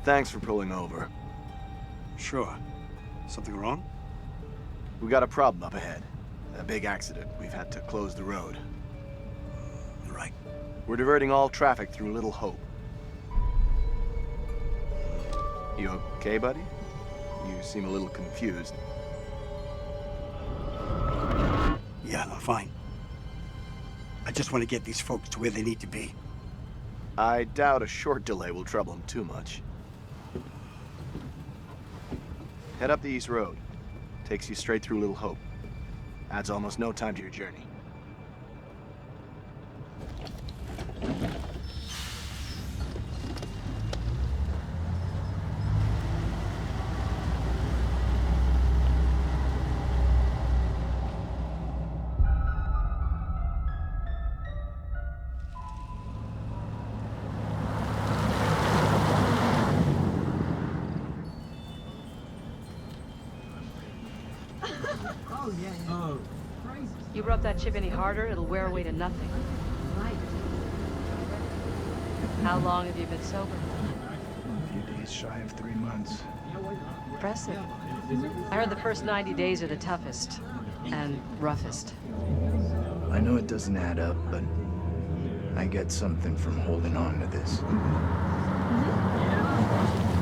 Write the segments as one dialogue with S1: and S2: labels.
S1: Thanks for pulling over.
S2: Sure. Something wrong?
S1: We got a problem up ahead. A big accident. We've had to close the road.
S2: Right.
S1: We're diverting all traffic through Littlehope. You okay, buddy? You seem a little confused.
S2: Yeah, I'm fine. I just want to get these folks to where they need to be.
S1: I doubt a short delay will trouble them too much. Head up the East Road. Takes you straight through Littlehope. Adds almost no time to your journey.
S3: You rub that chip any harder, it'll wear away to nothing. How long have you been sober?
S4: A few days shy of 3 months.
S3: Impressive. I heard the first 90 days are the toughest and roughest.
S4: I know it doesn't add up, but I get something from holding on to this.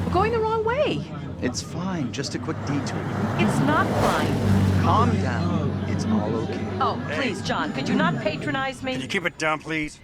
S3: We're going the wrong way.
S4: It's fine, just a quick detour.
S3: It's not fine.
S4: Calm down. It's all okay.
S3: Oh, please, John, could you not patronize me?
S2: Can you keep it down, please?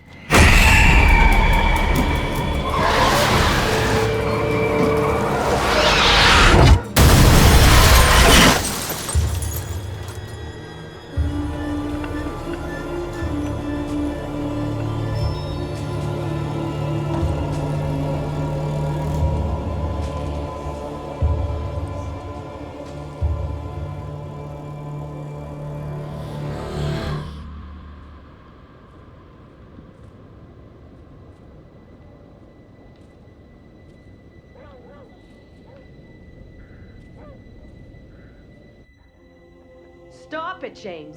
S3: Stop it, James.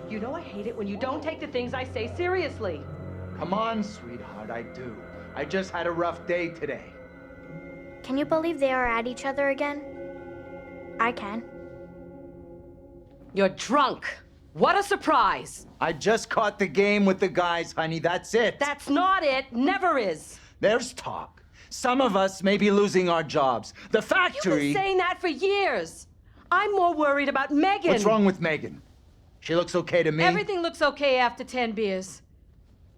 S3: You know I hate it when you don't take the things I say seriously.
S4: Come on, sweetheart, I do. I just had a rough day today.
S5: Can you believe they are at each other again? I can.
S3: You're drunk. What a surprise.
S4: I just caught the game with the guys, honey, that's it.
S3: That's not it. Never is.
S4: There's talk. Some of us may be losing our jobs. The
S3: You've
S4: factory...
S3: been saying that for years. I'm more worried about Megan.
S4: What's wrong with Megan? She looks okay to me.
S3: Everything looks okay after 10 beers.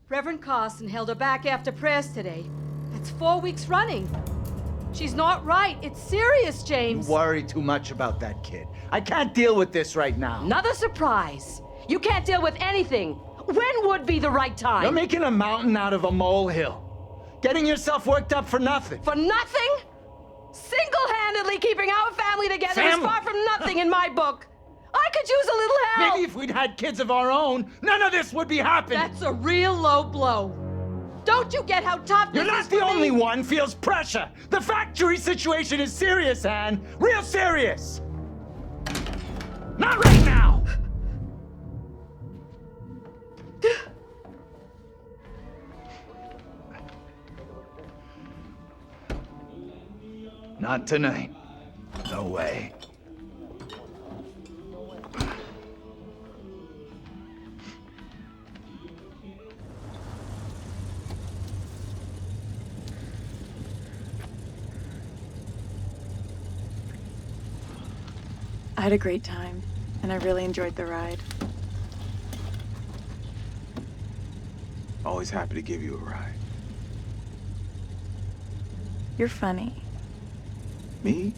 S3: Reverend Carson held her back after prayers today. That's 4 weeks running. She's not right. It's serious, James.
S4: You worry too much about that kid. I can't deal with this right now.
S3: Another surprise. You can't deal with anything. When would be the right time?
S4: You're making a mountain out of a molehill. Getting yourself worked up for nothing.
S3: For nothing? Single-handedly keeping our family together is far from nothing in my book. I could use a little help.
S4: Maybe if we'd had kids of our own, none of this would be happening.
S3: That's a real low blow. Don't you get how tough this
S4: You're
S3: is
S4: not the
S3: for
S4: only
S3: me?
S4: one feels pressure. The factory situation is serious, Anne. Real serious. Not right now. Not tonight. No way.
S6: I had a great time, and I really enjoyed the ride.
S7: Always happy to give you a ride.
S6: You're funny.
S7: Me?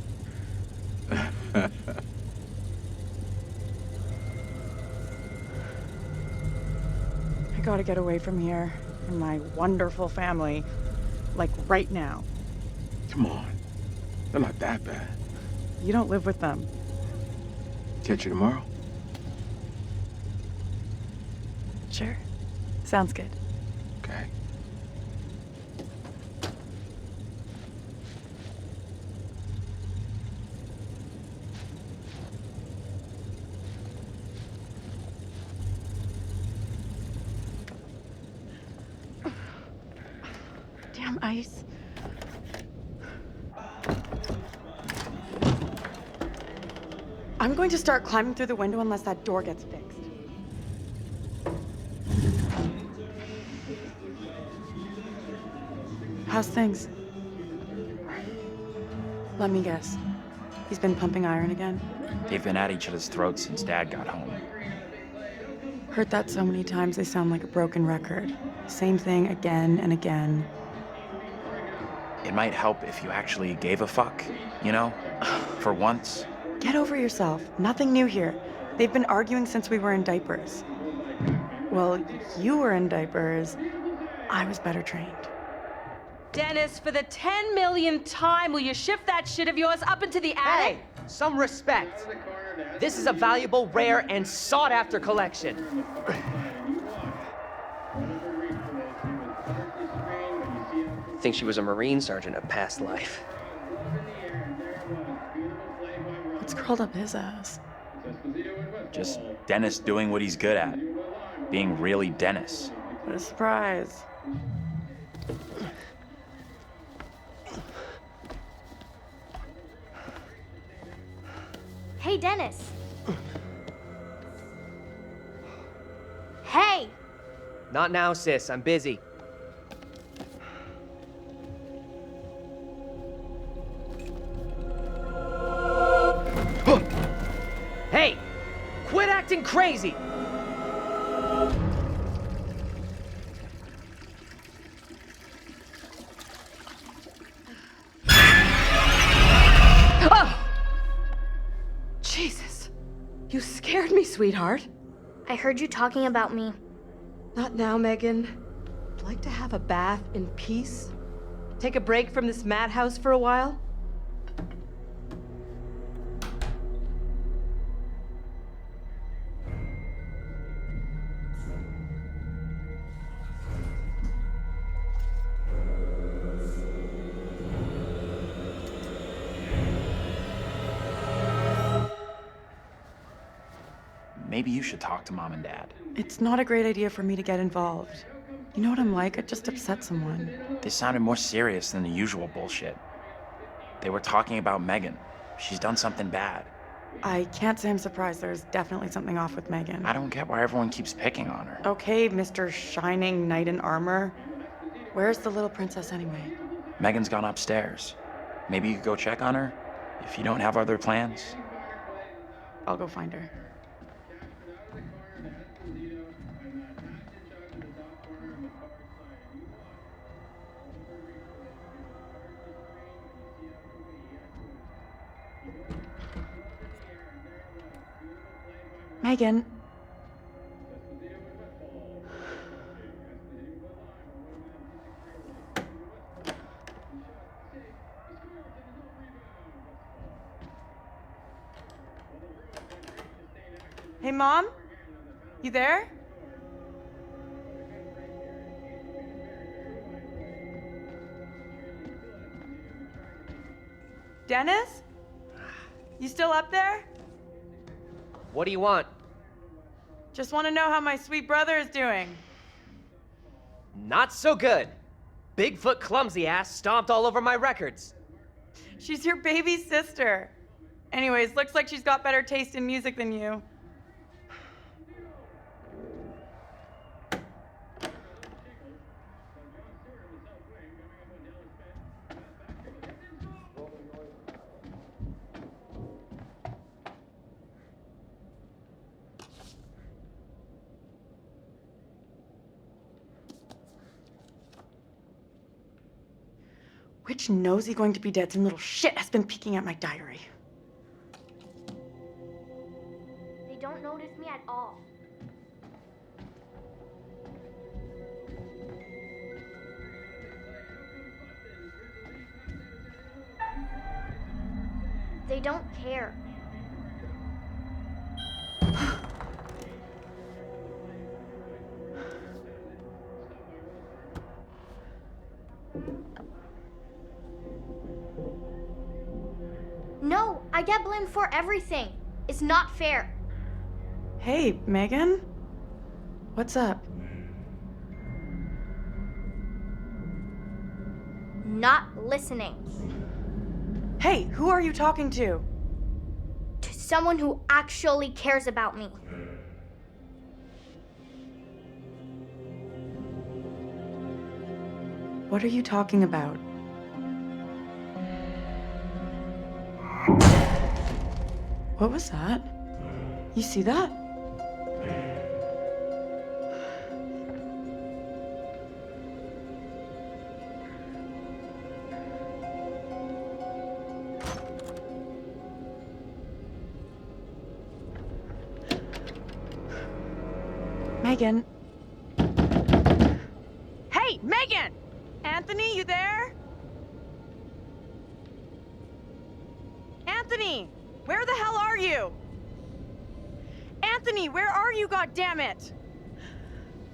S6: I gotta get away from here and my wonderful family, like right now.
S7: Come on. They're not that bad.
S6: You don't live with them.
S7: Catch you tomorrow?
S6: Sure. Sounds good.
S7: Okay.
S6: Damn ice. I'm going to start climbing through the window unless that door gets fixed. How's things? Let me guess. He's been pumping iron again?
S8: They've been at each other's throats since Dad got home.
S6: Heard that so many times they sound like a broken record. Same thing again and again.
S8: It might help if you actually gave a fuck, you know? For once.
S6: Get over yourself. Nothing new here. They've been arguing since we were in diapers. Well, you were in diapers. I was better trained.
S3: Dennis, for the 10 millionth time, will you shift that shit of yours up into the attic?
S9: Hey, some respect. This is a valuable, rare, and sought-after collection. Think she was a Marine sergeant of past life.
S6: What's curled up his ass?
S8: Just Dennis doing what he's good at. Being really Dennis.
S6: What a surprise.
S5: Hey, Dennis. Hey!
S9: Not now, sis. I'm busy. Hey! Quit acting crazy!
S3: Jesus. You scared me, sweetheart.
S5: I heard you talking about me.
S3: Not now, Megan. I'd like to have a bath in peace. Take a break from this madhouse for a while.
S8: Maybe you should talk to Mom and Dad.
S6: It's not a great idea for me to get involved. You know what I'm like? I'd just upset someone.
S8: This sounded more serious than the usual bullshit. They were talking about Megan. She's done something bad.
S6: I can't say I'm surprised. There's definitely something off with Megan.
S8: I don't get why everyone keeps picking on her.
S6: Okay, Mr. Shining Knight in Armor. Where's the little princess anyway?
S8: Megan's gone upstairs. Maybe you could go check on her, if you don't have other plans.
S6: I'll go find her. Megan. Hey, Mom? You there? Dennis? You still up there?
S9: What do you want?
S6: Just want to know how my sweet brother is doing.
S9: Not so good. Bigfoot clumsy ass stomped all over my records.
S6: She's your baby sister. Anyways, looks like she's got better taste in music than you. Which nosy going to be dead some little shit has been peeking at my diary?
S5: They don't notice me at all. They don't care. No, I get blamed for everything. It's not fair.
S6: Hey, Megan? What's up?
S5: Not listening.
S6: Hey, who are you talking to?
S5: To someone who actually cares about me.
S6: What are you talking about? What was that? You see that? Megan.
S10: Hey, Megan! Anthony, you there? Anthony, where the hell are you? Anthony, where are you, goddammit?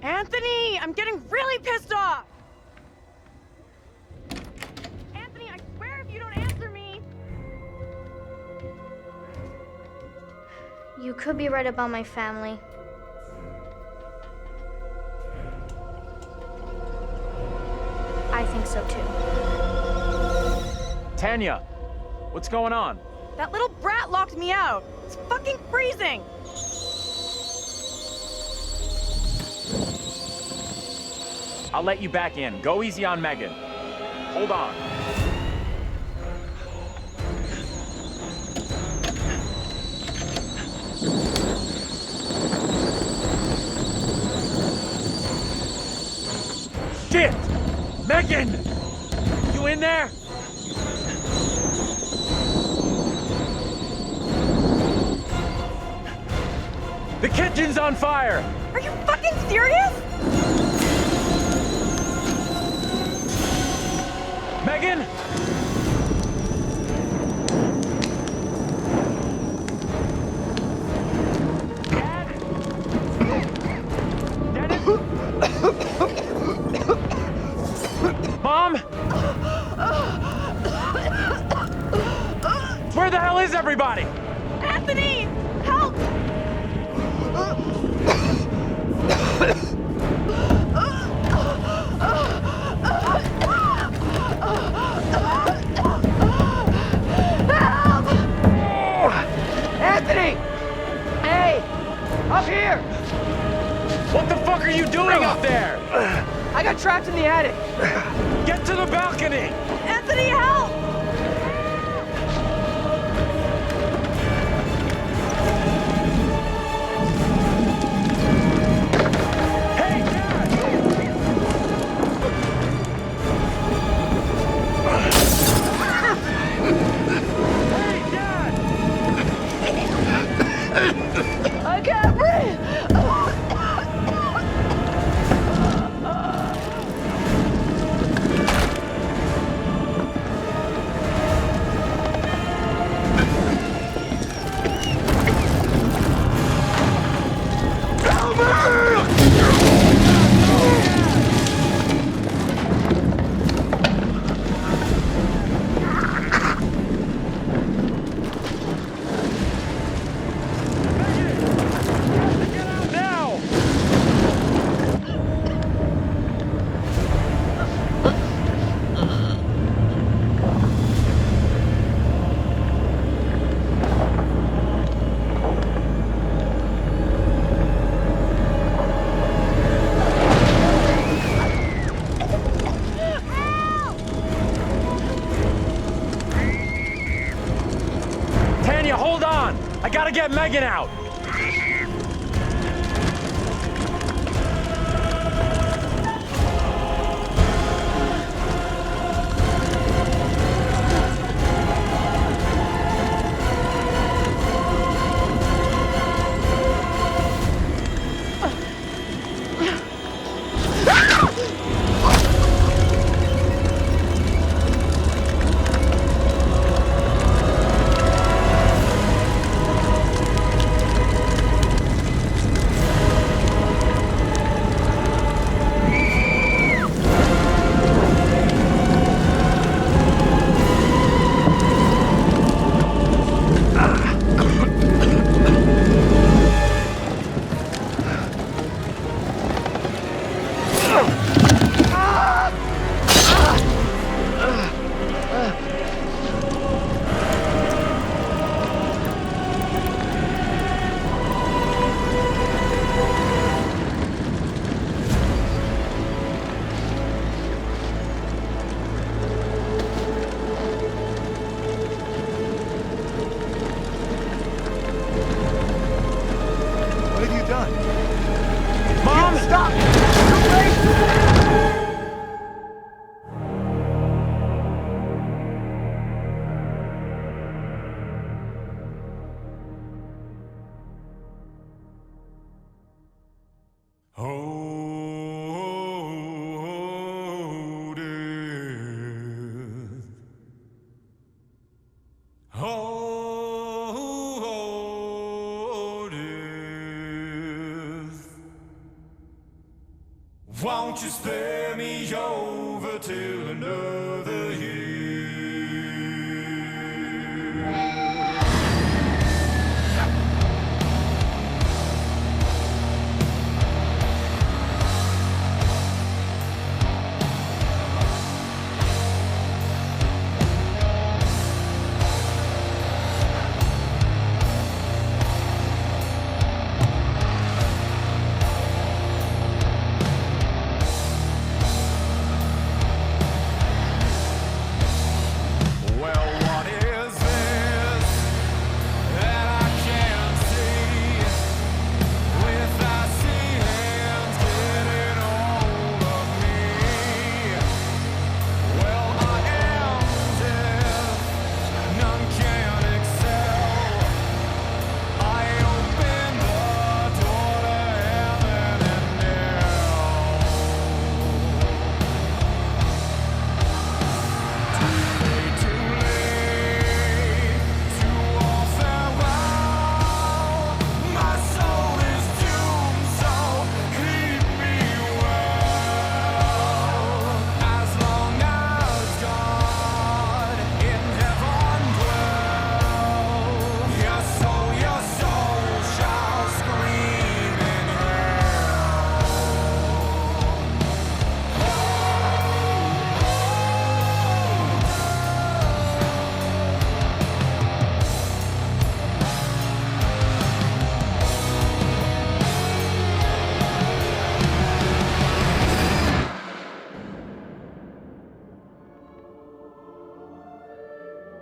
S10: Anthony, I'm getting really pissed off! Anthony, I swear if you don't answer me...
S5: You could be right about my family. I think so too.
S8: Tanya, what's going on?
S10: That little brat locked me out. It's fucking freezing.
S8: I'll let you back in. Go easy on Megan. Hold on. Shit! Megan! You in there? The kitchen's on fire!
S10: Are you fucking serious?
S8: Megan? Dad? Dennis? Mom? Where the hell is everybody?
S10: Anthony! Help!
S9: Anthony! Hey! Up here!
S8: What the fuck are you doing up there?
S9: I got trapped in the attic.
S8: Get to the balcony!
S10: Anthony, help!
S8: Hey, Dad! Hey, Dad!
S10: I can't breathe!
S8: Get out now! Tanya, hold on! I gotta get Megan out!
S4: Mom, stop! Too late!
S11: Won't you spare me over till another year?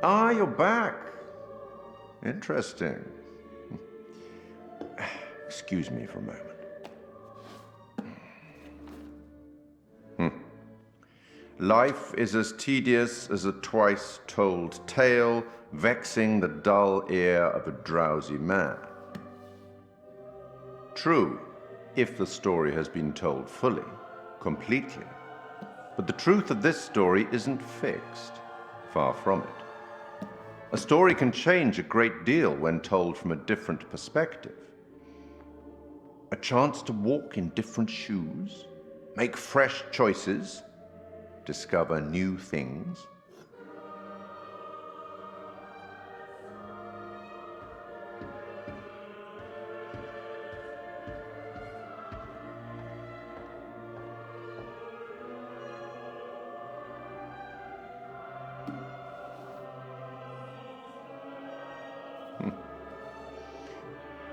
S12: Ah, you're back. Interesting. Excuse me for a moment. Life is as tedious as a twice-told tale, vexing the dull ear of a drowsy man. True, if the story has been told fully, completely. But the truth of this story isn't fixed. Far from it. A story can change a great deal when told from a different perspective. A chance to walk in different shoes, make fresh choices, discover new things.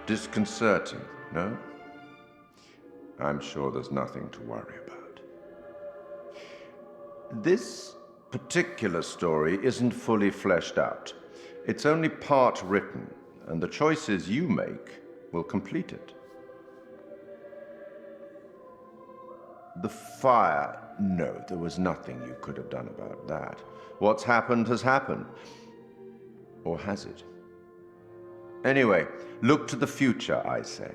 S12: Disconcerting, no? I'm sure there's nothing to worry about. This particular story isn't fully fleshed out. It's only part written, and the choices you make will complete it. The fire, no, there was nothing you could have done about that. What's happened has happened. Or has it? Anyway, look to the future, I say.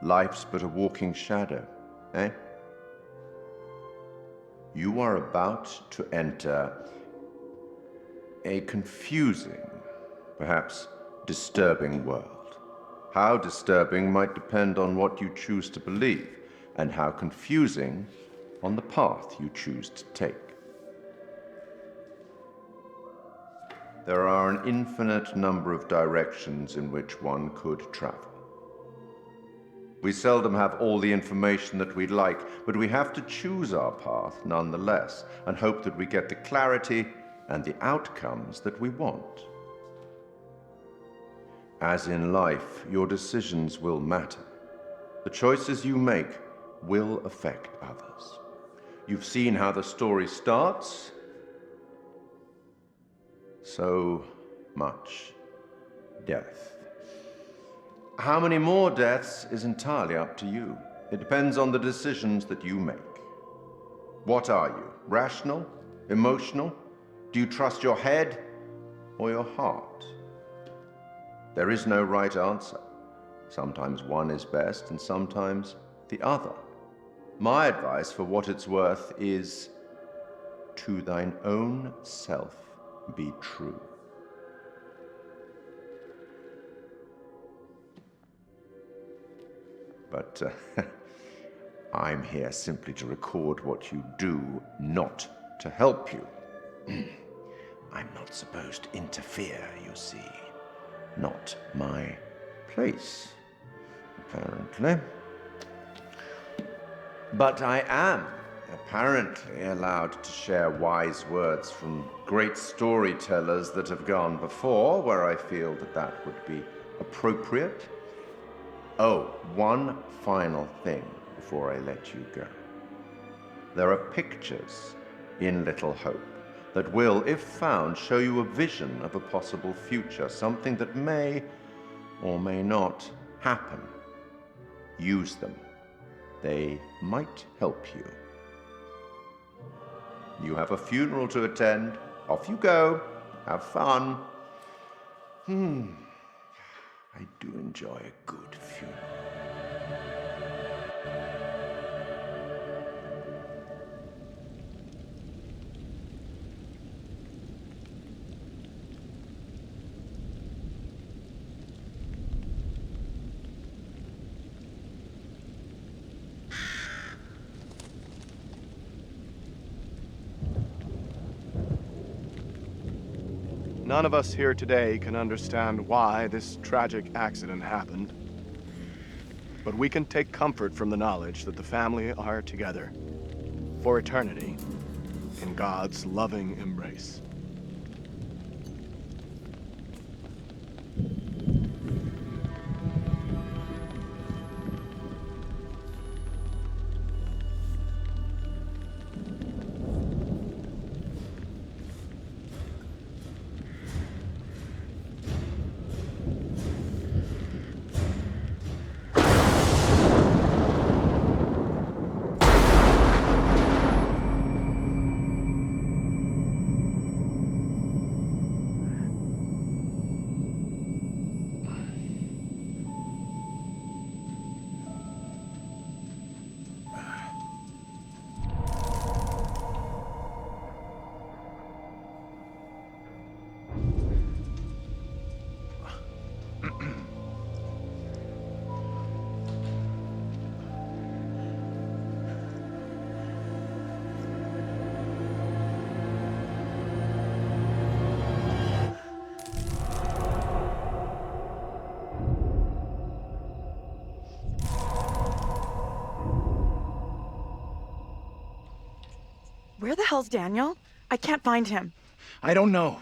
S12: Life's but a walking shadow, eh? You are about to enter a confusing, perhaps disturbing world. How disturbing might depend on what you choose to believe, and how confusing on the path you choose to take. There are an infinite number of directions in which one could travel. We seldom have all the information that we'd like, but we have to choose our path nonetheless, and hope that we get the clarity and the outcomes that we want. As in life, your decisions will matter. The choices you make will affect others. You've seen how the story starts. So much death. How many more deaths is entirely up to you. It depends on the decisions that you make. What are you? Rational? Emotional? Do you trust your head or your heart? There is no right answer. Sometimes one is best and sometimes the other. My advice, for what it's worth, is to thine own self be true. But I'm here simply to record what you do, not to help you. I'm not supposed to interfere, you see. Not my place, apparently. But I am, apparently, allowed to share wise words from great storytellers that have gone before, where I feel that that would be appropriate. Oh, one final thing before I let you go. There are pictures in Littlehope that will, if found, show you a vision of a possible future, something that may or may not happen. Use them. They might help you. You have a funeral to attend. Off you go. Have fun. I do enjoy a good funeral.
S1: None of us here today can understand why this tragic accident happened. But we can take comfort from the knowledge that the family are together for eternity in God's loving embrace.
S6: Where the hell's Daniel? I can't find him.
S4: I don't know.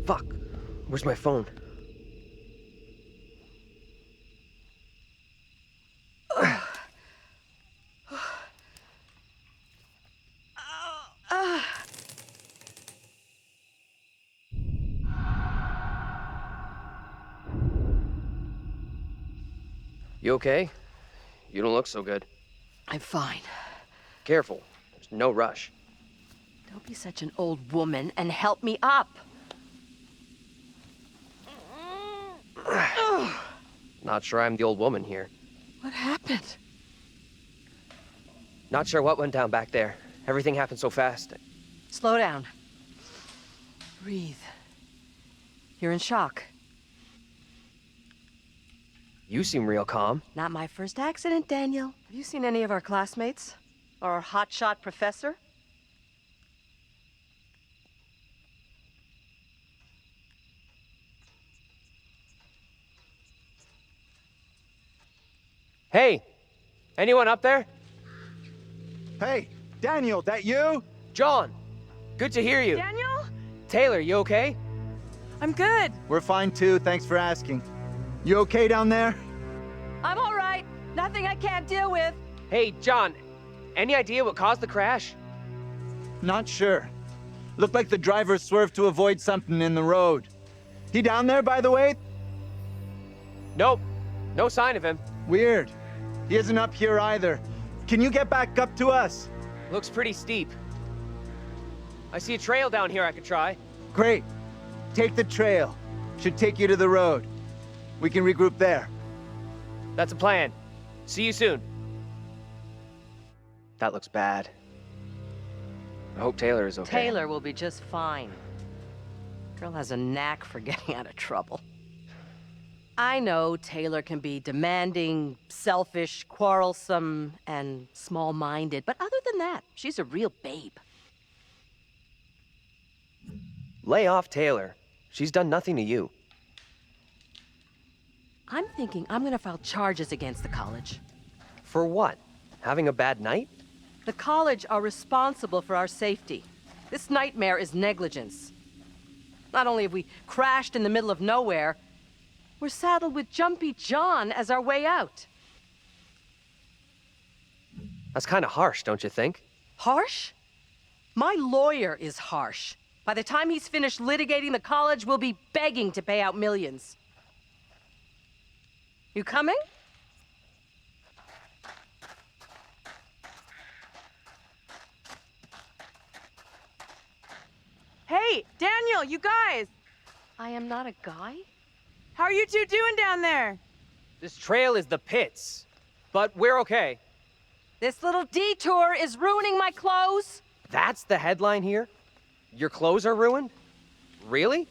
S9: Fuck. Where's my phone? You okay? You don't look so good.
S10: I'm fine.
S9: Careful. There's no rush.
S10: Don't be such an old woman and help me up.
S9: Not sure I'm the old woman here.
S10: What happened?
S9: Not sure what went down back there. Everything happened so fast.
S10: Slow down. Breathe. You're in shock.
S9: You seem real calm.
S10: Not my first accident, Daniel. Have you seen any of our classmates? Or our hotshot professor?
S9: Hey! Anyone up there?
S4: Hey, Daniel, that you?
S9: John! Good to hear you.
S10: Daniel?
S9: Taylor, you okay?
S10: I'm good.
S4: We're fine too, thanks for asking. You okay down there?
S3: Nothing I can't deal with.
S9: Hey, John, any idea what caused the crash?
S4: Not sure. Looked like the driver swerved to avoid something in the road. He down there, by the way?
S9: Nope. No sign of him.
S4: Weird. He isn't up here either. Can you get back up to us?
S9: Looks pretty steep. I see a trail down here I could try.
S4: Great. Take the trail. Should take you to the road. We can regroup there.
S9: That's a plan. See you soon. That looks bad. I hope Taylor is okay.
S13: Taylor will be just fine. Girl has a knack for getting out of trouble. I know Taylor can be demanding, selfish, quarrelsome, and small-minded, but other than that, she's a real babe.
S9: Lay off Taylor. She's done nothing to you.
S13: I'm thinking I'm gonna file charges against the college.
S9: For what? Having a bad night?
S13: The college are responsible for our safety. This nightmare is negligence. Not only have we crashed in the middle of nowhere, we're saddled with Jumpy John as our way out.
S9: That's kind of harsh, don't you think?
S13: Harsh? My lawyer is harsh. By the time he's finished litigating the college, we'll be begging to pay out millions. You coming?
S10: Hey, Daniel, you guys!
S13: I am not a guy?
S10: How are you two doing down there?
S9: This trail is the pits, but we're okay.
S13: This little detour is ruining my clothes.
S9: That's the headline here? Your clothes are ruined? Really?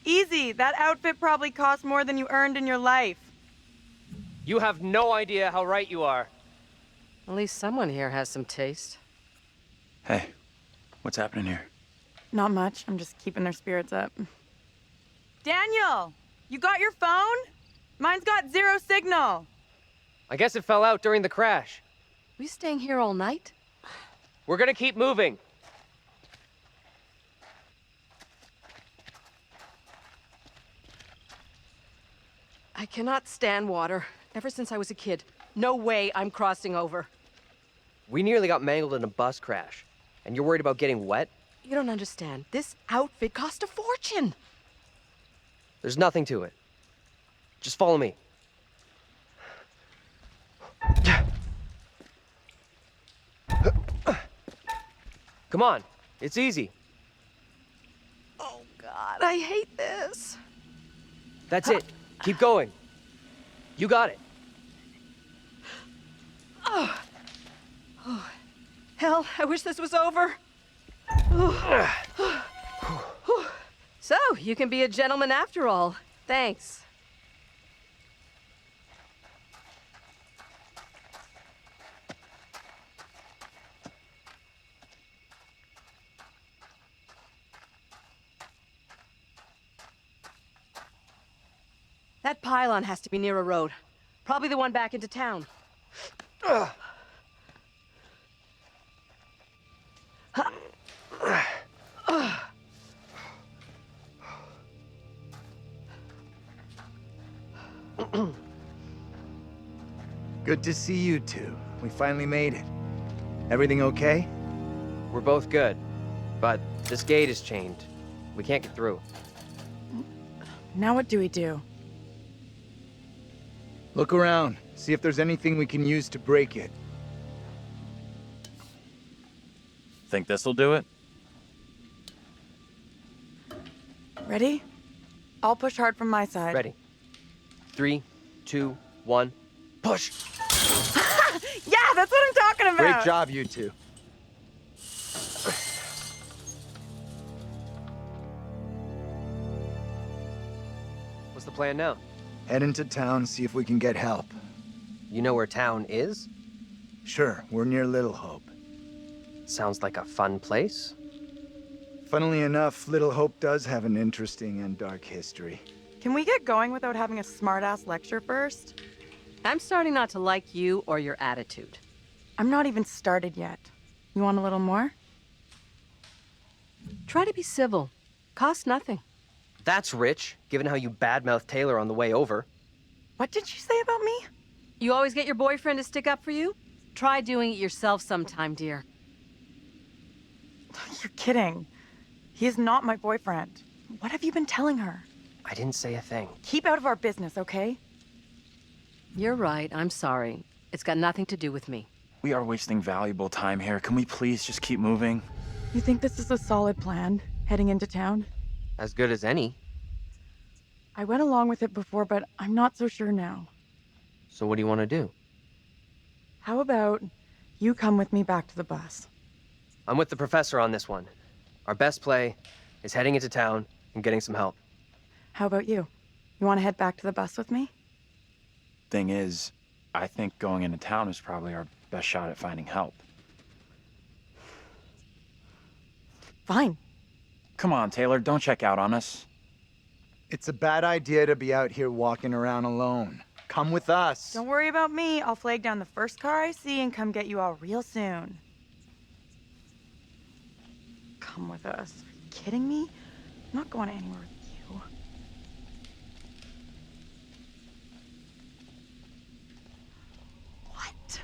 S10: Easy, that outfit probably cost more than you earned in your life.
S9: You have no idea how right you are.
S13: At least someone here has some taste.
S8: Hey, what's happening here?
S6: Not much. I'm just keeping their spirits up.
S10: Daniel, you got your phone? Mine's got 0 signal.
S9: I guess it fell out during the crash.
S13: We staying here all night?
S9: We're gonna keep moving.
S13: I cannot stand water. Ever since I was a kid. No way I'm crossing over.
S9: We nearly got mangled in a bus crash. And you're worried about getting wet?
S13: You don't understand. This outfit cost a fortune.
S9: There's nothing to it. Just follow me. Come on, it's easy.
S13: Oh, God, I hate this.
S9: That's it. Keep going. You got it.
S13: Oh. Oh. Hell, I wish this was over. So, you can be a gentleman after all. Thanks. That pylon has to be near a road. Probably the one back into town.
S4: Good to see you two. We finally made it. Everything okay?
S9: We're both good, but this gate is chained. We can't get through.
S6: Now what do we do?
S4: Look around. See if there's anything we can use to break it.
S8: Think this'll do it?
S6: Ready? I'll push hard from my side.
S9: Ready. 3, 2, 1, push!
S10: Yeah, that's what I'm talking about!
S4: Great job, you two.
S9: What's the plan now?
S4: Head into town, see if we can get help.
S9: You know where town is?
S4: Sure, we're near Littlehope.
S9: Sounds like a fun place.
S4: Funnily enough, Littlehope does have an interesting and dark history.
S6: Can we get going without having a smart-ass lecture first?
S13: I'm starting not to like you or your attitude.
S6: I'm not even started yet. You want a little more?
S13: Try to be civil. Cost nothing.
S9: That's rich, given how you badmouthed Taylor on the way over.
S6: What did you say about me?
S13: You always get your boyfriend to stick up for you? Try doing it yourself sometime, dear.
S6: You're kidding. He is not my boyfriend. What have you been telling her?
S9: I didn't say a thing.
S6: Keep out of our business, okay?
S13: You're right, I'm sorry. It's got nothing to do with me.
S8: We are wasting valuable time here. Can we please just keep moving?
S6: You think this is a solid plan, heading into town?
S9: As good as any.
S6: I went along with it before, but I'm not so sure now.
S9: So what do you want to do?
S6: How about you come with me back to the bus?
S9: I'm with the professor on this one. Our best play is heading into town and getting some help.
S6: How about you? You want to head back to the bus with me?
S8: Thing is, I think going into town is probably our best shot at finding help.
S6: Fine.
S8: Come on, Taylor, don't check out on us.
S4: It's a bad idea to be out here walking around alone. Come with us.
S6: Don't worry about me. I'll flag down the first car I see and come get you all real soon. Come with us. Are you kidding me? I'm not going anywhere with you. What?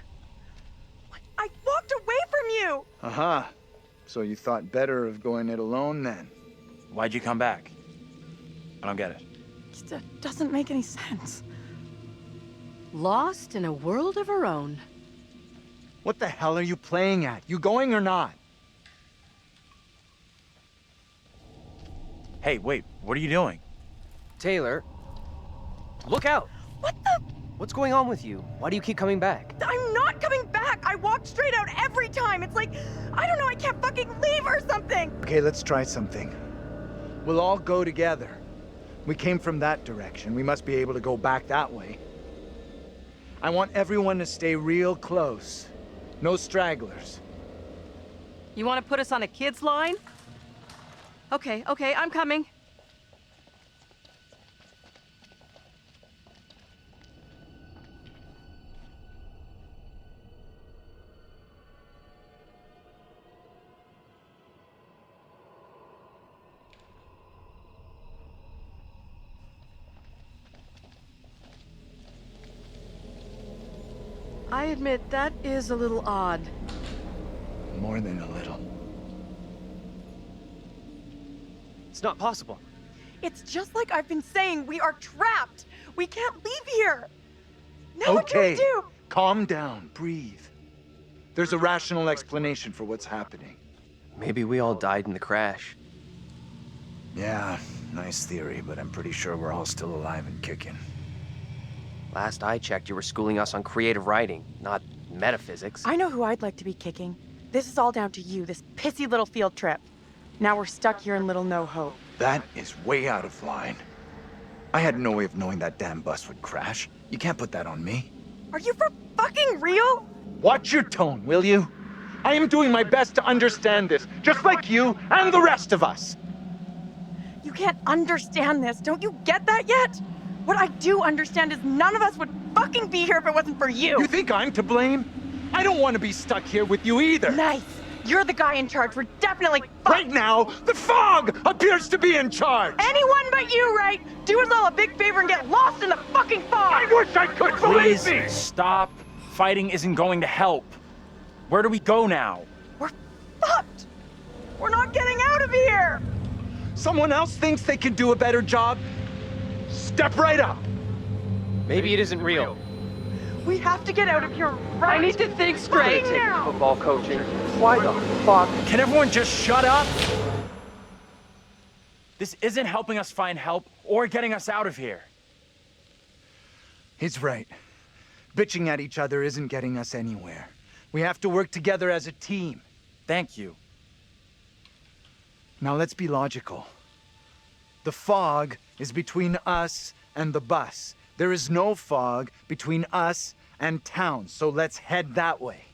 S6: I walked away from you!
S4: Uh-huh. So you thought better of going it alone then?
S8: Why'd you come back? I don't get it.
S6: It doesn't make any sense.
S13: Lost in a world of her own.
S4: What the hell are you playing at? You going or not?
S8: Hey, wait, what are you doing?
S9: Taylor, look out!
S6: What the?
S9: What's going on with you? Why do you keep coming back?
S6: I'm not coming back! I walked straight out every time! It's like, I don't know, I can't fucking leave or something!
S4: Okay, let's try something. We'll all go together. We came from that direction. We must be able to go back that way. I want everyone to stay real close. No stragglers.
S13: You want to put us on a kid's line? Okay, I'm coming. I admit, that is a little odd.
S4: More than a little.
S9: It's not possible.
S6: It's just like I've been saying, we are trapped! We can't leave here! Now what do we do?
S4: Calm down, breathe. There's a rational explanation for what's happening.
S9: Maybe we all died in the crash.
S4: Yeah, nice theory, but I'm pretty sure we're all still alive and kicking.
S9: Last I checked, you were schooling us on creative writing, not metaphysics.
S6: I know who I'd like to be kicking. This is all down to you, this pissy little field trip. Now we're stuck here in Little No Hope.
S4: That is way out of line. I had no way of knowing that damn bus would crash. You can't put that on me.
S6: Are you for fucking real?
S4: Watch your tone, will you? I am doing my best to understand this, just like you and the rest of us.
S6: You can't understand this. Don't you get that yet? What I do understand is none of us would fucking be here if it wasn't for you.
S4: You think I'm to blame? I don't want to be stuck here with you either.
S6: Nice. You're the guy in charge. We're definitely fucked.
S4: Right now, the fog appears to be in charge.
S6: Anyone but you, right? Do us all a big favor and get lost in the fucking fog.
S4: I wish I could, believe me.
S8: Please stop. Fighting isn't going to help. Where do we go now?
S6: We're fucked. We're not getting out of here.
S4: Someone else thinks they can do a better job? Step right up.
S9: Maybe it isn't real.
S6: We have to get out of here right.
S9: I need to think straight.
S6: Now.
S9: Football coaching. Why the fuck?
S8: Can everyone just shut up? This isn't helping us find help or getting us out of here.
S4: He's right. Bitching at each other isn't getting us anywhere. We have to work together as a team.
S8: Thank you.
S4: Now let's be logical. The fog is between us and the bus. There is no fog between us and town, so let's head that way.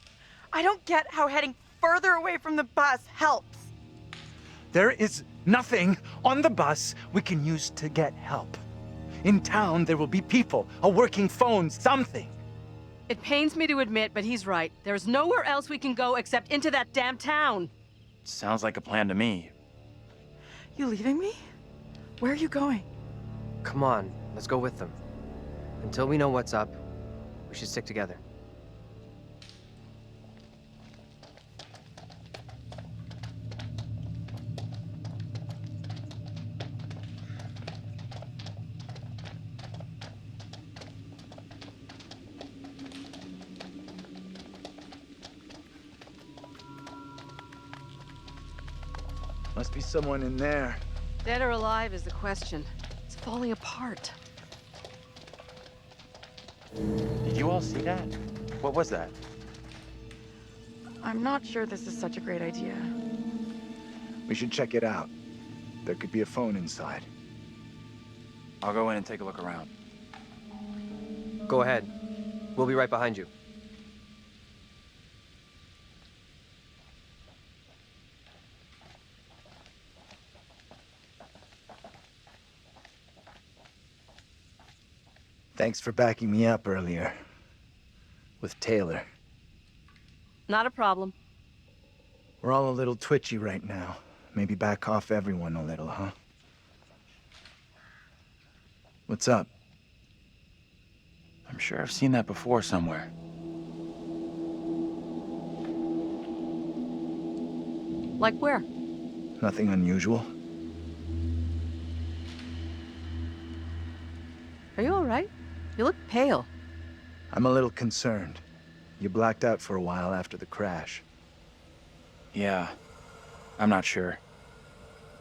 S6: I don't get how heading further away from the bus helps.
S4: There is nothing on the bus we can use to get help. In town, there will be people, a working phone, something.
S13: It pains me to admit, but he's right. There's nowhere else we can go except into that damn town.
S8: Sounds like a plan to me.
S6: You leaving me? Where are you going?
S9: Come on, let's go with them. Until we know what's up, We should stick together.
S4: Must be someone in there.
S13: Dead or alive is the question. It's falling apart.
S8: Did you all see that? What was that?
S6: I'm not sure this is such a great idea.
S4: We should check it out. There could be a phone inside.
S8: I'll go in and take a look around.
S9: Go ahead. We'll be right behind you.
S4: Thanks for backing me up earlier. With Taylor.
S13: Not a problem.
S4: We're all a little twitchy right now. Maybe back off everyone a little, huh? What's up?
S8: I'm sure I've seen that before somewhere.
S13: Like where?
S4: Nothing unusual.
S13: Are you all right? You look pale.
S4: I'm a little concerned. You blacked out for a while after the crash.
S8: Yeah, I'm not sure.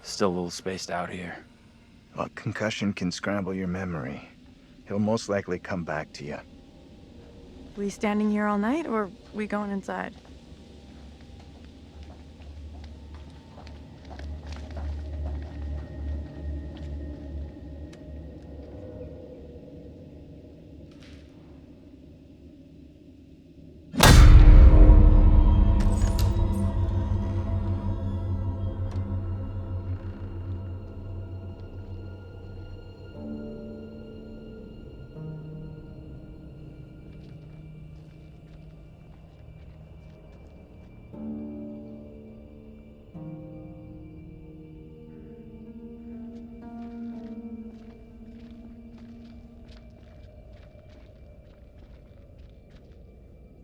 S8: Still a little spaced out here.
S4: Well, concussion can scramble your memory. He'll most likely come back to you.
S6: We standing here all night, or we going inside?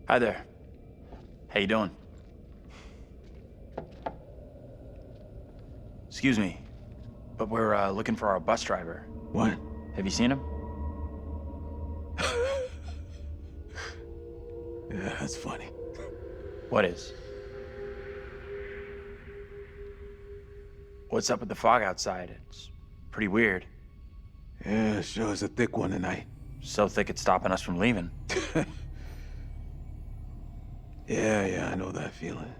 S8: Hi there. How you doing? Excuse me, but we're looking for our bus driver.
S7: What?
S8: Have you seen him?
S7: Yeah, that's funny.
S8: What is? What's up with the fog outside? It's pretty weird.
S7: Yeah, sure is a thick one tonight.
S8: So thick it's stopping us from leaving.
S7: Yeah, I know that feeling.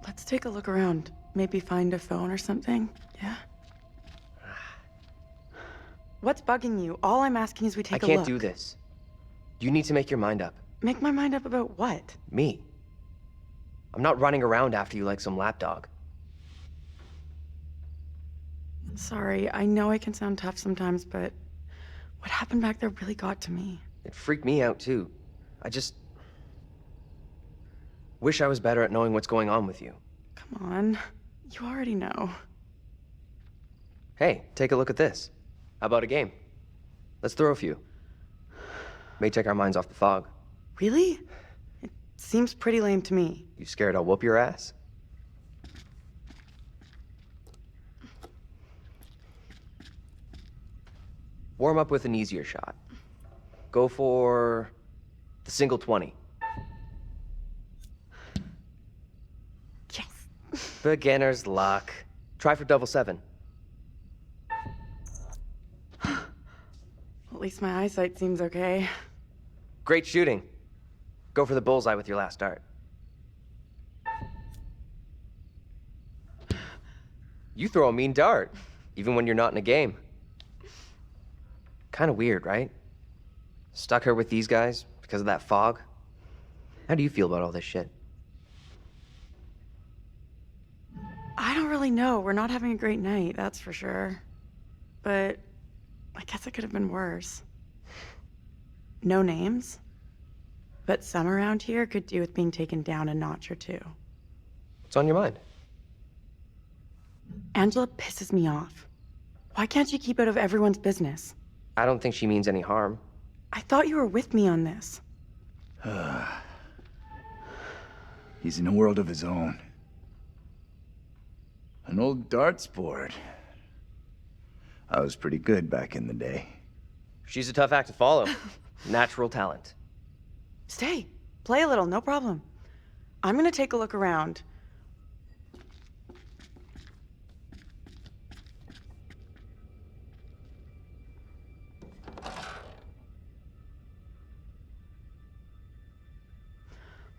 S6: Let's take a look around. Maybe find a phone or something, yeah? What's bugging you? All I'm asking is we take a look.
S9: I can't do this. You need to make your mind up.
S6: Make my mind up about what?
S9: Me. I'm not running around after you like some lapdog.
S6: Sorry, I know I can sound tough sometimes, but what happened back there really got to me.
S9: It freaked me out too. I just wish I was better at knowing what's going on with you.
S6: Come on, you already know.
S9: Hey, take a look at this. How about a game? Let's throw a few. May take our minds off the fog.
S6: Really? It seems pretty lame to me.
S9: You scared I'll whoop your ass? Warm up with an easier shot. Go for the single 20.
S6: Yes.
S9: Beginner's luck. Try for double 7.
S6: At least my eyesight seems okay.
S9: Great shooting. Go for the bullseye with your last dart. You throw a mean dart, even when you're not in a game. Kind of weird, right? Stuck her with these guys because of that fog. How do you feel about all this shit?
S6: I don't really know. We're not having a great night, that's for sure. But I guess it could have been worse. No names, but some around here could do with being taken down a notch or two.
S9: What's on your mind?
S6: Angela pisses me off. Why can't she keep out of everyone's business?
S9: I don't think she means any harm.
S6: I thought you were with me on this.
S4: He's in a world of his own. An old darts board. I was pretty good back in the day.
S9: She's a tough act to follow. Natural talent.
S6: Stay. Play a little, no problem. I'm gonna take a look around.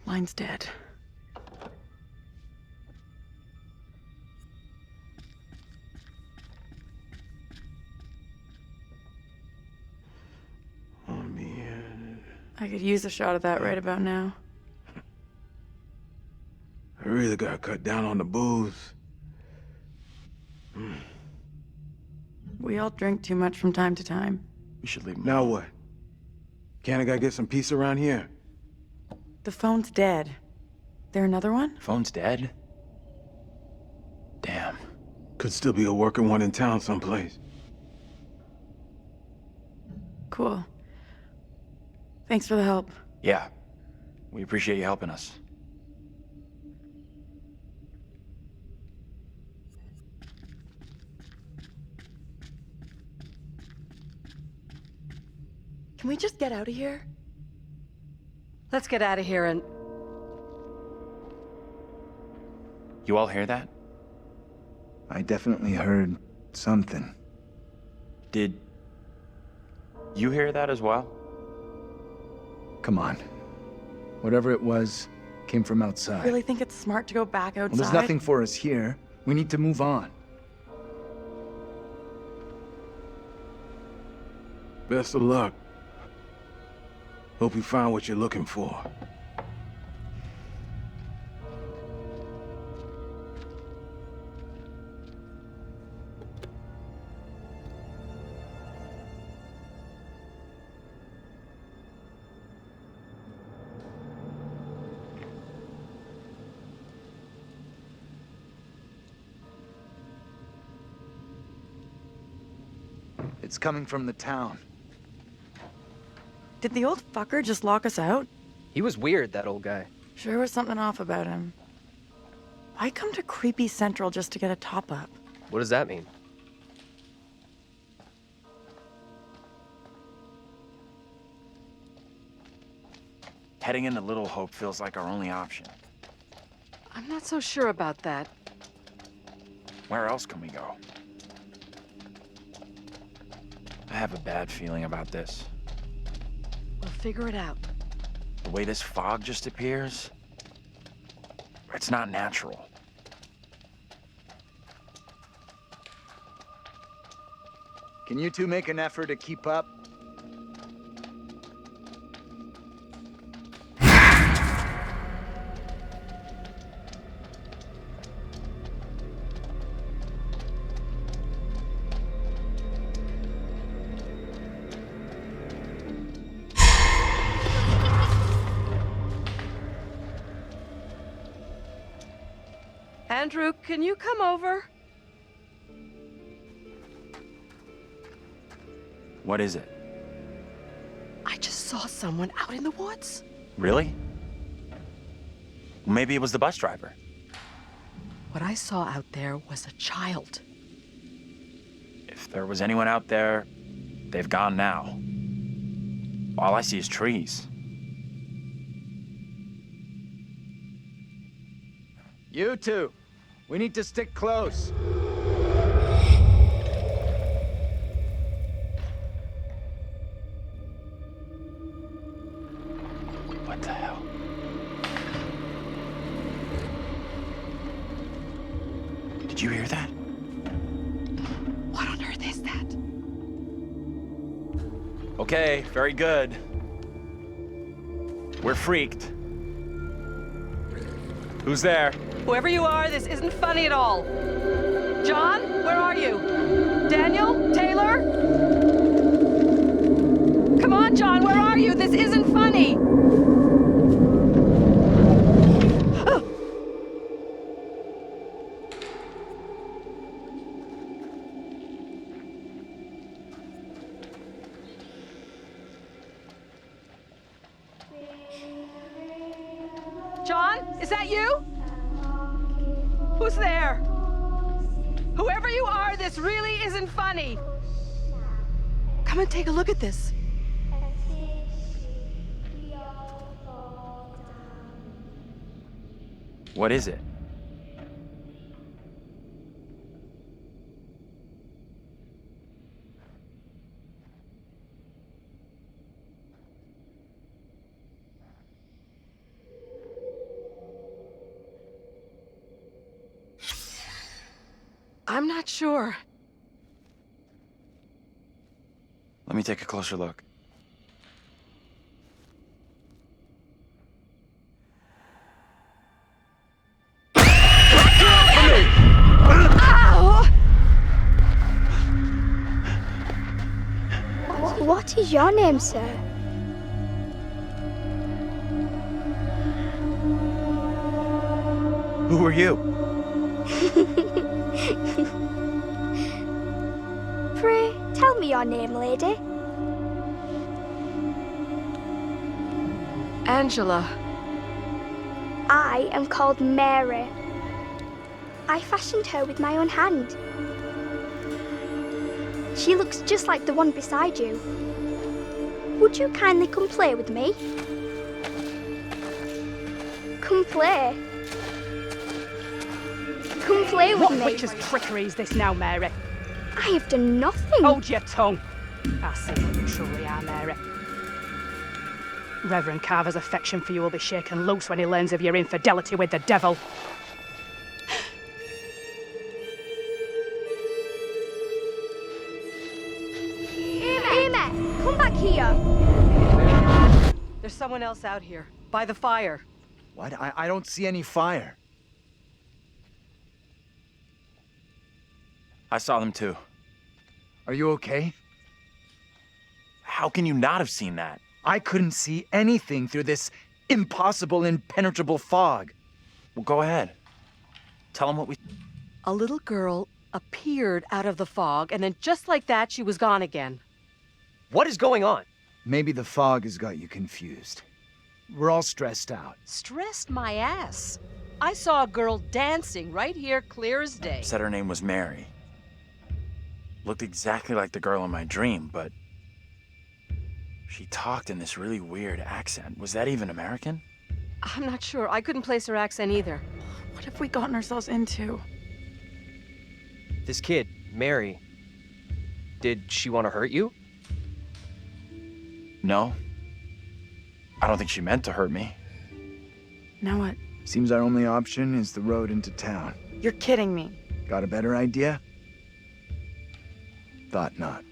S6: Line's dead.
S7: Oh, man.
S6: I could use a shot of that right about now.
S7: I really gotta cut down on the booze.
S6: We all drink too much from time to time.
S8: We should leave him
S7: Now
S8: alone.
S7: what? Can't a guy get some peace around here?
S6: The phone's dead. There another one?
S8: Phone's dead? Damn.
S7: Could still be a working one in town someplace.
S6: Cool. Thanks for the help.
S8: Yeah. We appreciate you helping us.
S6: Can we just get out of here?
S13: Let's get out of here and...
S8: You all hear that?
S4: I definitely heard something.
S8: Did you hear that as well?
S4: Come on. Whatever it was, came from outside.
S6: Really think it's smart to go back outside?
S4: Well, there's nothing for us here. We need to move on.
S7: Best of luck. Hope you find what you're looking for.
S4: It's coming from the town.
S6: Did the old fucker just lock us out?
S9: He was weird, that old guy.
S6: Sure was something off about him. Why come to Creepy Central just to get a top-up?
S9: What does that mean?
S8: Heading into Littlehope feels like our only option.
S13: I'm not so sure about that.
S8: Where else can we go? I have a bad feeling about this.
S13: We'll figure it out.
S8: The way this fog just appears, it's not natural.
S4: Can you two make an effort to keep up?
S13: Andrew, can you come over?
S8: What is it?
S13: I just saw someone out in the woods.
S8: Really? Maybe it was the bus driver.
S13: What I saw out there was a child.
S8: If there was anyone out there, they've gone now. All I see is trees.
S4: You two, we need to stick close.
S8: What the hell? Did you hear that?
S13: What on earth is that?
S8: Okay, very good. We're freaked. Who's there?
S13: Whoever you are, this isn't funny at all. John, where are you? Daniel? Taylor? Come on, John, where are you? This isn't funny.
S10: John, is that you? Who's there? Whoever you are, this really isn't funny.
S6: Come and take a look at this.
S8: What is it?
S10: I'm not sure.
S8: Let me take a closer look.
S5: What is your name, sir?
S8: Who are you?
S5: Pray, tell me your name, lady.
S10: Angela.
S5: I am called Mary. I fashioned her with my own hand. She looks just like the one beside you. Would you kindly come play with me? Come play. Come play with me.
S10: What witch's trickery is this now, Mary?
S5: I have done nothing.
S10: Hold your tongue. I see what you truly are, Mary. Reverend Carver's affection for you will be shaken loose when he learns of your infidelity with the devil.
S5: Amy, come back here.
S13: There's someone else out here, by the fire.
S4: What? I don't see any fire.
S8: I saw them too.
S4: Are you okay?
S8: How can you not have seen that?
S4: I couldn't see anything through this impossible, impenetrable fog.
S8: Well, go ahead. Tell them what we...
S13: A little girl appeared out of the fog, and then just like that, she was gone again.
S9: What is going on?
S4: Maybe the fog has got you confused. We're all stressed out.
S13: Stressed my ass. I saw a girl dancing right here, clear as day.
S8: Said her name was Mary. Looked exactly like the girl in my dream, but... she talked in this really weird accent. Was that even American?
S13: I'm not sure. I couldn't place her accent either.
S6: What have we gotten ourselves into?
S9: This kid, Mary, did she want to hurt you?
S8: No. I don't think she meant to hurt me.
S6: Now what?
S4: Seems our only option is the road into town.
S6: You're kidding me.
S4: Got a better idea? Thought not.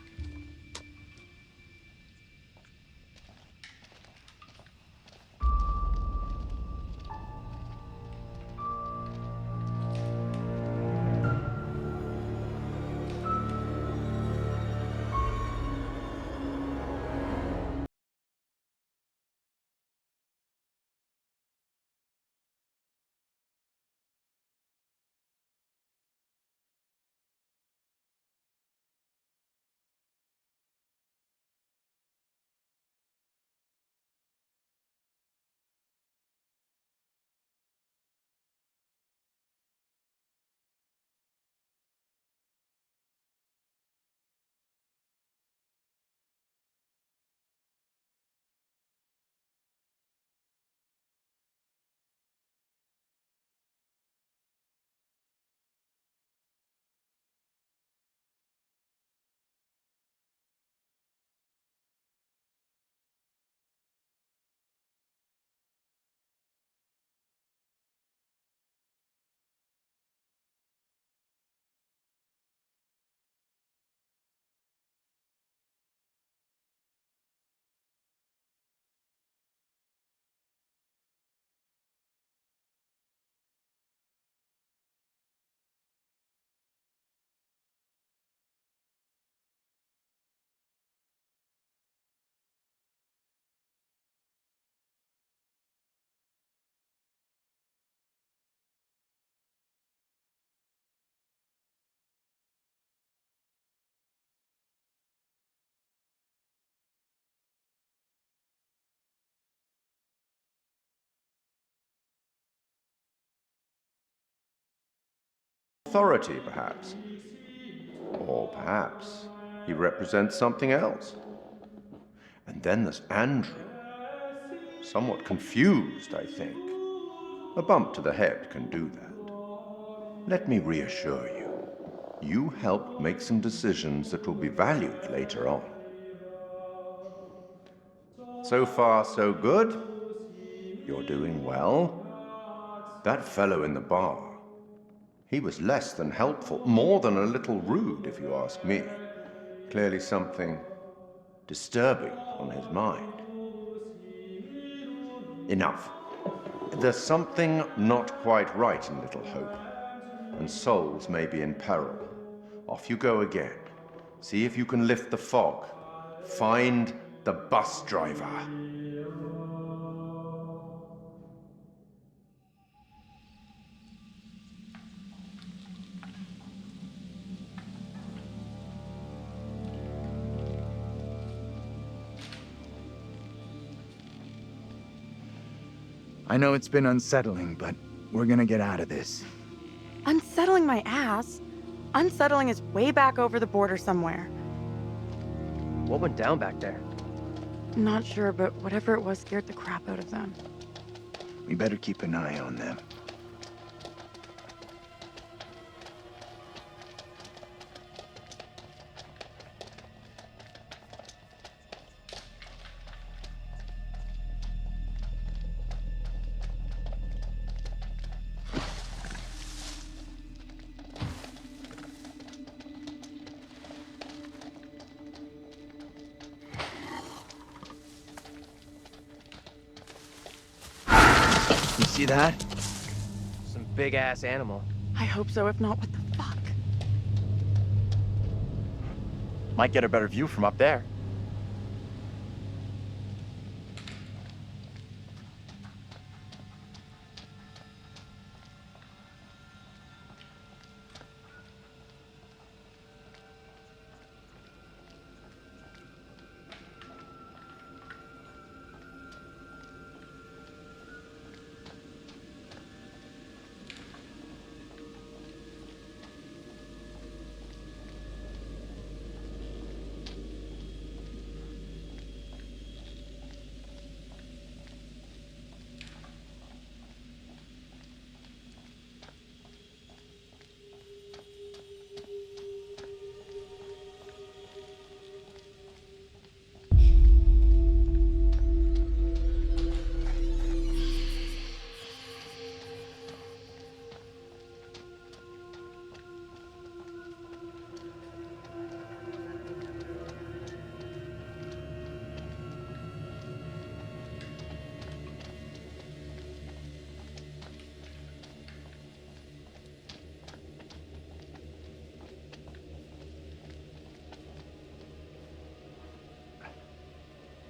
S12: Authority, perhaps. Or perhaps he represents something else. And then there's Andrew. Somewhat confused, I think. A bump to the head can do that. Let me reassure you. You helped make some decisions that will be valued later on. So far, so good. You're doing well. That fellow in the bar, he was less than helpful, more than a little rude, if you ask me. Clearly something disturbing on his mind. Enough. There's something not quite right in Littlehope, and souls may be in peril. Off you go again. See if you can lift the fog. Find the bus driver.
S4: I know it's been unsettling, but we're gonna get out of this.
S6: Unsettling my ass. Unsettling is way back over the border somewhere.
S9: What went down back there?
S6: Not sure, but whatever it was scared the crap out of them.
S4: We better keep an eye on them. You see that?
S9: Some big-ass animal.
S6: I hope so. If not, what the fuck?
S8: Might get a better view from up there.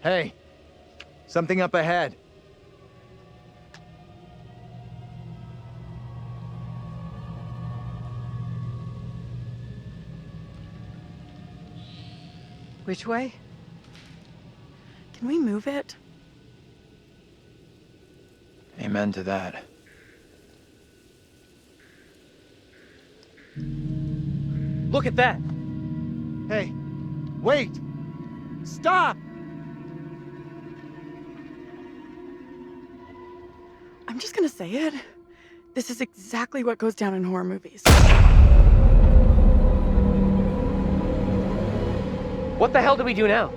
S4: Hey, something up ahead.
S10: Which way?
S6: Can we move it?
S8: Amen to that.
S9: Look at that!
S4: Hey, wait! Stop!
S6: I'm just gonna say it. This is exactly what goes down in horror movies.
S9: What the hell do we do now?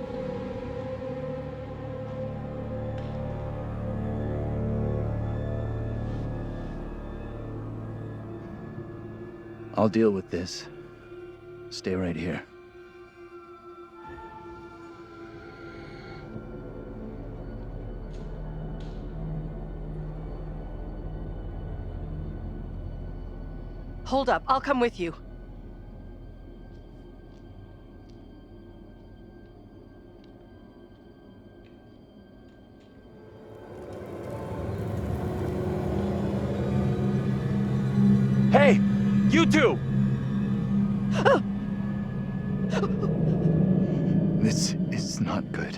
S4: I'll deal with this. Stay right here.
S13: Hold up, I'll come with you.
S8: Hey! You two!
S4: This is not good.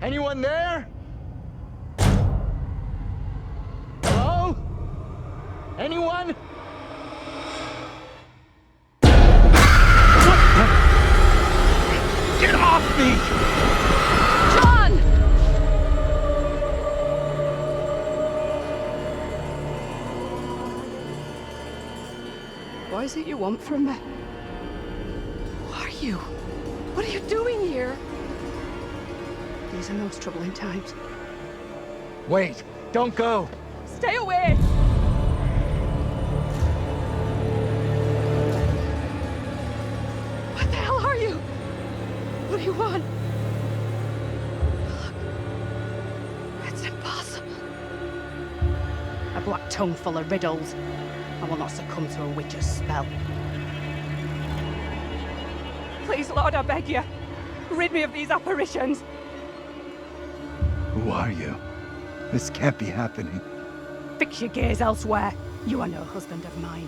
S4: Anyone there? Hello? Anyone? What the? Get off me!
S10: John!
S3: What is it you want from me?
S10: Who are you? What are you doing here?
S3: These are most troubling times.
S4: Wait, don't go.
S10: Stay away! What the hell are you? What do you want? Look, it's impossible.
S3: A black tongue full of riddles. I will not succumb to a witch's spell.
S10: Please, Lord, I beg you. Rid me of these apparitions.
S4: Who are you? This can't be happening.
S3: Fix your gaze elsewhere. You are no husband of mine.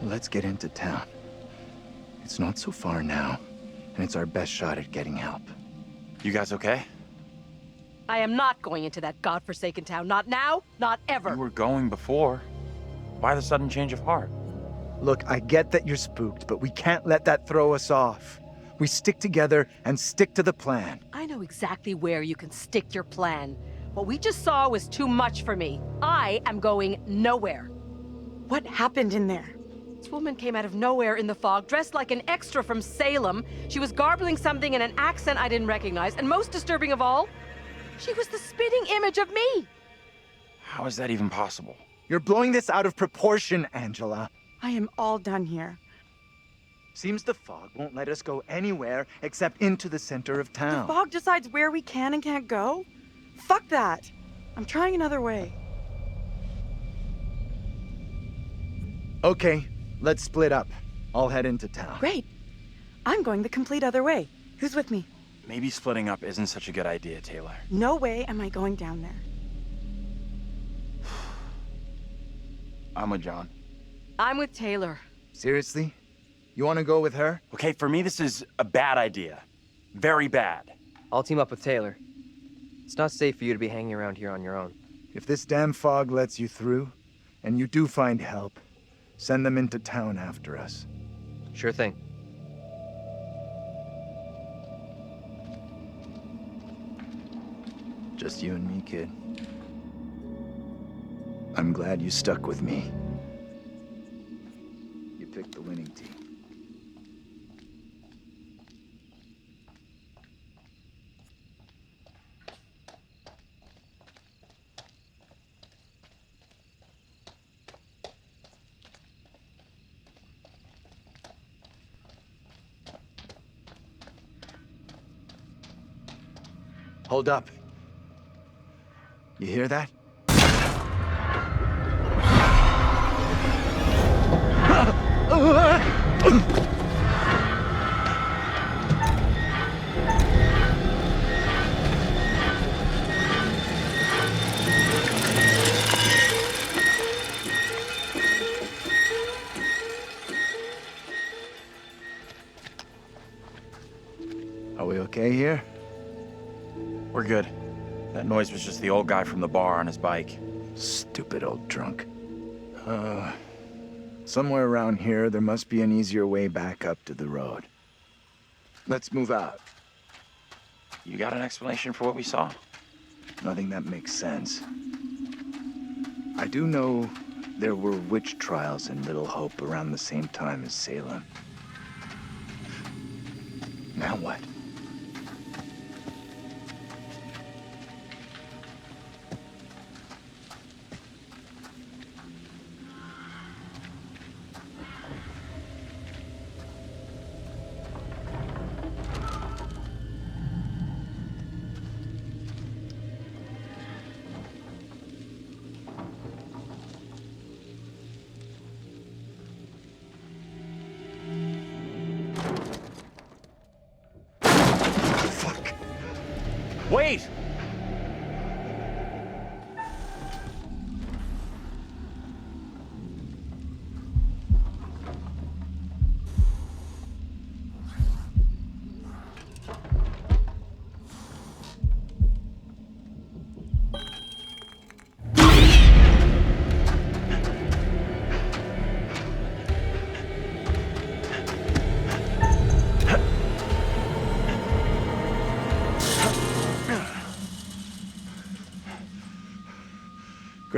S4: Let's get into town. It's not so far now, and it's our best shot at getting help.
S8: You guys okay?
S13: I am not going into that godforsaken town. Not now, not ever.
S8: You were going before. Why the sudden change of heart?
S4: Look, I get that you're spooked, but we can't let that throw us off. We stick together and stick to the plan.
S13: I know exactly where you can stick your plan. What we just saw was too much for me. I am going nowhere.
S6: What happened in there?
S13: This woman came out of nowhere in the fog, dressed like an extra from Salem. She was garbling something in an accent I didn't recognize, and most disturbing of all, she was the spitting image of me.
S8: How is that even possible?
S4: You're blowing this out of proportion, Angela.
S6: I am all done here.
S4: Seems the fog won't let us go anywhere except into the center of town.
S6: The fog decides where we can and can't go? Fuck that. I'm trying another way.
S4: Okay, let's split up. I'll head into town.
S6: Great. I'm going the complete other way. Who's with me?
S8: Maybe splitting up isn't such a good idea, Taylor.
S6: No way am I going down there.
S8: I'm with John.
S13: I'm with Taylor.
S4: Seriously? You want to go with her?
S8: Okay, for me, this is a bad idea. Very bad.
S9: I'll team up with Taylor. It's not safe for you to be hanging around here on your own.
S4: If this damn fog lets you through, and you do find help, send them into town after us.
S9: Sure thing.
S4: Just you and me, kid. I'm glad you stuck with me. You picked the winning team. Hold up. You hear that? Are we okay here?
S8: We're good. That noise was just the old guy from the bar on his bike.
S4: Stupid old drunk. Somewhere around here, there must be an easier way back up to the road. Let's move out.
S8: You got an explanation for what we saw?
S4: Nothing that makes sense. I do know there were witch trials in Littlehope around the same time as Salem. Now what?
S8: Wait!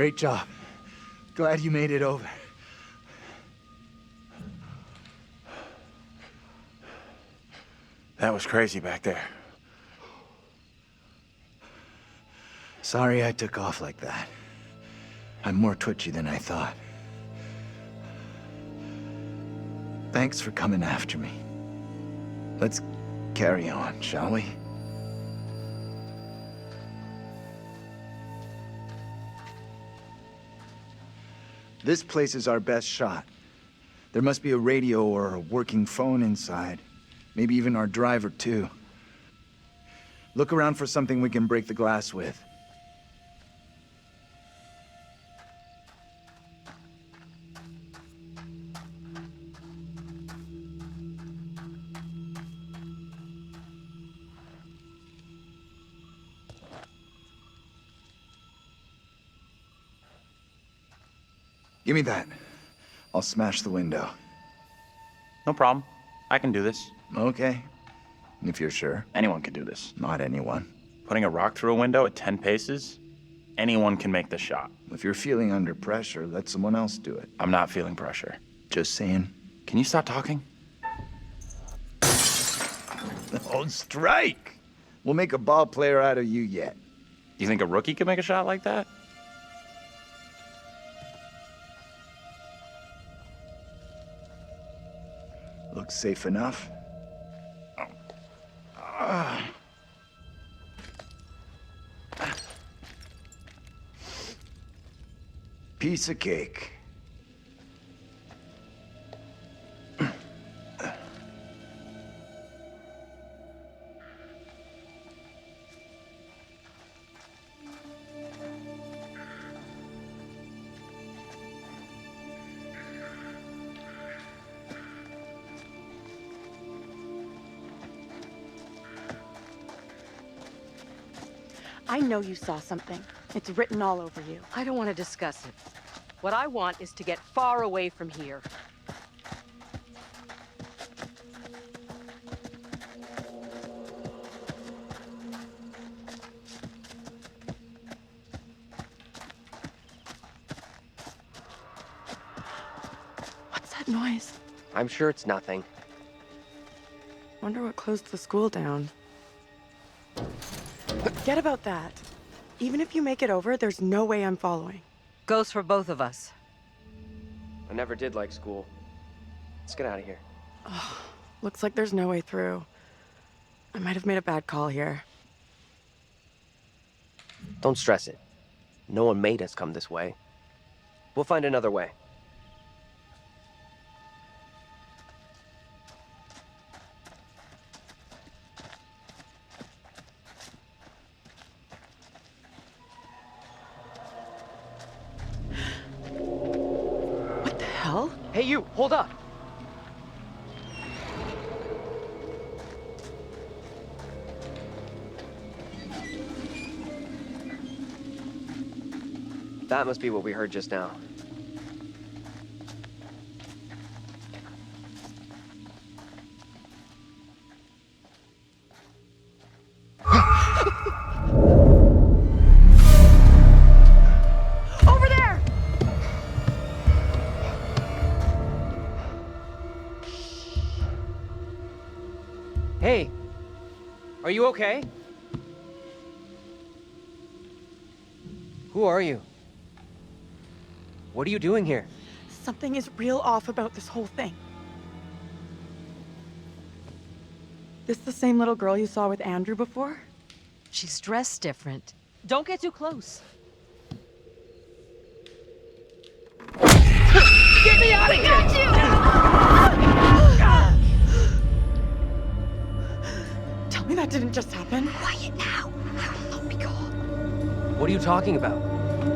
S4: Great job. Glad you made it over.
S8: That was crazy back there.
S4: Sorry I took off like that. I'm more twitchy than I thought. Thanks for coming after me. Let's carry on, shall we? This place is our best shot. There must be a radio or a working phone inside. Maybe even our driver, too. Look around for something we can break the glass with. Give me that. I'll smash the window.
S8: No problem. I can do this.
S4: Okay. If you're sure.
S8: Anyone can do this.
S4: Not anyone.
S8: Putting a rock through a window at 10 paces? Anyone can make the shot.
S4: If you're feeling under pressure, let someone else do it.
S8: I'm not feeling pressure.
S4: Just saying.
S8: Can you stop talking?
S4: Oh, strike! We'll make a ball player out of you yet.
S8: You think a rookie could make a shot like that?
S4: Looks safe enough. Piece of cake.
S6: I know you saw something. It's written all over you.
S13: I don't want to discuss it. What I want is to get far away from here.
S6: What's that noise?
S9: I'm sure it's nothing.
S6: Wonder what closed the school down. Forget about that. Even if you make it over, there's no way I'm following.
S13: Goes for both of us.
S9: I never did like school. Let's get out of here.
S6: Oh, looks like there's no way through. I might have made a bad call here.
S9: Don't stress it. No one made us come this way. We'll find another way. Hey, you! Hold up! That must be what we heard just now. Hey, are you okay? Who are you? What are you doing here?
S6: Something is real off about this whole thing. This the same little girl you saw with Andrew before?
S13: She's dressed different. Don't get too close.
S10: Get me out of here! Got you!
S6: Tell me that didn't just happen.
S5: Quiet now. I will not be caught.
S9: What are you talking about?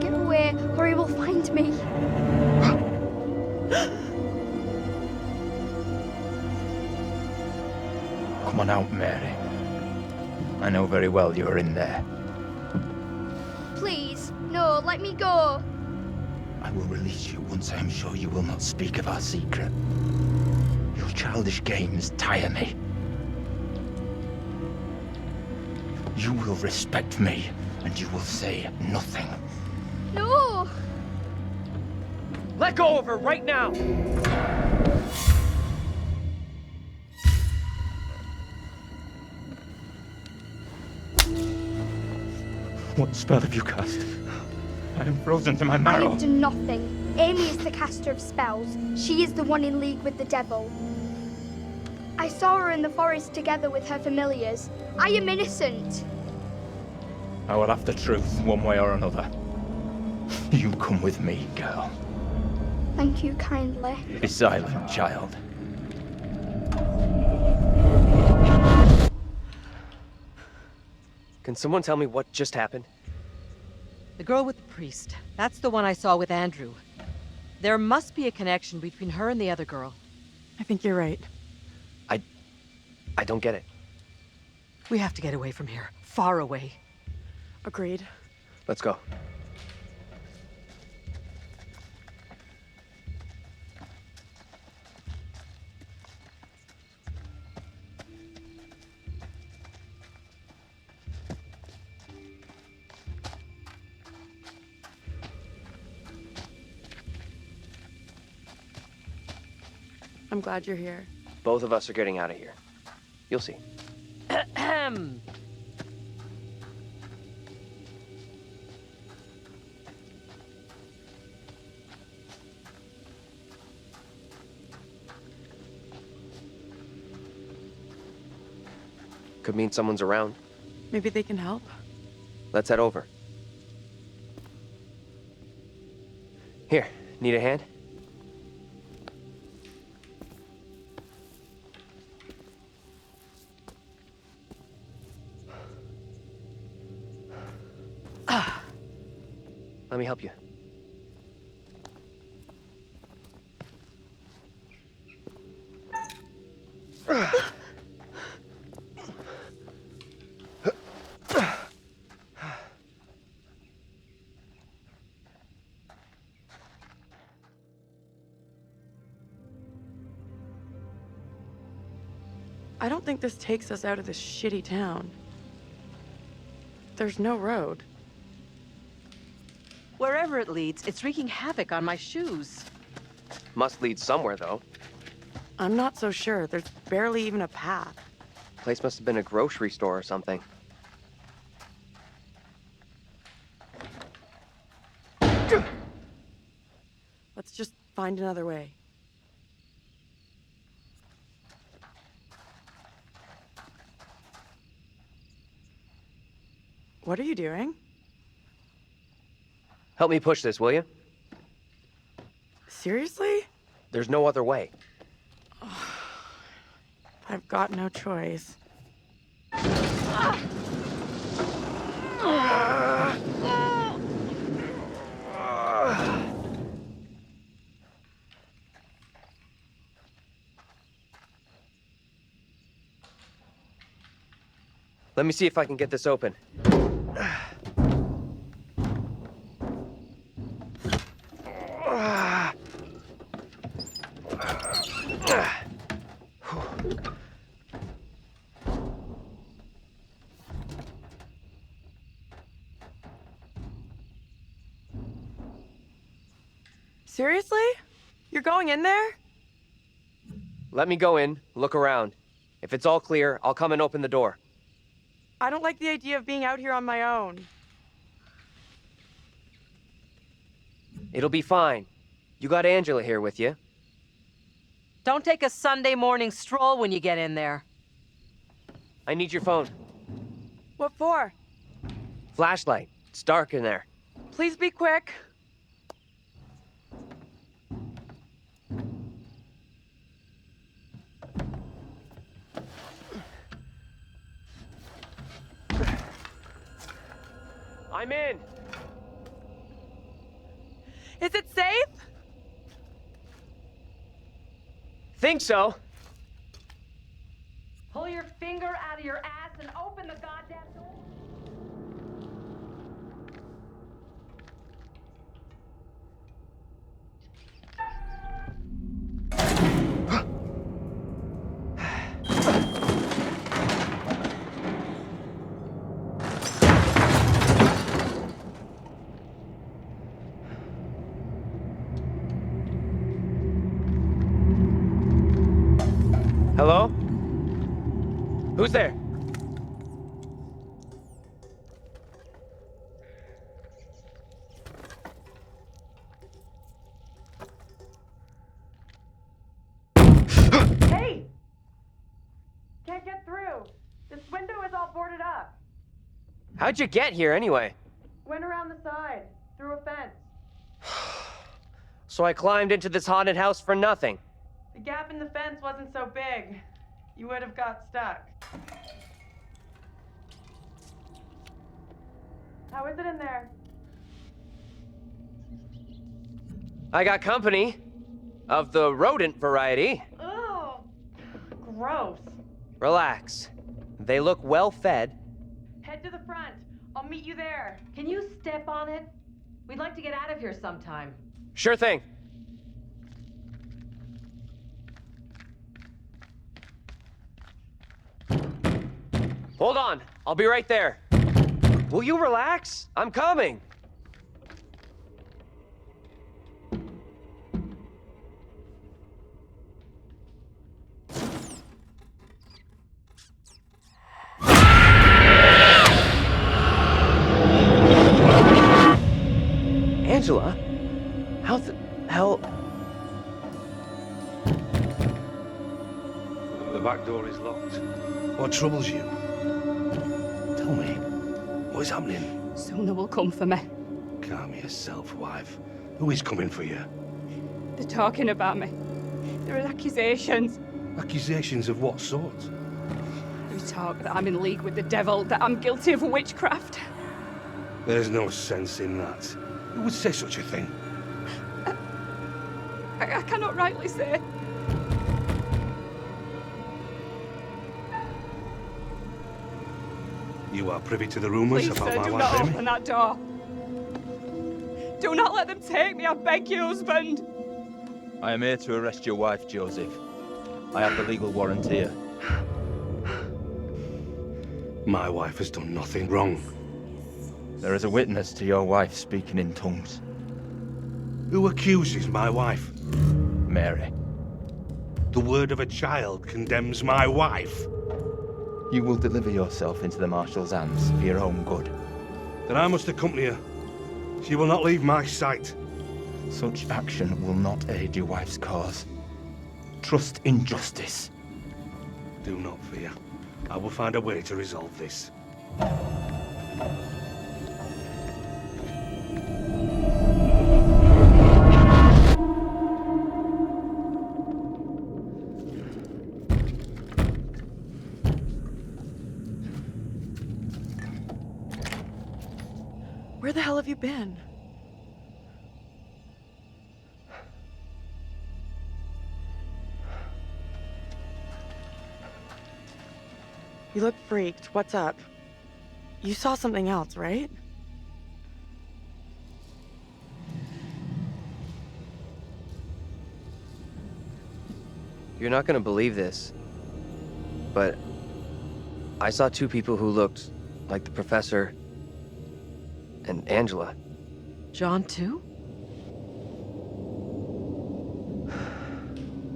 S5: Get away, or he will find me.
S4: Come on out, Mary. I know very well you're in there.
S5: Please, no, let me go.
S4: I will release you once I am sure you will not speak of our secret. Your childish games tire me. You will respect me, and you will say nothing.
S5: No! Oh.
S9: Let go of her right now!
S14: What spell have you cast? I am frozen to my
S5: I
S14: marrow.
S5: have done nothing. Amy is the caster of spells. She is the one in league with the devil. I saw her in the forest together with her familiars. I am innocent.
S14: I will have the truth one way or another. You come with me, girl.
S5: Thank you kindly.
S14: Be silent, child.
S9: Can someone tell me what just happened?
S13: The girl with the priest. That's the one I saw with Andrew. There must be a connection between her and the other girl.
S6: I think you're right.
S9: I don't get it.
S13: We have to get away from here. Far away.
S6: Agreed.
S9: Let's go.
S6: I'm glad you're here.
S9: Both of us are getting out of here. You'll see.
S13: Ahem.
S9: Could mean someone's around.
S6: Maybe they can help.
S9: Let's head over. Here, need a hand? Let me help you.
S6: I don't think this takes us out of this shitty town. There's no road.
S13: Wherever it leads, it's wreaking havoc on my shoes.
S9: Must lead somewhere, though.
S6: I'm not so sure. There's barely even a path.
S9: Place must have been a grocery store or something.
S6: Let's just find another way. What are you doing?
S9: Help me push this, will you?
S6: Seriously?
S9: There's no other way.
S6: I've got no choice.
S9: Let me see if I can get this open.
S6: Seriously? You're going in there?
S9: Let me go in, look around. If it's all clear, I'll come and open the door.
S6: I don't like the idea of being out here on my own.
S9: It'll be fine. You got Angela here with you.
S13: Don't take a Sunday morning stroll when you get in there.
S9: I need your phone.
S6: What for?
S9: Flashlight. It's dark in there.
S6: Please be quick.
S9: I'm in.
S6: Is it safe?
S9: Think so.
S13: Pull your finger out of your ass and open the goddamn door.
S9: Hello? Who's there?
S6: Hey! Can't get through. This window is all boarded up.
S9: How'd you get here anyway?
S6: Went around the side, through a fence.
S9: So I climbed into this haunted house for nothing.
S6: The gap in the fence wasn't so big. You would have got stuck. How is it in there?
S9: I got company. Of the rodent variety.
S6: Ugh. Gross.
S9: Relax. They look well fed.
S6: Head to the front. I'll meet you there.
S13: Can you step on it? We'd like to get out of here sometime.
S9: Sure thing. Hold on. I'll be right there. Will you relax? I'm coming. Angela? How the hell?
S15: The back door is locked. What troubles you? Tell me, what is happening?
S10: Soon they will come for me.
S15: Calm yourself, wife. Who is coming for you?
S10: They're talking about me. There are accusations.
S15: Accusations of what sort?
S10: They talk that I'm in league with the devil, that I'm guilty of witchcraft.
S15: There's no sense in that. Who would say such a thing?
S10: I cannot rightly say.
S15: You are privy to the rumours
S10: Please,
S15: about
S10: sir,
S15: my
S10: do
S15: wife,
S10: not
S15: Amy?
S10: open that door. Do not let them take me, I beg you, husband.
S14: I am here to arrest your wife, Joseph. I have the legal warrant here.
S15: My wife has done nothing wrong.
S14: There is a witness to your wife speaking in tongues.
S15: Who accuses my wife?
S14: Mary.
S15: The word of a child condemns my wife.
S14: You will deliver yourself into the marshal's hands for your own good.
S15: Then I must accompany her. She will not leave my sight.
S14: Such action will not aid your wife's cause. Trust in justice.
S15: Do not fear. I will find a way to resolve this.
S6: Where the hell have you been? You look freaked. What's up? You saw something else, right?
S9: You're not gonna believe this, but I saw two people who looked like the professor and Angela.
S13: John, too?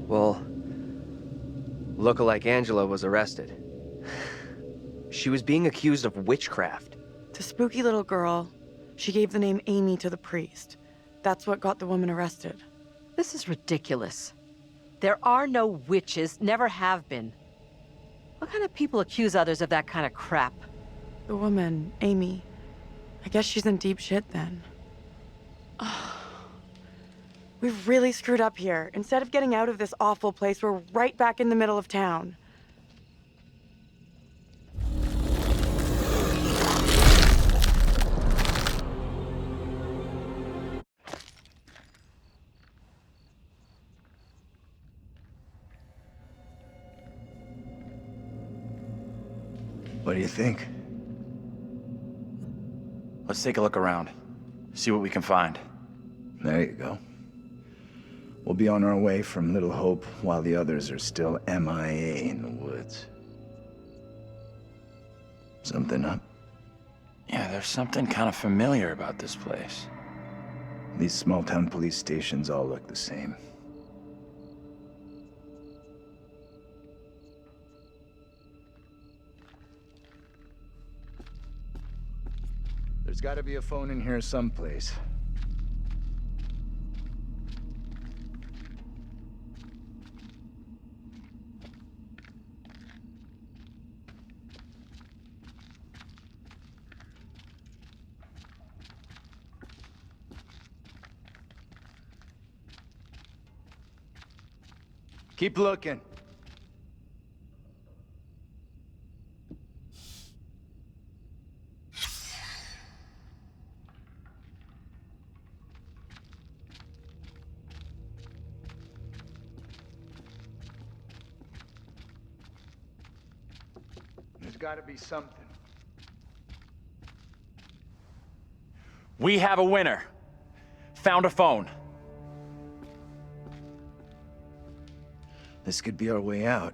S9: Well, lookalike Angela was arrested. She was being accused of witchcraft.
S6: The spooky little girl, she gave the name Amy to the priest. That's what got the woman arrested.
S13: This is ridiculous. There are no witches, never have been. What kind of people accuse others of that kind of crap?
S6: The woman, Amy. I guess she's in deep shit then. We've really screwed up here. Instead of getting out of this awful place, we're right back in the middle of town.
S4: What do you think?
S8: Let's take a look around. See what we can find.
S4: There you go. We'll be on our way from Littlehope while the others are still MIA in the woods. Something up?
S8: Yeah, there's something kind of familiar about this place.
S4: These small-town police stations all look the same. There's gotta be a phone in here someplace. Keep looking. There's gotta be something.
S8: We have a winner. Found a phone.
S4: This could be our way out.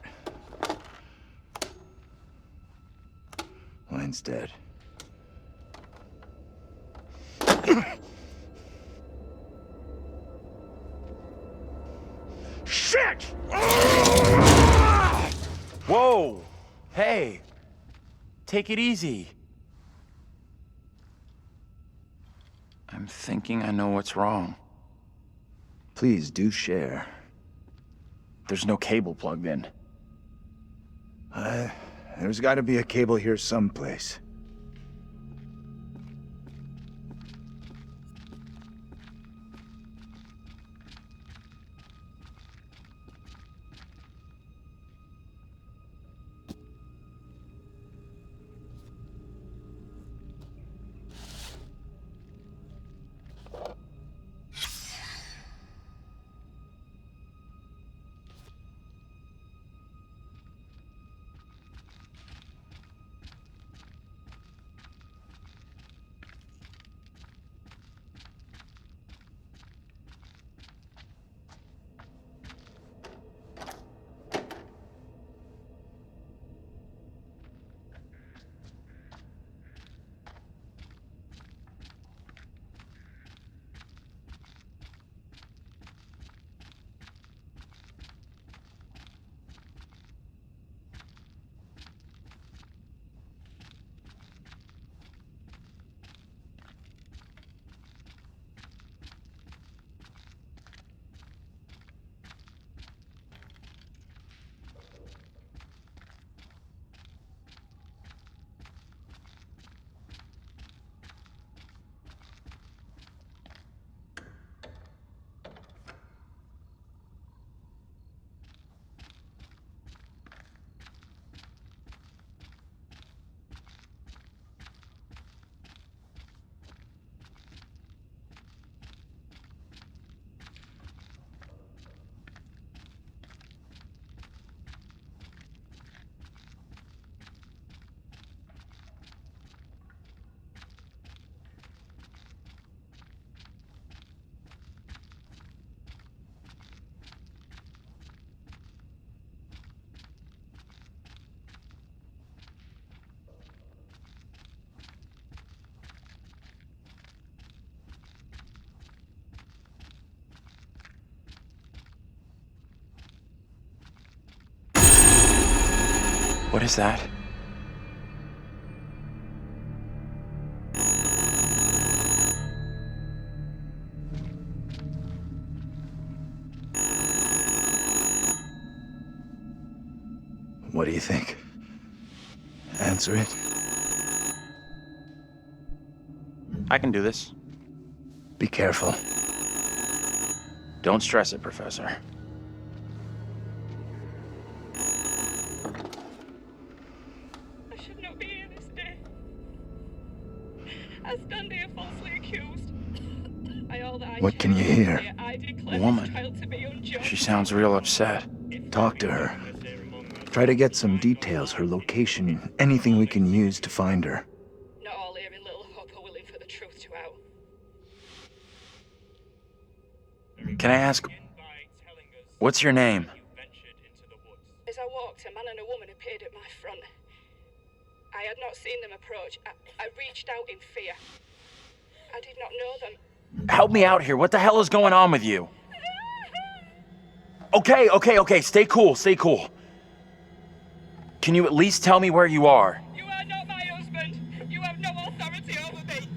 S4: Line's dead.
S8: Shit! Whoa! Hey! Take it easy. I'm thinking I know what's wrong.
S4: Please do share.
S8: There's no cable plugged in.
S4: There's gotta be a cable here someplace.
S8: What is that?
S4: What do you think? Answer it.
S8: I can do this.
S4: Be careful.
S8: Don't stress it, Professor.
S16: I should not be here this day. I stand here falsely accused. By all that
S4: What can you hear?
S16: I declare
S8: A
S16: this
S8: woman.
S16: trial to be unjust.
S8: She sounds real upset.
S4: Talk to her. Try to get some details, her location, anything we can use to find her.
S16: Not all here in Littlehope are willing for the truth to out.
S8: Can I ask, what's your name?
S16: As I walked, a man and a woman appeared at my front. I had not seen them approach. I reached out in fear. I did not know them.
S8: Help me out here. What the hell is going on with you? Okay. Stay cool. Can you at least tell me where you are?
S16: You are not my husband. You have no authority over me.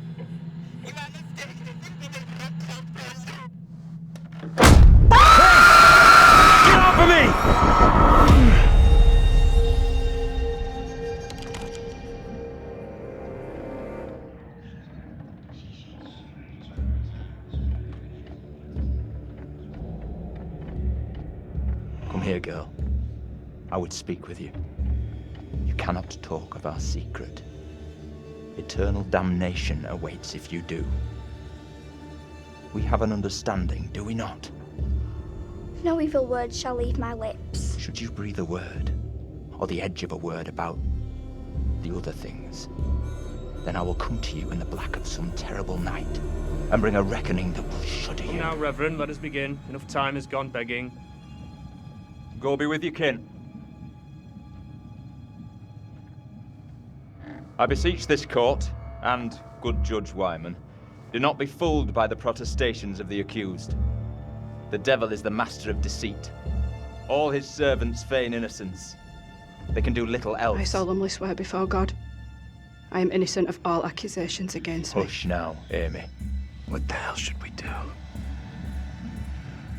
S14: I would speak with you. You cannot talk of our secret. Eternal damnation awaits if you do. We have an understanding, do we not?
S5: No evil word shall leave my lips.
S14: Should you breathe a word, or the edge of a word about the other things, then I will come to you in the black of some terrible night and bring a reckoning that will shudder you.
S17: Now, Reverend, let us begin. Enough time has gone begging.
S14: Go be with your kin. I beseech this court, and good Judge Wyman, do not be fooled by the protestations of the accused. The devil is the master of deceit. All his servants feign innocence. They can do little else.
S16: I solemnly swear before God, I am innocent of all accusations against me.
S14: Hush now, Amy.
S7: What the hell should we do?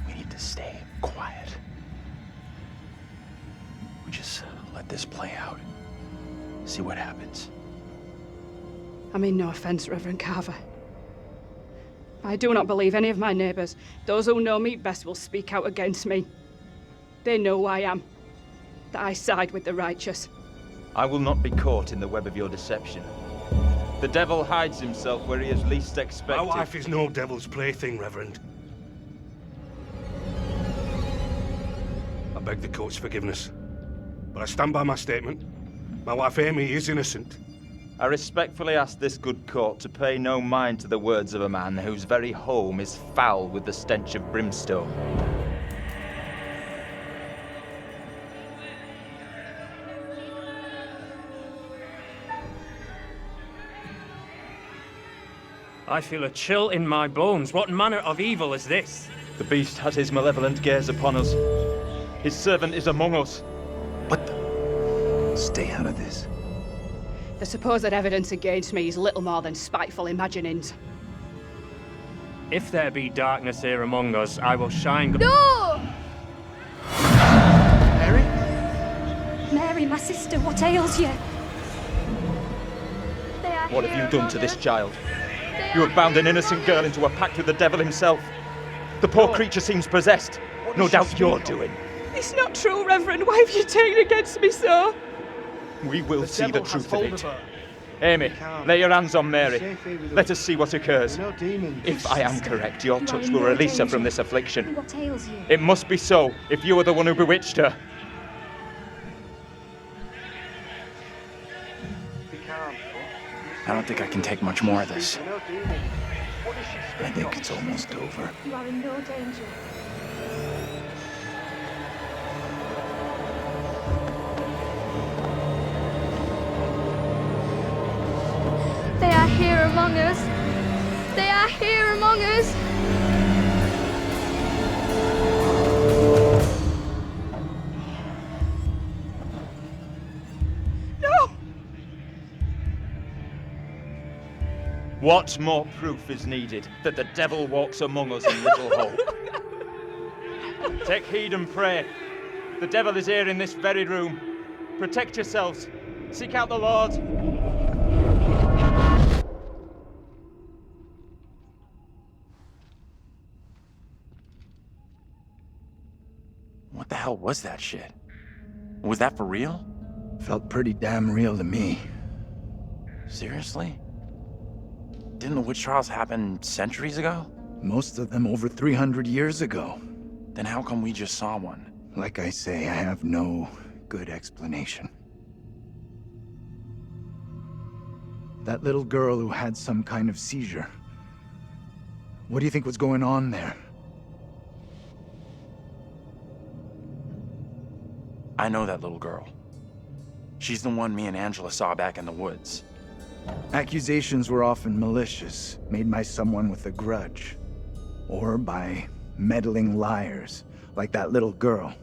S8: We need to stay quiet. We just let this play out. See what happens.
S16: I mean no offense, Reverend Carver. I do not believe any of my neighbors. Those who know me best will speak out against me. They know who I am, that I side with the righteous.
S14: I will not be caught in the web of your deception. The devil hides himself where he is least expected.
S15: My wife is no devil's plaything, Reverend. I beg the court's forgiveness, but I stand by my statement. My wife Amy is innocent.
S14: I respectfully ask this good court to pay no mind to the words of a man whose very home is foul with the stench of brimstone.
S17: I feel a chill in my bones. What manner of evil is this?
S14: The beast has his malevolent gaze upon us. His servant is among us.
S7: What the? Stay out of this.
S16: The supposed evidence against me is little more than spiteful imaginings.
S17: If there be darkness here among us, I will shine.
S5: No!
S4: Mary?
S5: Mary, my sister, what ails you?
S14: What have you done to this child? You have bound an innocent girl into a pact with the devil himself. The poor creature seems possessed. No doubt you're doing.
S16: It's not true, Reverend. Why have you taken against me so?
S14: We will see the truth of it. Amy, lay your hands on Mary. Let us see what occurs. If I am correct, your touch will release her from this affliction.
S5: What ails you?
S14: It must be so, if you are the one who bewitched her.
S8: I don't think I can take much more of this.
S7: I think it's almost over.
S5: You are in no danger. They are here among us. They are here among us.
S16: No!
S14: What more proof is needed that the devil walks among us in Littlehope? Take heed and pray. The devil is here in this very room. Protect yourselves. Seek out the Lord.
S8: What the hell was that shit? Was that for real?
S4: Felt pretty damn real to me.
S8: Seriously? Didn't the witch trials happen centuries ago?
S4: Most of them over 300 years ago.
S8: Then how come we just saw one?
S4: Like I say, I have no good explanation. That little girl who had some kind of seizure. What do you think was going on there?
S8: I know that little girl. She's the one me and Angela saw back in the woods.
S4: Accusations were often malicious, made by someone with a grudge. Or by meddling liars, like that little girl,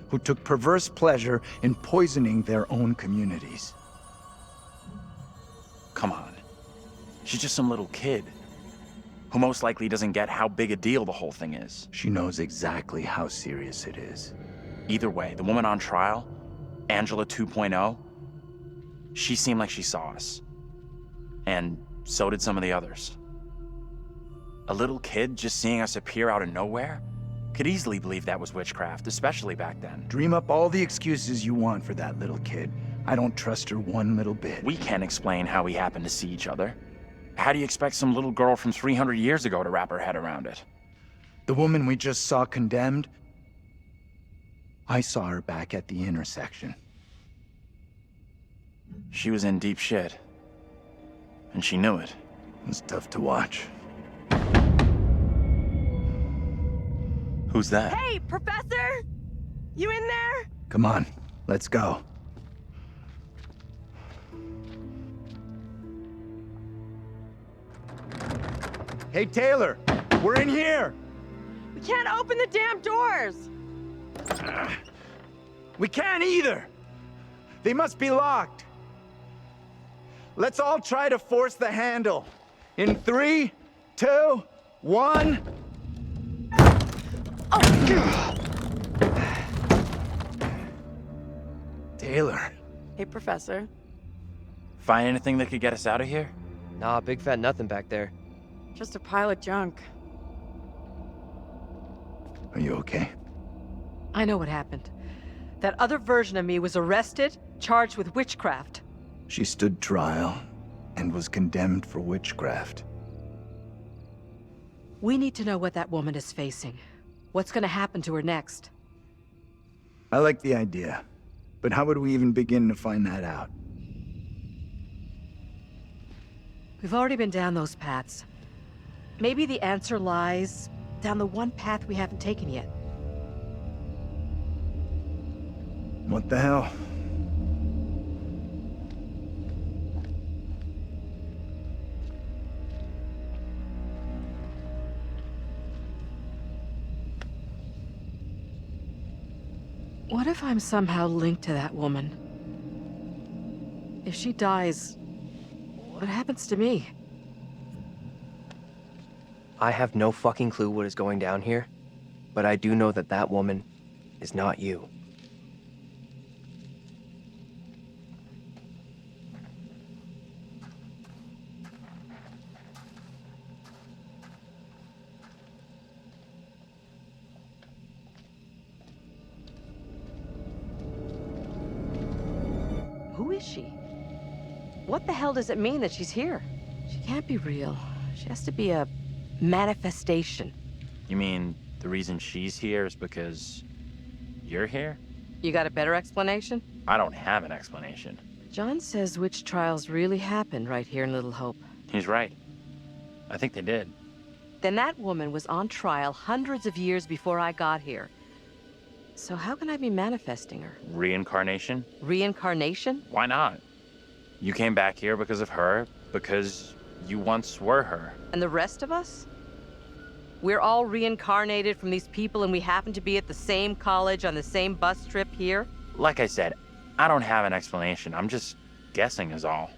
S4: who took perverse pleasure in poisoning their own communities.
S8: Come on. She's just some little kid, who most likely doesn't get how big a deal the whole thing is.
S4: She knows exactly how serious it is.
S8: Either way, the woman on trial, Angela 2.0, she seemed like she saw us. And so did some of the others. A little kid just seeing us appear out of nowhere? Could easily believe that was witchcraft, especially back then.
S4: Dream up all the excuses you want for that little kid. I don't trust her one little bit.
S8: We can't explain how we happened to see each other. How do you expect some little girl from 300 years ago to wrap her head around it?
S4: The woman we just saw condemned, I saw her back at the intersection.
S8: She was in deep shit. And she knew it.
S4: It was tough to watch.
S8: Who's that?
S6: Hey, Professor! You in there?
S4: Come on, let's go. Hey, Taylor! We're in here!
S6: We can't open the damn doors!
S4: We can't either! They must be locked. Let's all try to force the handle. In 3, 2, 1... Taylor.
S6: Hey, Professor.
S8: Find anything that could get us out of here?
S9: Nah, big fat nothing back there.
S6: Just a pile of junk.
S4: Are you okay?
S3: I know what happened. That other version of me was arrested, charged with witchcraft.
S4: She stood trial and was condemned for witchcraft.
S3: We need to know what that woman is facing. What's gonna happen to her next?
S4: I like the idea, but how would we even begin to find that out?
S3: We've already been down those paths. Maybe the answer lies down the one path we haven't taken yet.
S4: What the hell?
S3: What if I'm somehow linked to that woman? If she dies, what happens to me?
S9: I have no fucking clue what is going down here, but I do know that that woman is not you.
S13: Who is she? What the hell does it mean that she's here?
S3: She can't be real.
S13: She has to be a manifestation.
S8: You mean the reason she's here is because you're here?
S13: You got a better explanation?
S8: I don't have an explanation.
S13: John says witch trials really happened right here in Littlehope.
S8: He's right. I think they did.
S13: Then that woman was on trial hundreds of years before I got here. So how can I be manifesting her?
S8: Reincarnation?
S13: Reincarnation?
S8: Why not? You came back here because of her, because you once were her.
S13: And the rest of us? We're all reincarnated from these people and we happen to be at the same college on the same bus trip here?
S8: Like I said, I don't have an explanation. I'm just guessing is all.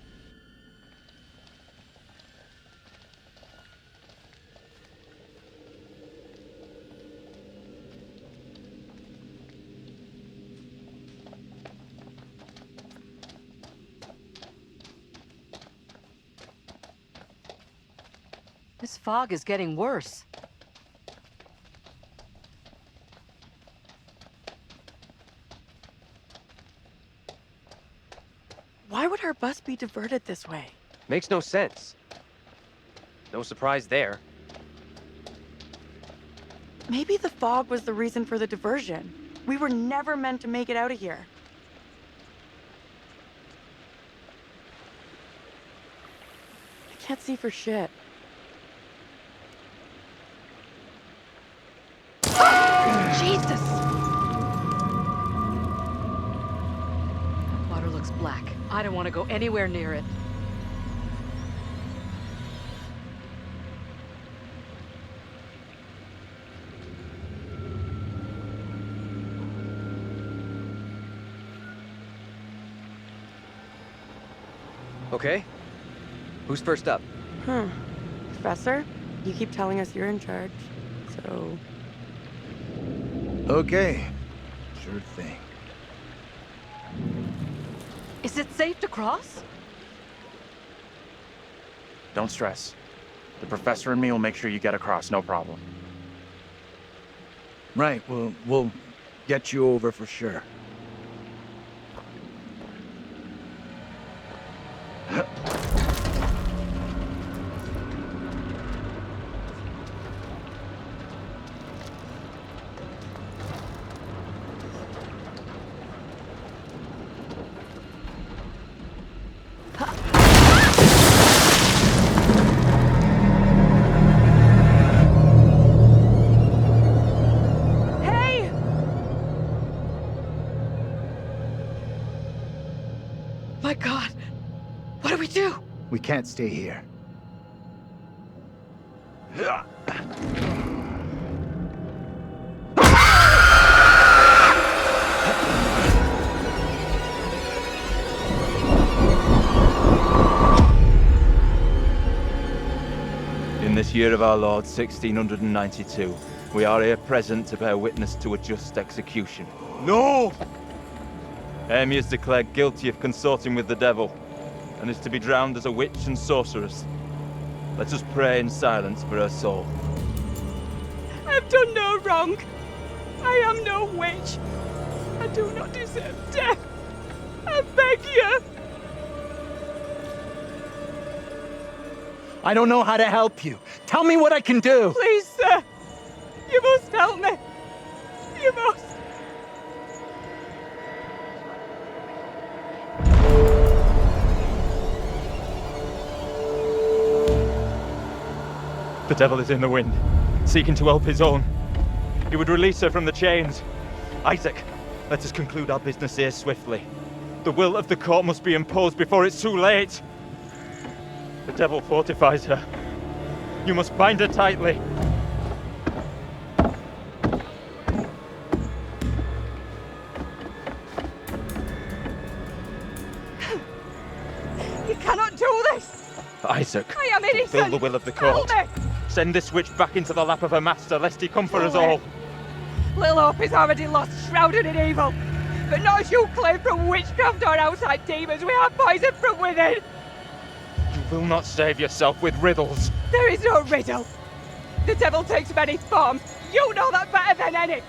S13: This fog is getting worse.
S6: Why would our bus be diverted this way?
S9: Makes no sense. No surprise there.
S6: Maybe the fog was the reason for the diversion. We were never meant to make it out of here. I can't see for shit.
S3: Jesus! Water looks black. I don't want to go anywhere near it.
S9: Okay. Who's first up?
S6: Professor, you keep telling us you're in charge, so...
S4: Okay. Sure thing.
S3: Is it safe to cross?
S8: Don't stress. The professor and me will make sure you get across, no problem.
S4: Right, we'll get you over for sure.
S3: My God! What do we do?
S4: We can't stay here.
S14: In this year of our Lord, 1692, we are here present to bear witness to a just execution.
S7: No!
S14: Amy is declared guilty of consorting with the devil, and is to be drowned as a witch and sorceress. Let us pray in silence for her soul.
S16: I've done no wrong. I am no witch. I do not deserve death. I beg you.
S4: I don't know how to help you. Tell me what I can do.
S16: Please, sir. You must help me. You must.
S14: The devil is in the wind, seeking to help his own. He would release her from the chains. Isaac, let us conclude our business here swiftly. The will of the court must be imposed before it's too late. The devil fortifies her. You must bind her tightly.
S16: You cannot do this.
S14: Isaac,
S16: I am innocent.
S14: fulfill the will of the court.
S16: Help me.
S14: Send this witch back into the lap of her master, lest he come for us all.
S16: Littlehope is already lost, shrouded in evil. But not as you claim from witchcraft or outside demons. We are poisoned from within.
S14: You will not save yourself with riddles.
S16: There is no riddle. The devil takes many forms. You know that better than any.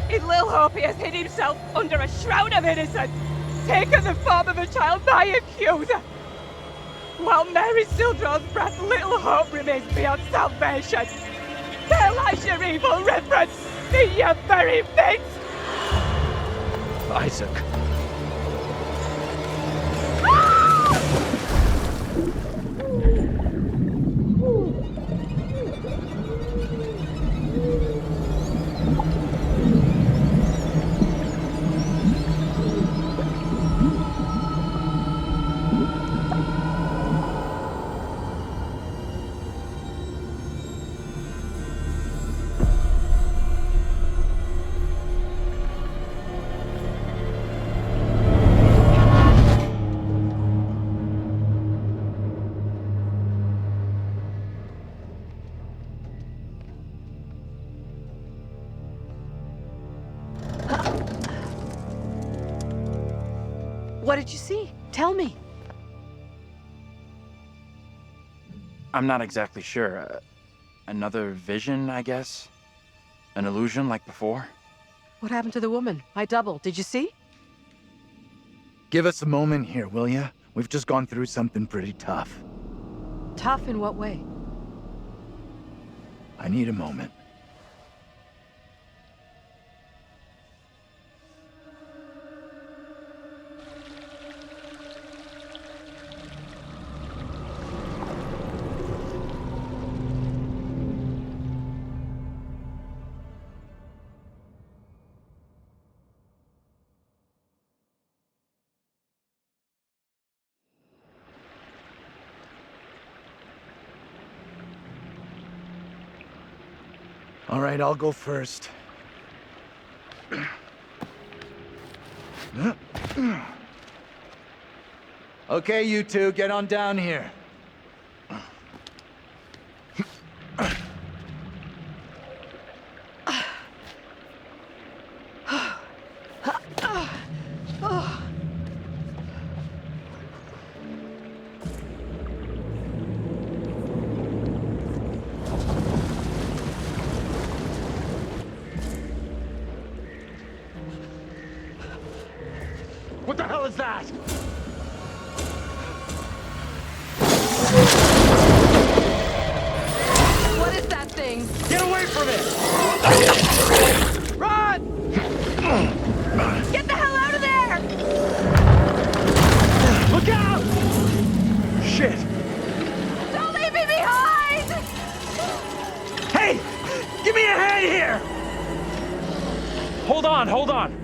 S16: In Littlehope, he has hid himself under a shroud of innocence, taken the form of a child, my accuser. While Mary still draws breath, Littlehope remains beyond salvation. There lies your evil reverence in your very midst.
S14: Isaac.
S13: What did you see? Tell me.
S8: I'm not exactly sure. Another vision, I guess? An illusion like before?
S13: What happened to the woman? My double. Did you see?
S4: Give us a moment here, will ya? We've just gone through something pretty tough.
S13: Tough in what way?
S4: I need a moment. All right, I'll go first. Okay, you two, get on down here. What the hell is that?
S10: What is that thing?
S4: Get away from it!
S10: Run! Get the hell out of there!
S4: Look out! Shit!
S10: Don't leave me behind!
S4: Hey! Give me a hand here!
S17: Hold on, hold on.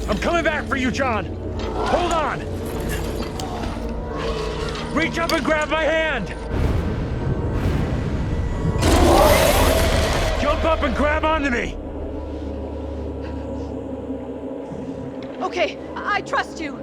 S4: I'm coming back for you, John! Hold on! Reach up and grab my hand! Jump up and grab onto me!
S10: Okay, I trust you.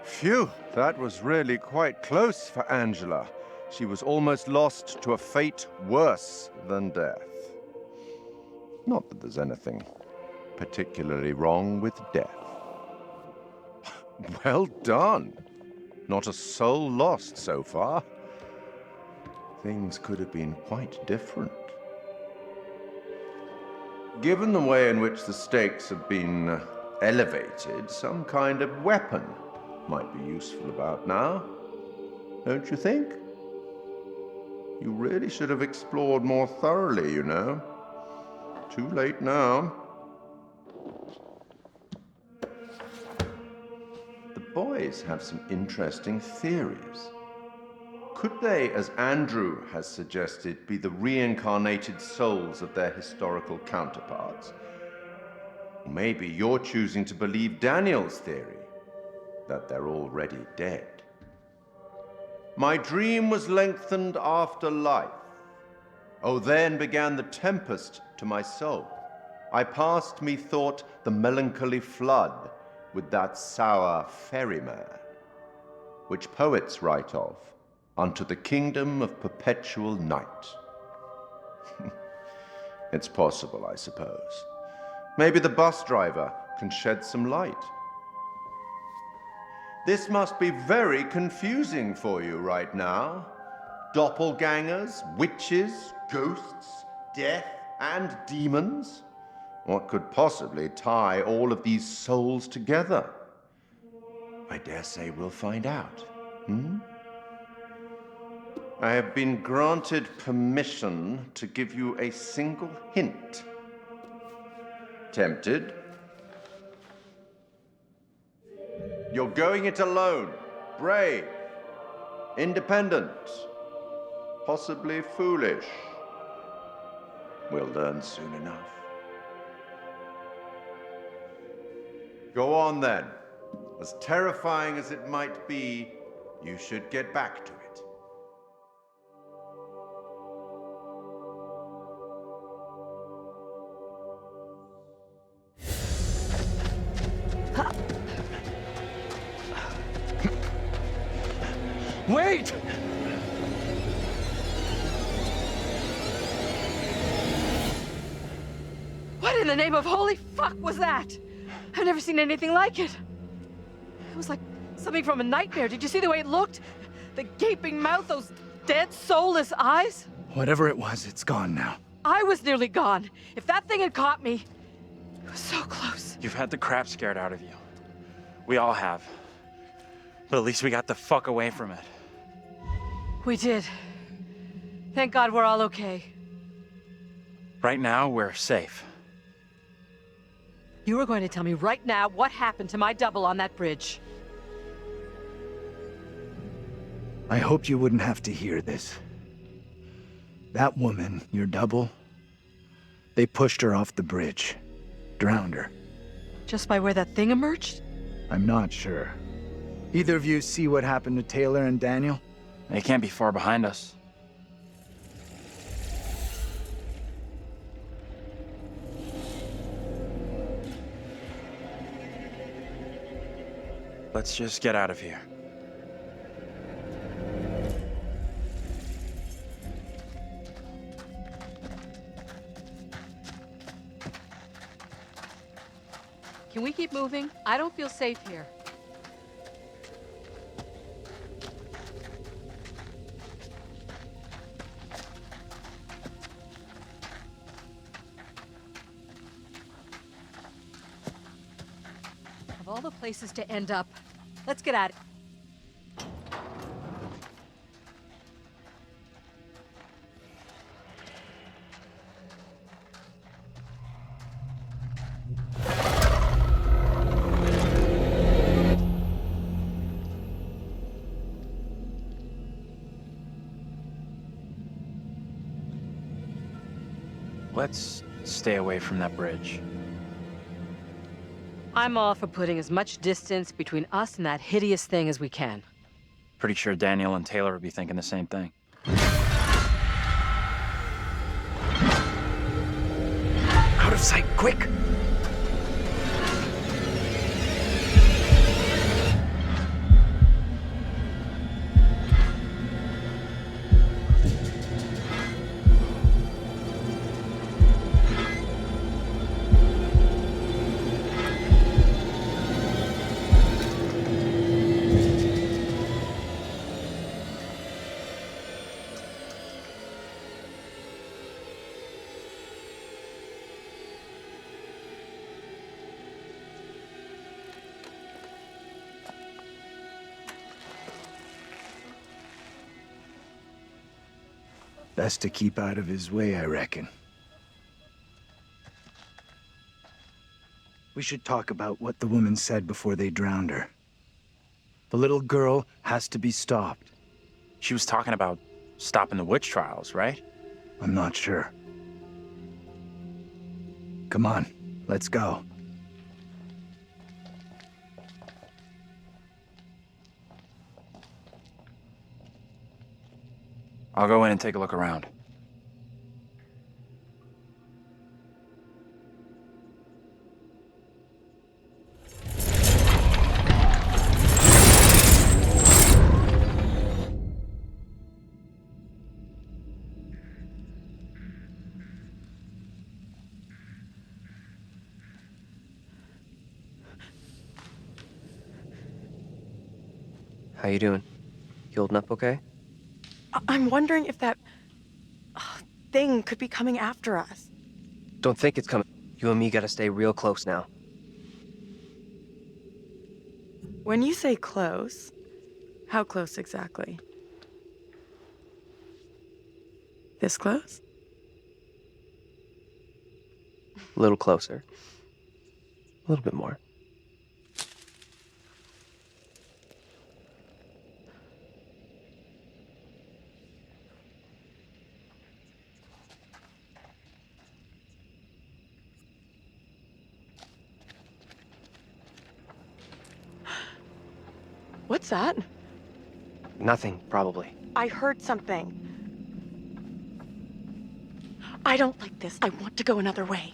S12: Phew, that was really quite close for Angela. She was almost lost to a fate worse than death. Not that there's anything particularly wrong with death. Well done. Not a soul lost so far. Things could have been quite different. Given the way in which the stakes have been elevated, some kind of weapon might be useful about now. Don't you think? You really should have explored more thoroughly, you know. Too late now. The boys have some interesting theories. Could they, as Andrew has suggested, be the reincarnated souls of their historical counterparts? Maybe you're choosing to believe Daniel's theory, that they're already dead. My dream was lengthened after life. Oh, then began the tempest to my soul. I passed, methought, the melancholy flood with that sour ferryman, which poets write of, unto the kingdom of perpetual night. It's possible, I suppose. Maybe the bus driver can shed some light. This must be very confusing for you right now. Doppelgangers, witches, ghosts, death, and demons. What could possibly tie all of these souls together? I dare say we'll find out. I have been granted permission to give you a single hint. Tempted? You're going it alone, brave, independent, possibly foolish. We'll learn soon enough. Go on then. As terrifying as it might be, you should get back to it.
S4: Wait!
S10: What in the name of holy fuck was that? I've never seen anything like it. It was like something from a nightmare. Did you see the way it looked? The gaping mouth, those dead, soulless eyes?
S4: Whatever it was, it's gone now.
S10: I was nearly gone. If that thing had caught me, it was so close.
S8: You've had the crap scared out of you. We all have. But at least we got the fuck away from it.
S10: We did. Thank God we're all okay.
S8: Right now, we're safe.
S10: You were going to tell me right now what happened to my double on that bridge.
S4: I hoped you wouldn't have to hear this. That woman, your double, they pushed her off the bridge. Drowned her.
S10: Just by where that thing emerged?
S4: I'm not sure. Either of you see what happened to Taylor and Daniel?
S8: They can't be far behind us. Let's just get out of here.
S3: Can we keep moving? I don't feel safe here. Of all the places to end up, let's get at it.
S8: Let's stay away from that bridge.
S13: I'm all for putting as much distance between us and that hideous thing as we can.
S8: Pretty sure Daniel and Taylor would be thinking the same thing.
S2: Out of sight, quick!
S4: Best to keep out of his way, I reckon. We should talk about what the woman said before they drowned her. The little girl has to be stopped.
S8: She was talking about stopping the witch trials, right?
S4: I'm not sure. Come on, let's go.
S8: I'll go in and take a look around.
S9: How you doing? You holding up okay?
S6: I'm wondering if that thing could be coming after us.
S9: Don't think it's coming. You and me gotta stay real close now.
S6: When you say close, how close exactly? This close?
S9: A little closer. A little bit more.
S6: What's that?
S9: Nothing, probably.
S6: I heard something. I don't like this. I want to go another way.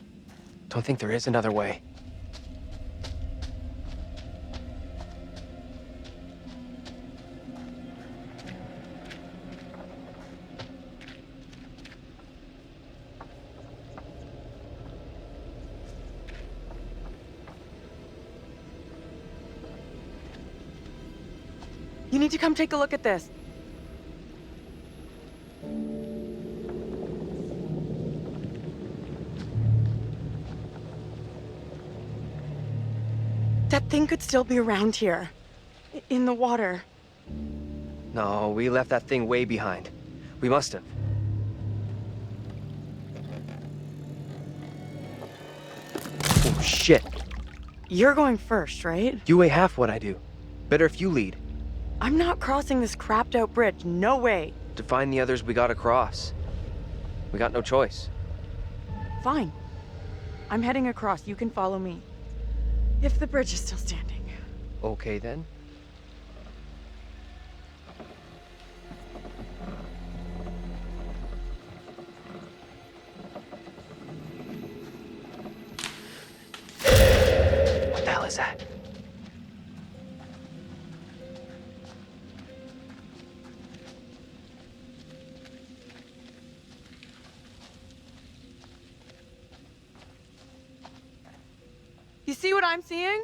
S9: Don't think there is another way.
S6: You need to come take a look at this. That thing could still be around here. In the water.
S9: No, we left that thing way behind. We must have. Oh, shit.
S6: You're going first, right?
S9: You weigh half what I do. Better if you lead.
S6: I'm not crossing this crapped out bridge. No way.
S9: To find the others, we gotta cross. We got no choice.
S6: Fine. I'm heading across. You can follow me. If the bridge is still standing.
S9: Okay then. What the hell is that?
S6: You see what I'm seeing?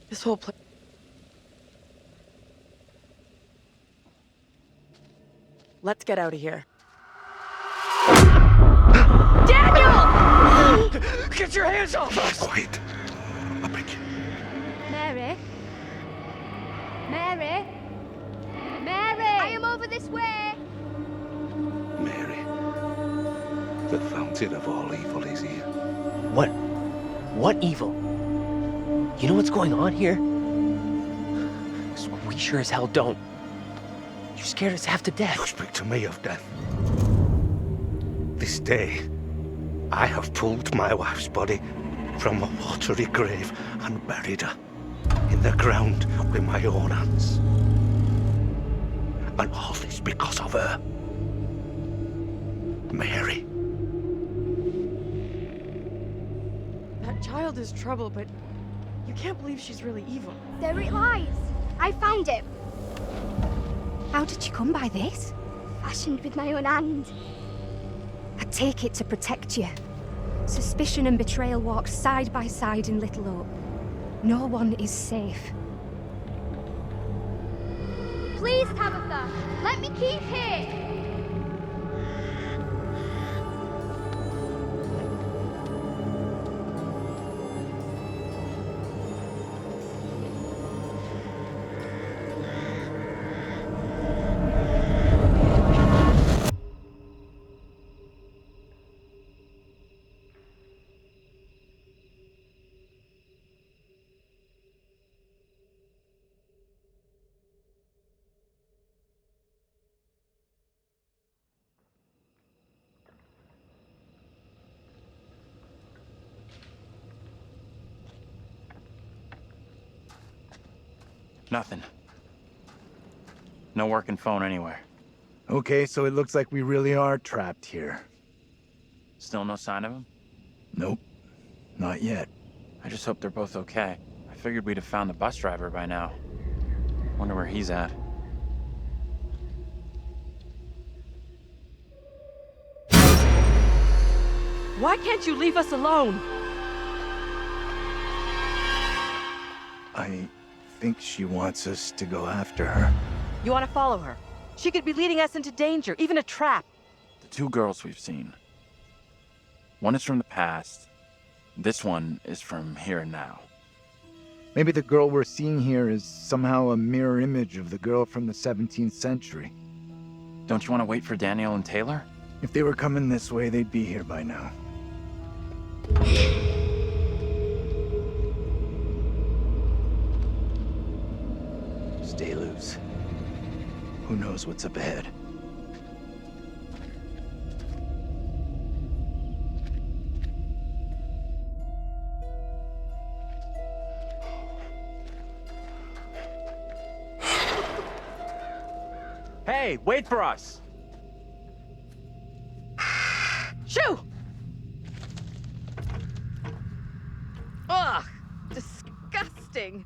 S6: This whole place. Let's get out of here.
S10: Daniel!
S15: Get your hands off us! Quiet.
S5: Mary? Mary? Mary! I am over this way!
S15: Mary, the fountain of all evil is here.
S9: What? What evil? You know what's going on here? We sure as hell don't. You scared us half to death.
S15: You speak to me of death. This day, I have pulled my wife's body from a watery grave and buried her in the ground with my own hands. And all this because of her. Mary.
S6: That child is trouble, but you can't believe she's really evil.
S5: There it lies. I found it.
S18: How did you come by this?
S5: Fashioned with my own hand.
S18: I take it to protect you. Suspicion and betrayal walk side by side in Littlehope. No one is safe.
S5: Please, Tabitha, let me keep it.
S8: Nothing. No working phone anywhere.
S4: Okay, so it looks like we really are trapped here.
S8: Still no sign of him?
S4: Nope. Not yet.
S8: I just hope they're both okay. I figured we'd have found the bus driver by now. Wonder where he's at.
S10: Why can't you leave us alone?
S4: I think she wants us to go after her.
S10: You want to follow her? She could be leading us into danger, even a trap.
S8: The two girls we've seen. One is from the past. This one is from here and now.
S4: Maybe the girl we're seeing here is somehow a mirror image of the girl from the 17th century.
S8: Don't you want to wait for Daniel and Taylor?
S4: If they were coming this way, they'd be here by now. Stay loose. Who knows what's up ahead?
S8: Hey, wait for us!
S10: Shoo! Ugh, disgusting.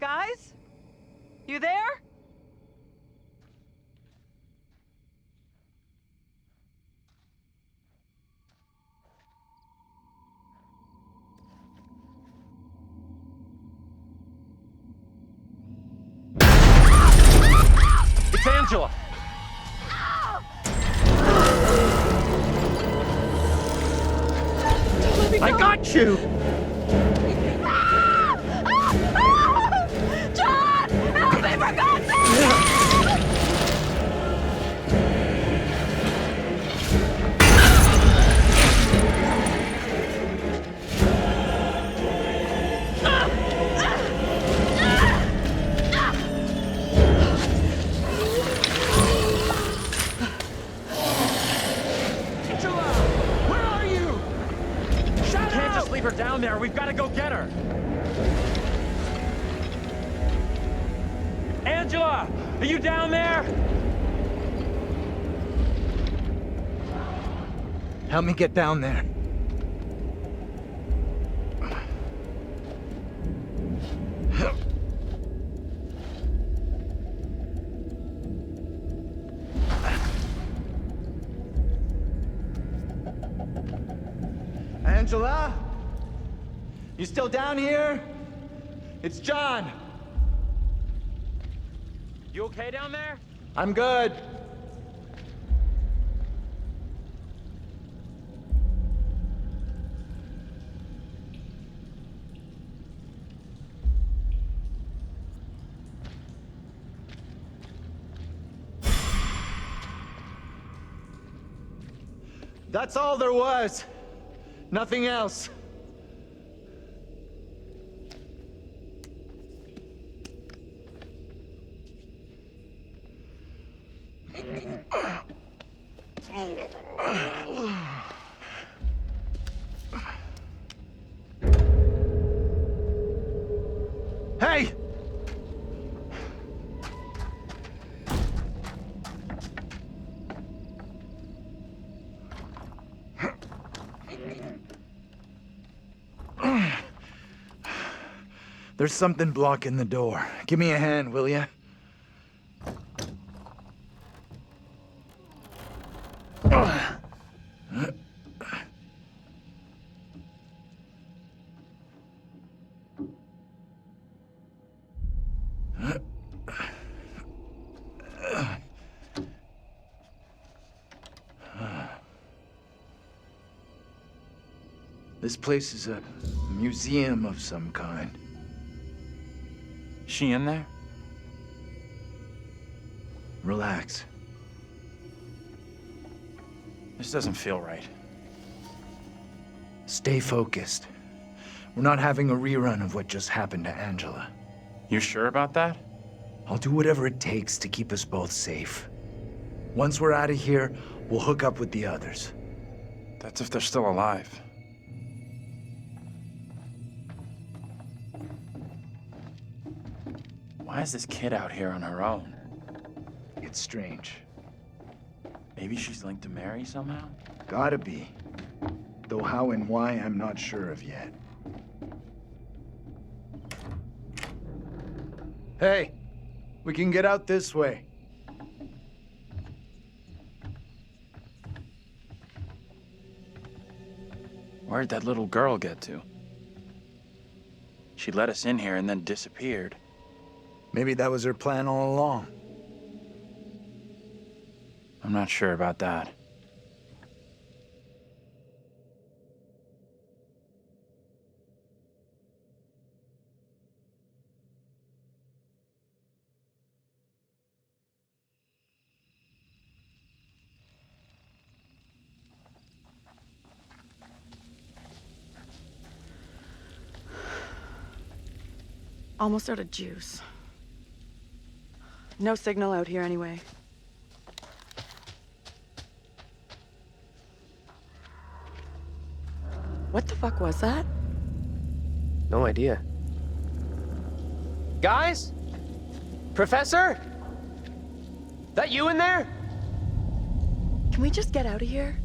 S10: Guys? You there?
S8: It's Angela!
S4: I got you!
S10: John! Help me, for God's sake!
S8: her down there. We've got to go get her. Angela, are you down there?
S4: Help me get down there. Angela? You still down here? It's John.
S8: You okay down there?
S4: I'm good. That's all there was. Nothing else. Hey! There's something blocking the door. Give me a hand, will ya? This place is a museum of some kind.
S8: She in there?
S4: Relax.
S8: This doesn't feel right.
S4: Stay focused. We're not having a rerun of what just happened to Angela.
S8: You sure about that?
S4: I'll do whatever it takes to keep us both safe. Once we're out of here, we'll hook up with the others.
S8: That's if they're still alive. Why is this kid out here on her own?
S4: It's strange.
S8: Maybe she's linked to Mary somehow?
S4: Gotta be. Though how and why, I'm not sure of yet. Hey, we can get out this way.
S8: Where'd that little girl get to? She let us in here and then disappeared.
S4: Maybe that was her plan all along.
S8: I'm not sure about that.
S6: Almost out of juice. No signal out here anyway. What the fuck was that?
S9: No idea. Guys? Professor? That you in there?
S6: Can we just get out of here?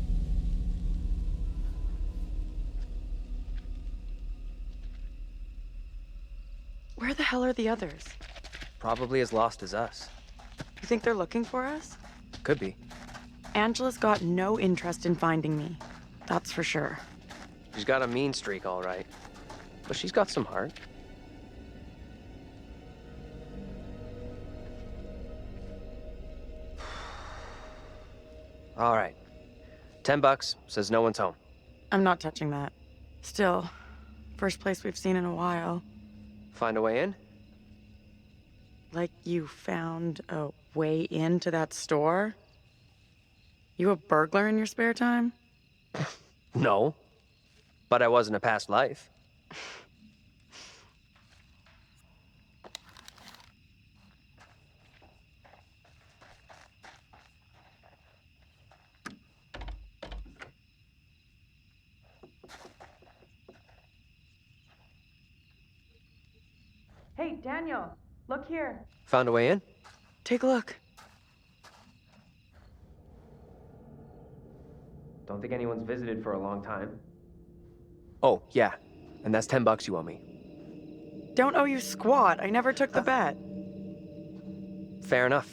S6: Where the hell are the others?
S9: Probably as lost as us.
S6: You think they're looking for us?
S9: Could be.
S6: Angela's got no interest in finding me. That's for sure.
S9: She's got a mean streak, all right. But she's got some heart. All right. $10 says no one's home.
S6: I'm not touching that. Still, first place we've seen in a while.
S9: Find a way in?
S6: Like you found a way into that store? You a burglar in your spare time?
S9: No. But I was in a past life.
S6: Hey, Daniel, look here.
S9: Found a way in?
S6: Take a look.
S9: Don't think anyone's visited for a long time. Oh, yeah. And that's $10 you owe me.
S6: Don't owe you squat. I never took the bet.
S9: Fair enough.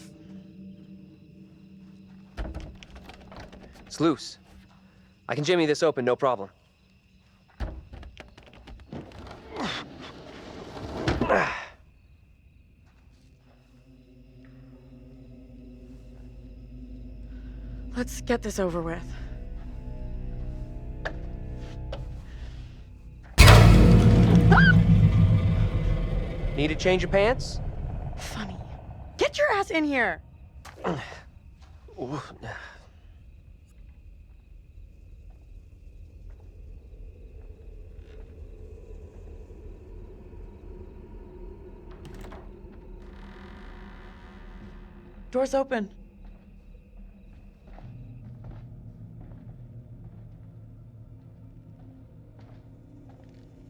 S9: It's loose. I can jimmy this open, no problem.
S6: Let's get this over with.
S9: Need a change of pants?
S6: Funny. Get your ass in here! Door's open.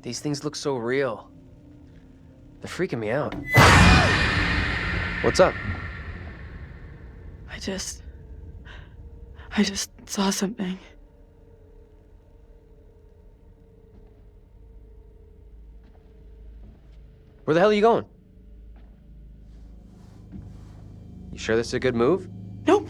S9: These things look so real. They're freaking me out. What's up?
S6: I just saw something.
S9: Where the hell are you going? You sure this is a good move?
S6: Nope.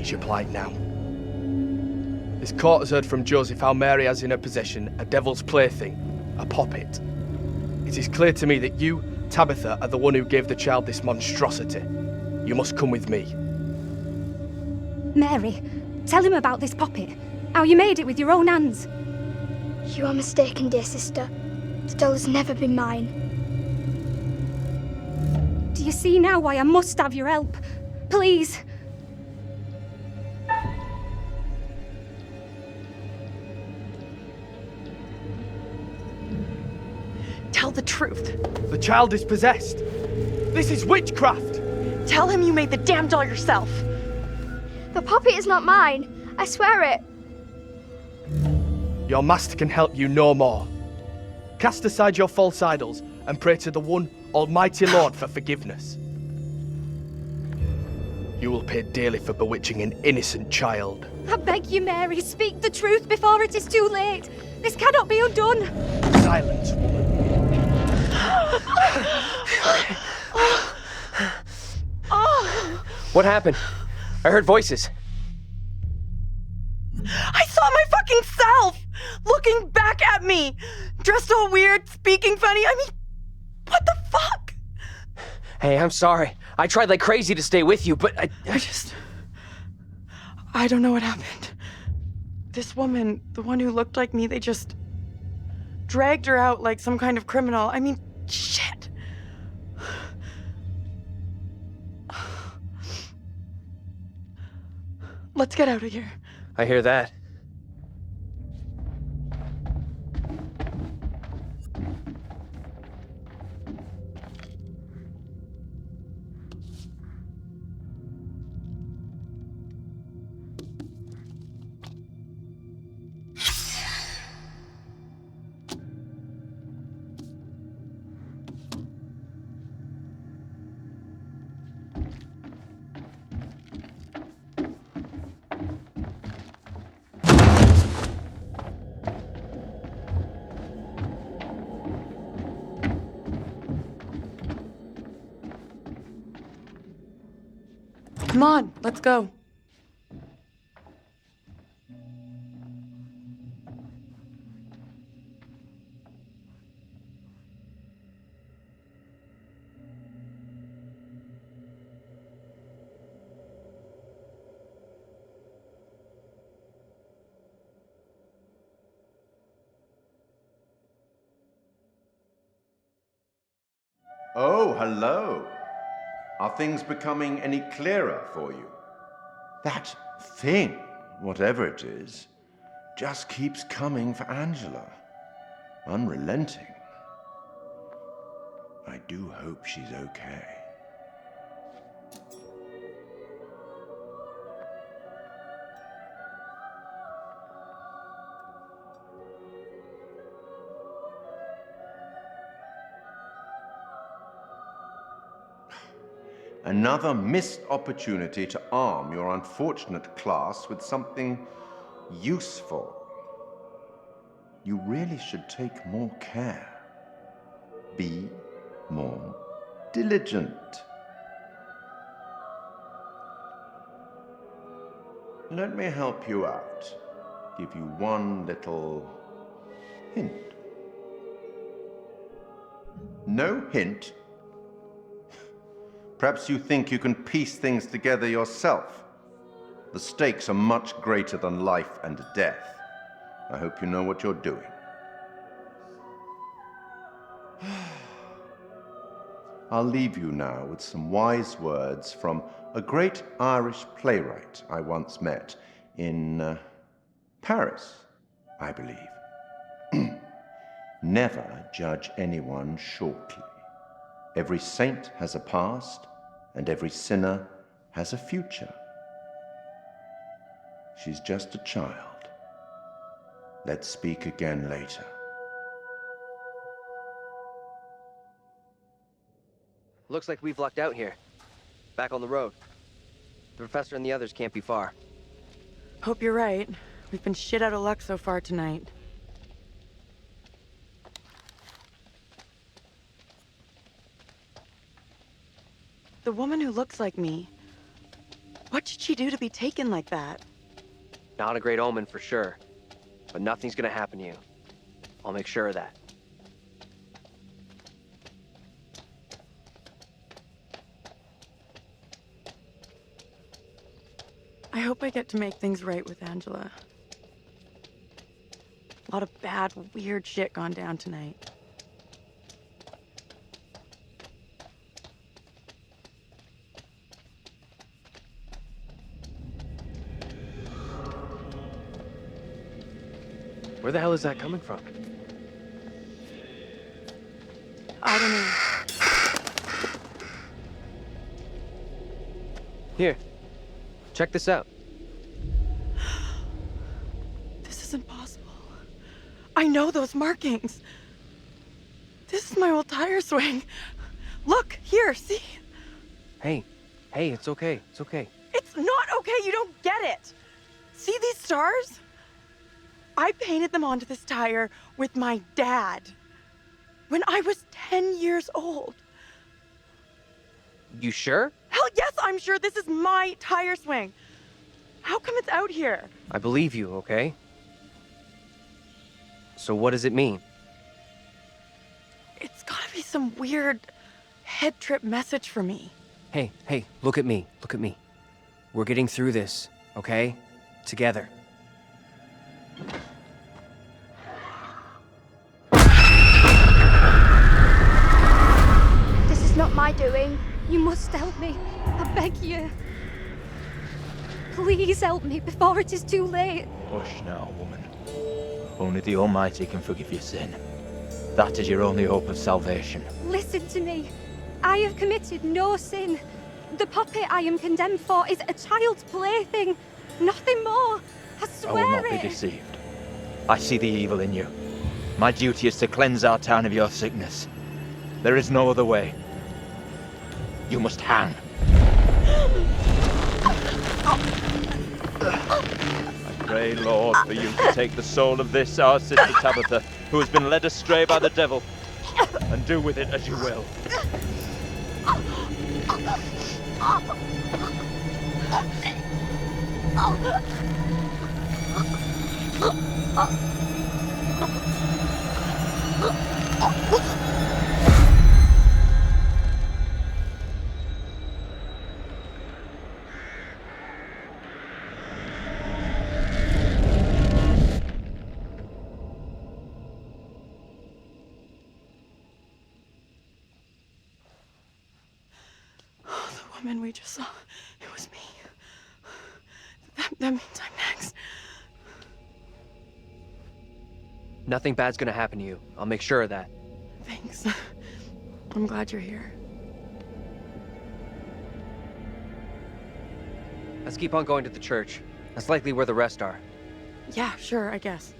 S19: Your plight now. This court has heard from Joseph how Mary has in her possession a devil's plaything, a poppet. It is clear to me that you, Tabitha, are the one who gave the child this monstrosity. You must come with me.
S18: Mary, tell him about this poppet. How you made it with your own hands.
S5: You are mistaken, dear sister. The doll has never been mine.
S18: Do you see now why I must have your help? Please.
S6: Tell the truth.
S19: The child is possessed. This is witchcraft.
S6: Tell him you made the damn doll yourself.
S5: The poppet is not mine. I swear it.
S19: Your master can help you no more. Cast aside your false idols and pray to the one almighty Lord for forgiveness. You will pay dearly for bewitching an innocent child.
S18: I beg you, Mary, speak the truth before it is too late. This cannot be undone.
S19: Silence, woman.
S9: What happened? I heard voices.
S6: I saw my fucking self looking back at me, dressed all weird, speaking funny. I mean, what the fuck?
S9: Hey, I'm sorry. I tried like crazy to stay with you, but
S6: I don't know what happened. This woman, the one who looked like me, they just dragged her out like some kind of criminal. I mean, shit. Let's get out of here.
S9: I hear that.
S6: Come on, let's go.
S12: Oh, hello. Are things becoming any clearer for you? That thing, whatever it is just keeps coming for Angela. Unrelenting. I do hope she's okay. Another missed opportunity to arm your unfortunate class with something useful. You really should take more care. Be more diligent. Let me help you out. Give you one little hint. No hint? Perhaps you think you can piece things together yourself. The stakes are much greater than life and death. I hope you know what you're doing. I'll leave you now with some wise words from a great Irish playwright I once met in Paris, I believe. Never judge anyone shortly. Every saint has a past, and every sinner has a future. She's just a child. Let's speak again later.
S9: Looks like we've lucked out here. Back on the road. The professor and the others can't be far.
S6: Hope you're right. We've been shit out of luck so far tonight. The woman who looks like me. What did she do to be taken like that?
S9: Not a great omen for sure. But nothing's gonna happen to you. I'll make sure of that.
S6: I hope I get to make things right with Angela. A lot of bad, weird shit gone down tonight.
S9: Where the hell is that coming from?
S6: I don't know.
S9: Here. Check this out.
S6: This isn't possible. I know those markings. This is my old tire swing. Look, here, see?
S9: Hey, it's okay. It's okay.
S6: It's not okay, you don't get it. See these stars? I painted them onto this tire with my dad when I was 10 years old.
S9: You sure?
S6: Hell yes, I'm sure this is my tire swing. How come it's out here?
S9: I believe you, okay? So what does it mean?
S6: It's gotta be some weird head trip message for me.
S9: Hey, look at me. Look at me. We're getting through this, okay? Together.
S5: This is not my doing.
S18: You must help me. I beg you. Please help me before it is too late.
S14: Hush now, woman. Only the Almighty can forgive your sin. That is your only hope of salvation.
S18: Listen to me. I have committed no sin. The puppet I am condemned for is a child's plaything. Nothing more. I swear
S14: I will not be deceived. I see the evil in you. My duty is to cleanse our town of your sickness. There is no other way. You must hang. I pray, Lord, for you to take the soul of this, our sister Tabitha, who has been led astray by the devil, and do with it as you will.
S6: The woman we just saw, it was me. That means I'm next.
S9: Nothing bad's gonna happen to you. I'll make sure of that.
S6: Thanks. I'm glad you're here.
S9: Let's keep on going to the church. That's likely where the rest are.
S6: Yeah, sure, I guess.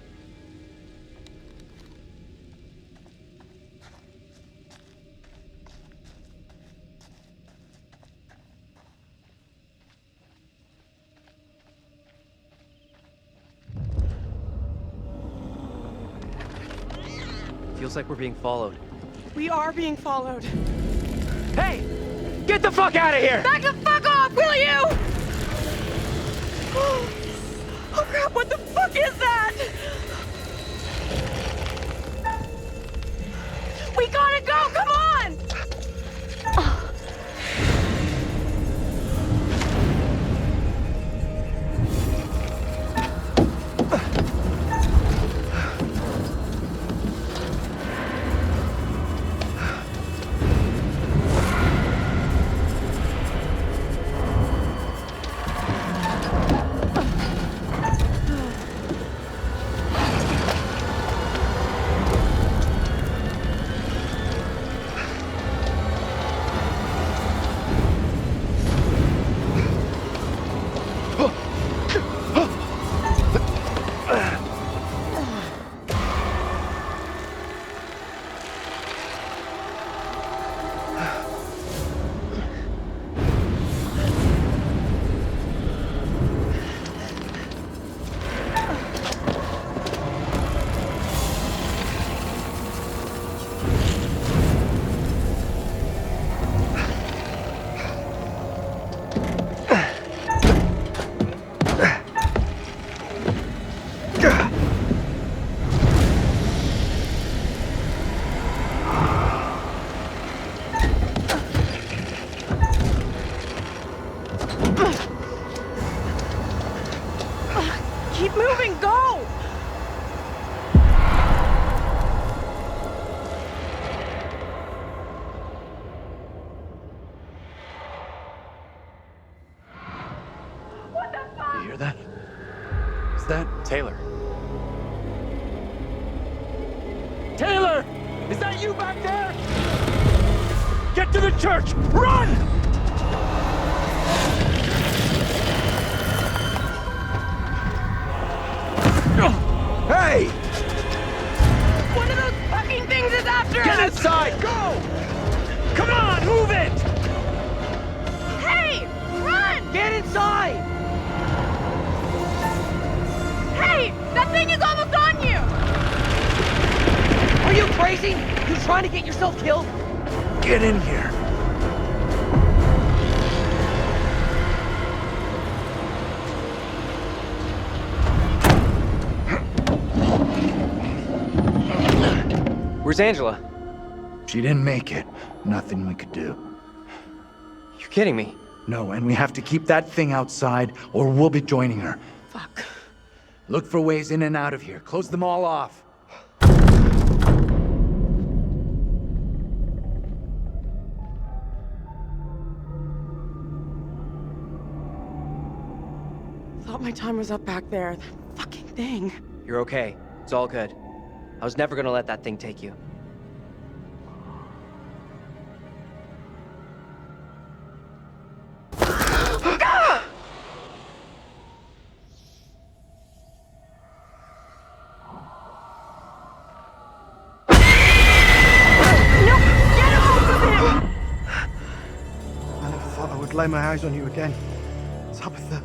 S9: Feels like we're being followed.
S6: We are being followed.
S19: Hey! Get the fuck out of here!
S6: Back the fuck off, will you? Oh crap, what the fuck is that? We gotta go, come on! Keep moving, go! What the fuck?
S4: You hear that? Is that
S8: Taylor?
S19: Taylor! Is that you back there? Get to the church! Run!
S4: Hey!
S6: One of those fucking things is after us!
S19: Get inside! Go! Come on, move it!
S6: Hey! Run!
S19: Get inside!
S6: Hey! That thing is almost on you!
S9: Are you crazy? You trying to get yourself killed?
S4: Get in here.
S9: Where's Angela?
S4: She didn't make it. Nothing we could do.
S9: You're kidding me.
S4: No, and we have to keep that thing outside, or we'll be joining her.
S6: Fuck.
S4: Look for ways in and out of here. Close them all off.
S6: Thought my time was up back there. That fucking thing.
S9: You're okay. It's all good. I was never gonna let that thing take you.
S20: Lay my eyes on you again. Tabitha.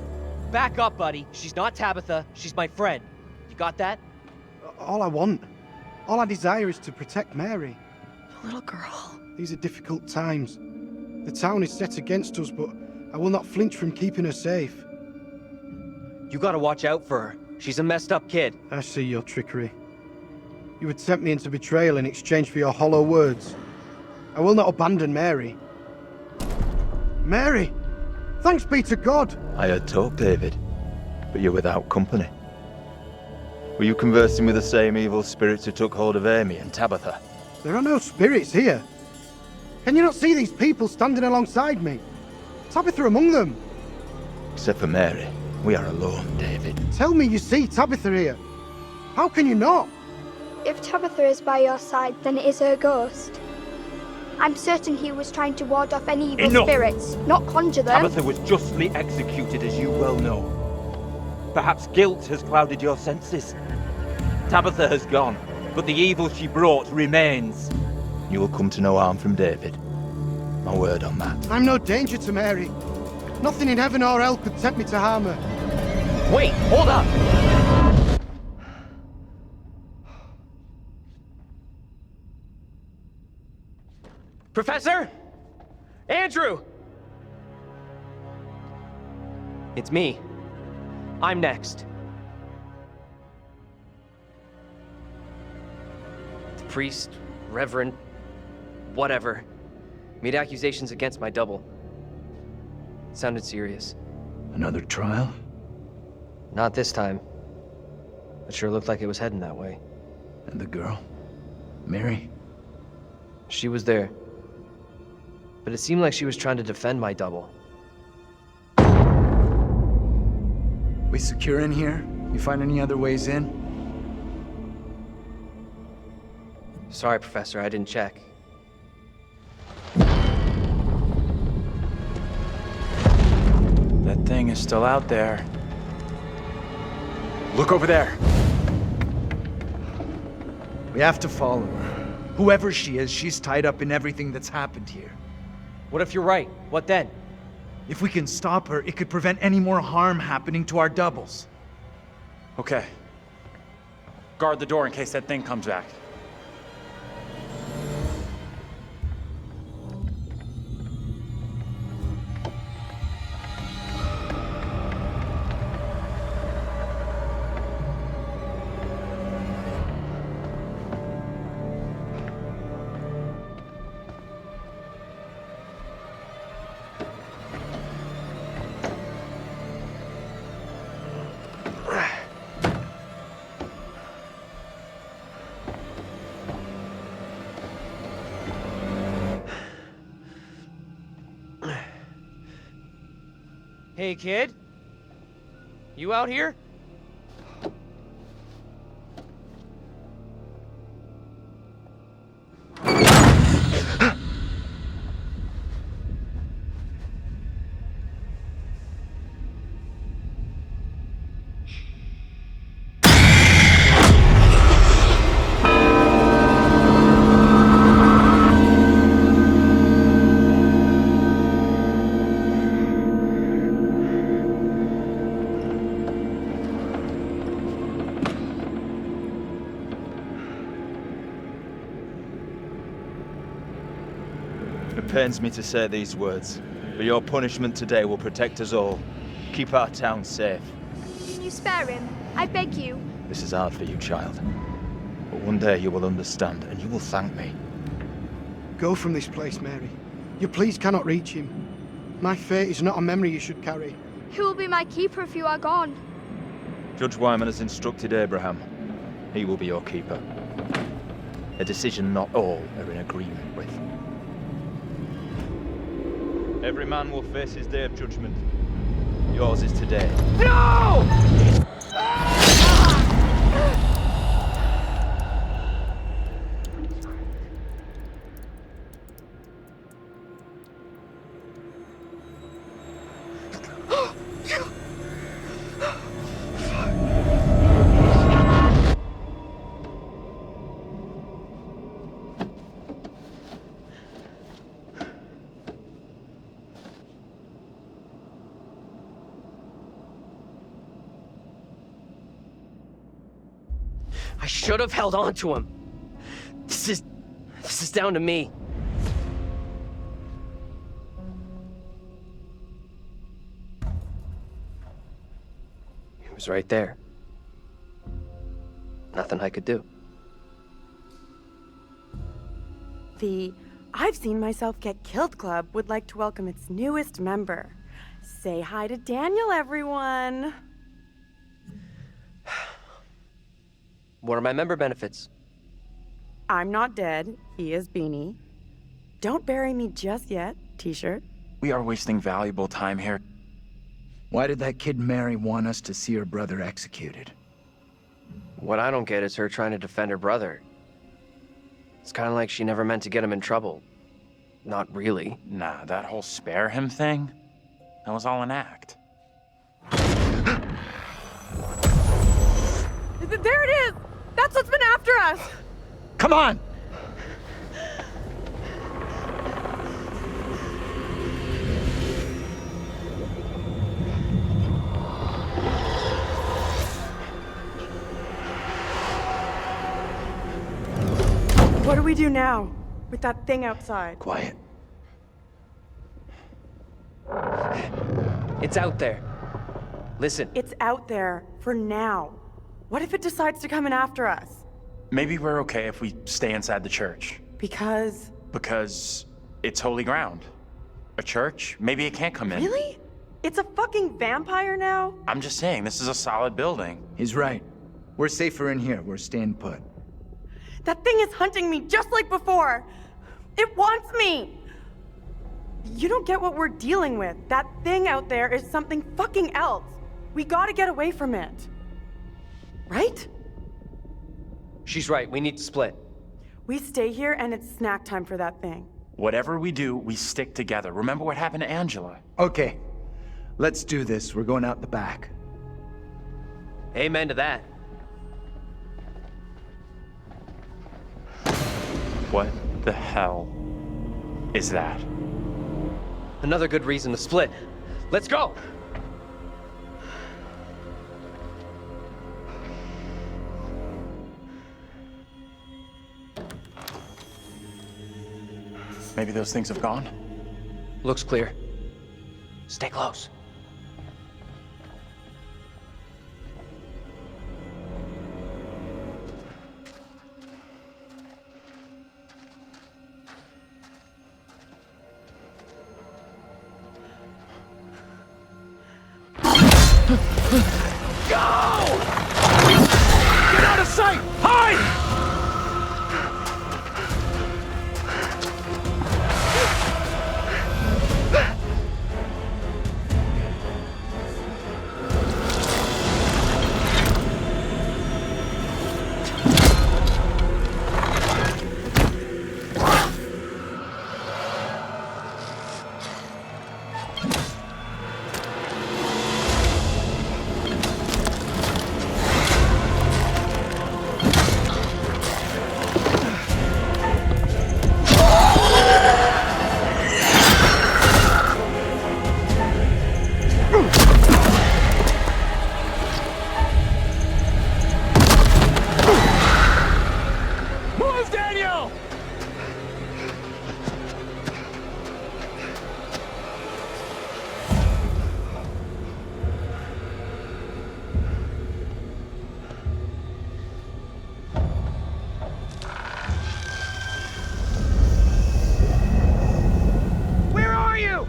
S9: Back up, buddy. She's not Tabitha. She's my friend. You got that?
S20: All I want, all I desire is to protect Mary.
S6: The little girl.
S20: These are difficult times. The town is set against us, but I will not flinch from keeping her safe.
S9: You gotta watch out for her. She's a messed up kid.
S20: I see your trickery. You would tempt me into betrayal in exchange for your hollow words. I will not abandon Mary. Mary! Thanks be to God!
S14: I had talk, David, but you're without company. Were you conversing with the same evil spirits who took hold of Amy and Tabitha?
S20: There are no spirits here. Can you not see these people standing alongside me? Tabitha among them.
S14: Except for Mary, we are alone, David.
S20: Tell me you see Tabitha here. How can you not?
S5: If Tabitha is by your side, then it is her ghost. I'm certain he was trying to ward off any evil
S14: Enough!
S5: spirits, not conjure them.
S14: Tabitha was justly executed, as you well know. Perhaps guilt has clouded your senses. Tabitha has gone, but the evil she brought remains. You will come to no harm from David. My word on that.
S20: I'm no danger to Mary. Nothing in heaven or hell could tempt me to harm her.
S14: Wait, hold up!
S9: Professor? Andrew! It's me. I'm next. The priest, reverend, whatever, made accusations against my double. It sounded serious.
S4: Another trial?
S9: Not this time. It sure looked like it was heading that way.
S4: And the girl? Mary?
S9: She was there. But it seemed like she was trying to defend my double.
S4: We secure in here? You find any other ways in?
S9: Sorry, Professor, I didn't check.
S8: That thing is still out there. Look over there.
S4: We have to follow her. Whoever she is, she's tied up in everything that's happened here.
S9: What if you're right? What then?
S4: If we can stop her, it could prevent any more harm happening to our doubles.
S8: Okay. Guard the door in case that thing comes back.
S9: Hey, kid? You out here?
S14: It pains me to say these words, but your punishment today will protect us all. Keep our town safe.
S5: Can you spare him? I beg you.
S14: This is hard for you, child. But one day you will understand, and you will thank me.
S20: Go from this place, Mary. Your pleas cannot reach him. My fate is not a memory you should carry.
S5: Who will be my keeper if you are gone?
S14: Judge Wyman has instructed Abraham. He will be your keeper. A decision not all are in agreement with. Every man will face his day of judgment. Yours is today.
S9: No! I should have held on to him. This is down to me. He was right there. Nothing I could do.
S6: The I've Seen Myself Get Killed Club would like to welcome its newest member. Say hi to Daniel, everyone.
S9: What are my member benefits?
S6: I'm not dead. He is Beanie. Don't bury me just yet, t-shirt.
S8: We are wasting valuable time here.
S4: Why did that kid Mary want us to see her brother executed?
S9: What I don't get is her trying to defend her brother. It's kind of like she never meant to get him in trouble. Not really.
S8: Nah, that whole spare him thing, that was all an act.
S6: There it is! That's what's been after us!
S4: Come on!
S6: What do we do now with that thing outside?
S4: Quiet.
S9: It's out there. Listen.
S6: It's out there for now. What if it decides to come in after us?
S8: Maybe we're okay if we stay inside the church.
S6: Because
S8: it's holy ground. A church? Maybe it can't come in.
S6: Really? It's a fucking vampire now?
S8: I'm just saying, this is a solid building.
S4: He's right. We're safer in here. We're staying put.
S6: That thing is hunting me just like before. It wants me. You don't get what we're dealing with. That thing out there is something fucking else. We gotta get away from it. Right?
S9: She's right. We need to split.
S6: We stay here and it's snack time for that thing.
S8: Whatever we do, we stick together. Remember what happened to Angela?
S4: Okay. Let's do this. We're going out the back.
S9: Amen to that.
S8: What the hell is that?
S9: Another good reason to split. Let's go!
S8: Maybe those things have gone?
S9: Looks clear. Stay close.
S11: Go! Get out of sight! Hide!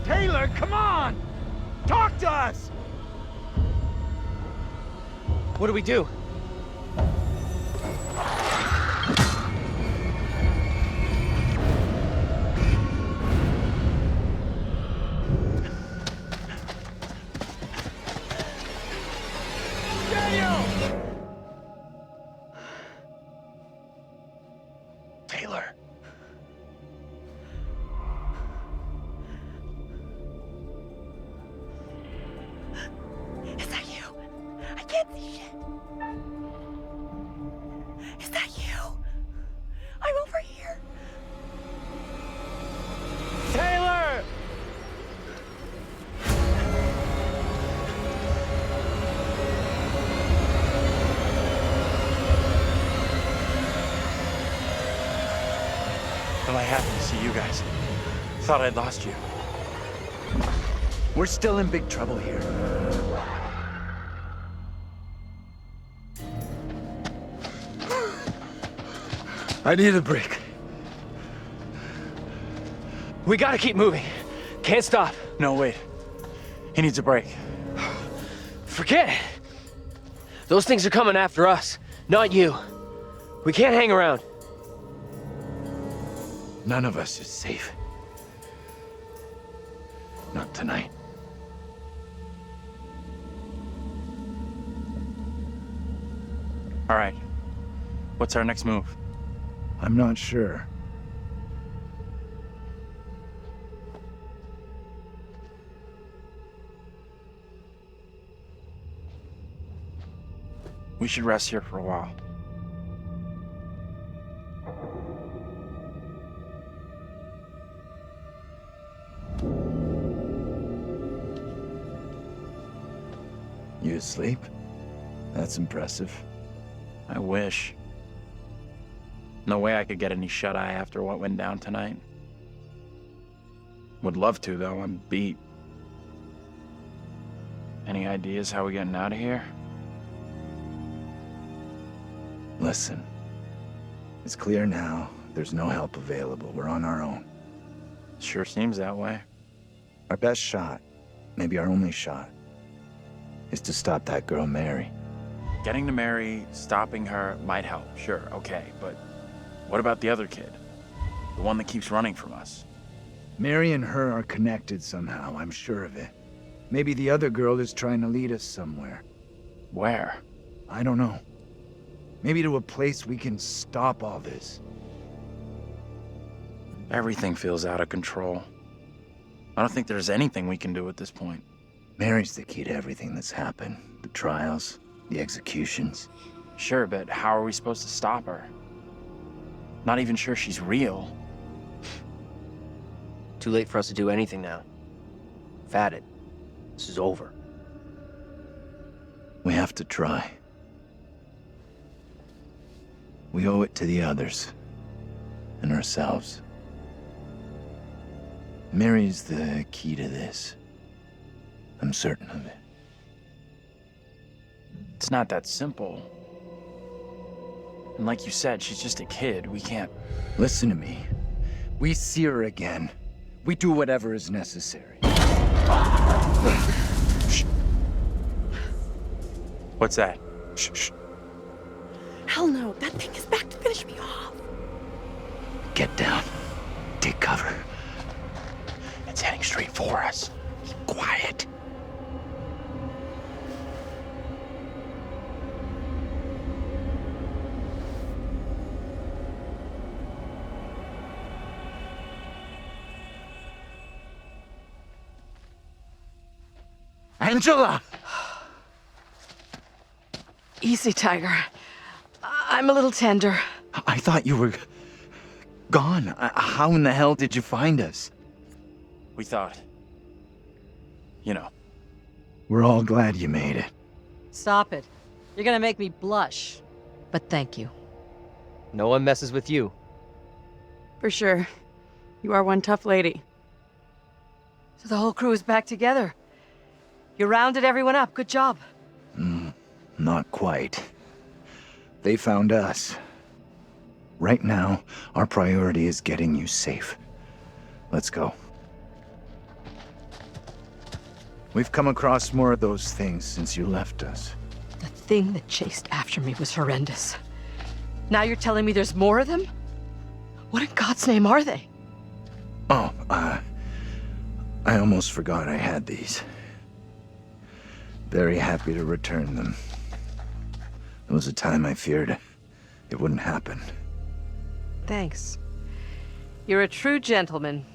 S4: Taylor, come on! Talk to us!
S9: What do we do?
S8: Taylor.
S6: Is that you? I can't see shit. Is that you? I'm over here.
S11: Taylor!
S8: Well, I happened to see you guys. Thought I'd lost you.
S4: We're still in big trouble here. I need a break.
S9: We gotta keep moving. Can't stop.
S8: No, wait. He needs a break.
S9: Forget it. Those things are coming after us, not you. We can't hang around.
S4: None of us is safe. Not tonight.
S8: All right. What's our next move?
S4: I'm not sure.
S8: We should rest here for a while.
S4: You asleep? That's impressive.
S8: I wish. No way I could get any shut-eye after what went down tonight. Would love to, though. I'm beat. Any ideas how we're getting out of here?
S4: Listen. It's clear now. There's no help available. We're on our own.
S8: Sure seems that way.
S4: Our best shot, maybe our only shot, is to stop that girl, Mary.
S8: Getting to Mary, stopping her might help, sure, okay, but what about the other kid? The one that keeps running from us?
S4: Mary and her are connected somehow, I'm sure of it. Maybe the other girl is trying to lead us somewhere.
S8: Where?
S4: I don't know. Maybe to a place we can stop all this.
S8: Everything feels out of control. I don't think there's anything we can do at this point.
S4: Mary's the key to everything that's happened. The trials, the executions.
S8: Sure, but how are we supposed to stop her? Not even sure she's real.
S9: Too late for us to do anything now. We've had it. This is over.
S4: We have to try. We owe it to the others. And ourselves. Mary's the key to this. I'm certain of it.
S8: It's not that simple. And like you said, she's just a kid. We can't...
S4: Listen to me. We see her again. We do whatever is necessary.
S8: Shh. What's that?
S4: Shh, shh.
S6: Hell no, that thing is back to finish me off.
S4: Get down. Take cover.
S8: It's heading straight for us.
S4: Keep quiet. Angela!
S10: Easy, Tiger. I'm a little tender.
S4: I thought you were gone. How in the hell did you find us?
S8: We thought... You know.
S4: We're all glad you made it.
S13: Stop it. You're gonna make me blush. But thank you.
S9: No one messes with you.
S6: For sure. You are one tough lady.
S10: So the whole crew is back together. You rounded everyone up. Good job.
S4: Not quite. They found us. Right now, our priority is getting you safe. Let's go. We've come across more of those things since you left us.
S10: The thing that chased after me was horrendous. Now you're telling me there's more of them? What in God's name are they?
S4: Oh, I almost forgot I had these. Very happy to return them. There was a time I feared it wouldn't happen.
S13: Thanks. You're a true gentleman.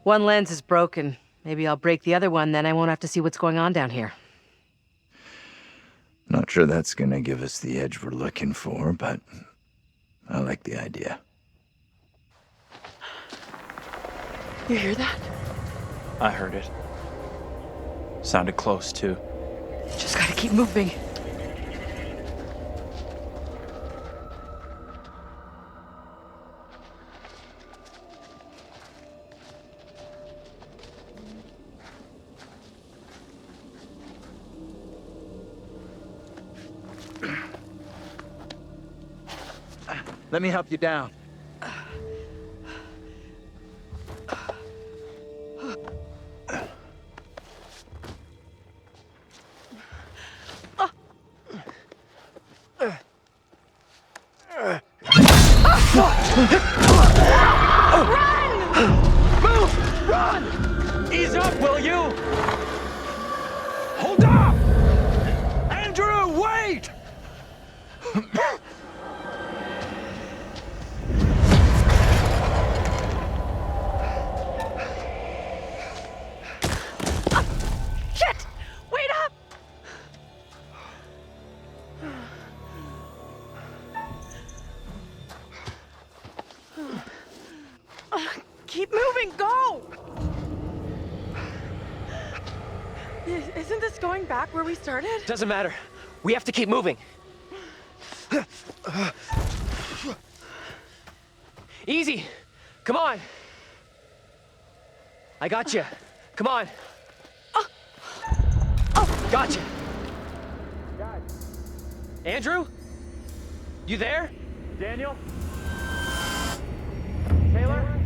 S13: One lens is broken. Maybe I'll break the other one, then I won't have to see what's going on down here.
S4: Not sure that's gonna give us the edge we're looking for, but I like the idea.
S6: You hear that?
S8: I heard it. Sounded close, too.
S10: Just gotta keep moving.
S4: Let me help you down.
S11: Move! Run! Ease up, will you? Hold up!
S6: Keep moving, go! Isn't this going back where we started?
S9: Doesn't matter. We have to keep moving. Easy. Come on. I got you. Come on. Gotcha. Andrew? You there?
S19: Daniel? Taylor?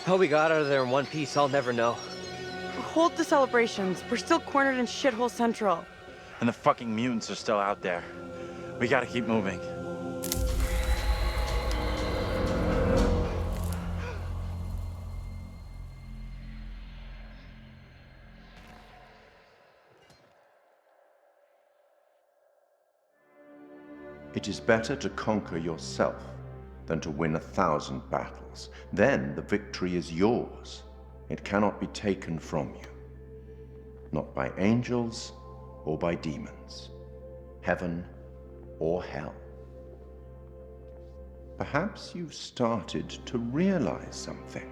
S9: How we got out of there in one piece, I'll never know.
S6: Hold the celebrations. We're still cornered in Shithole Central.
S8: And the fucking mutants are still out there. We gotta keep moving.
S12: It is better to conquer yourself than to win 1,000 battles. Then the victory is yours. It cannot be taken from you. Not by angels or by demons, heaven or hell. Perhaps you've started to realize something.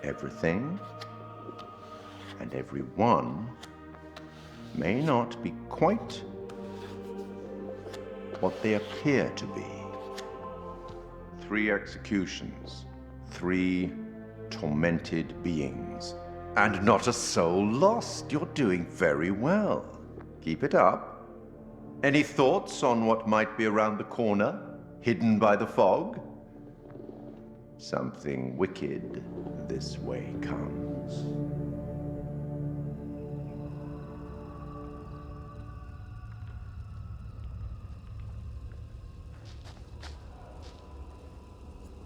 S12: Everything and everyone may not be quite what they appear to be. 3 executions, 3 tormented beings, and not a soul lost. You're doing very well. Keep it up. Any thoughts on what might be around the corner, hidden by the fog? Something wicked this way comes.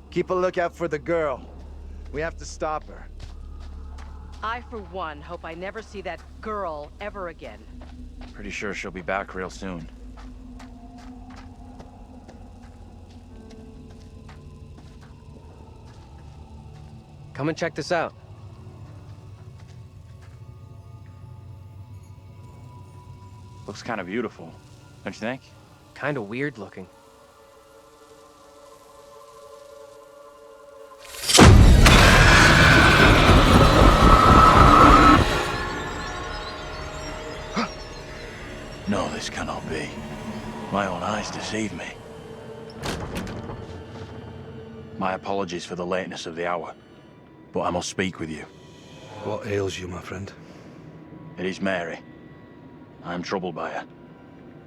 S4: Keep a lookout for the girl. We have to stop her.
S13: I, for one, hope I never see that girl ever again.
S8: Pretty sure she'll be back real soon.
S9: Come and check this out.
S8: Looks kind of beautiful, don't you think?
S9: Kind of weird looking.
S8: No, this cannot be. My own eyes deceive me. My apologies for the lateness of the hour, but I must speak with you.
S15: What ails you, my friend?
S8: It is Mary. I am troubled by her,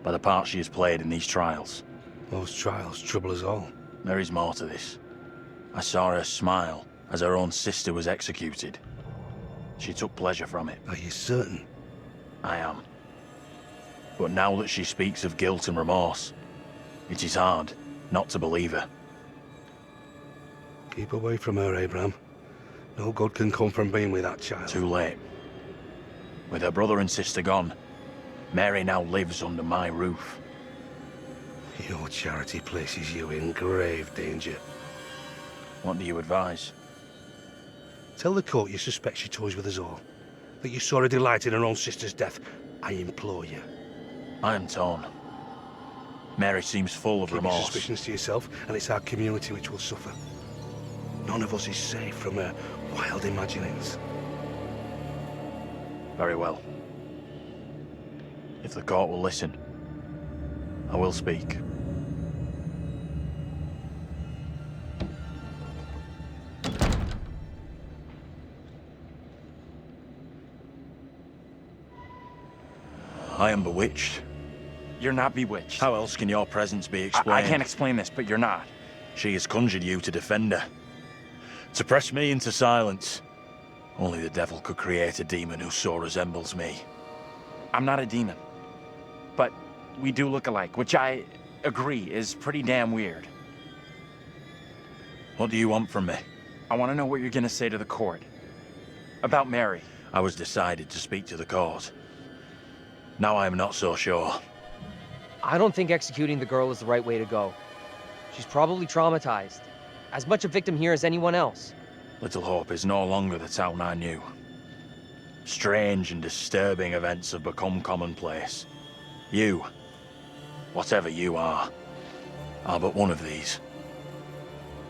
S8: by the part she has played in these trials.
S15: Those trials trouble us all.
S8: There is more to this. I saw her smile as her own sister was executed. She took pleasure from it.
S15: Are you certain?
S8: I am. But now that she speaks of guilt and remorse, it is hard not to believe her.
S15: Keep away from her, Abraham. No good can come from being with that child.
S8: Too late. With her brother and sister gone, Mary now lives under my roof.
S15: Your charity places you in grave danger.
S8: What do you advise?
S15: Tell the court you suspect she toys with us all. That you saw her delight in her own sister's death. I implore you.
S8: I am torn. Mary seems full of
S15: Keep your
S8: remorse.
S15: suspicions to yourself, and it's our community which will suffer. none of us is safe from her wild imaginings.
S8: Very well. If the court will listen, I will speak. I am bewitched.
S14: You're not bewitched.
S8: How else can your presence be explained?
S14: I can't explain this, but you're not.
S8: She has conjured you to defend her. To press me into silence. Only the devil could create a demon who so resembles me.
S14: I'm not a demon. But we do look alike, which I agree is pretty damn weird.
S8: What do you want from me?
S14: I want to know what you're gonna say to the court. About Mary.
S8: I was decided to speak to the court. Now I am not so sure.
S9: I don't think executing the girl is the right way to go. She's probably traumatized. As much a victim here as anyone else.
S8: Littlehope is no longer the town I knew. Strange and disturbing events have become commonplace. You, whatever you are but one of these.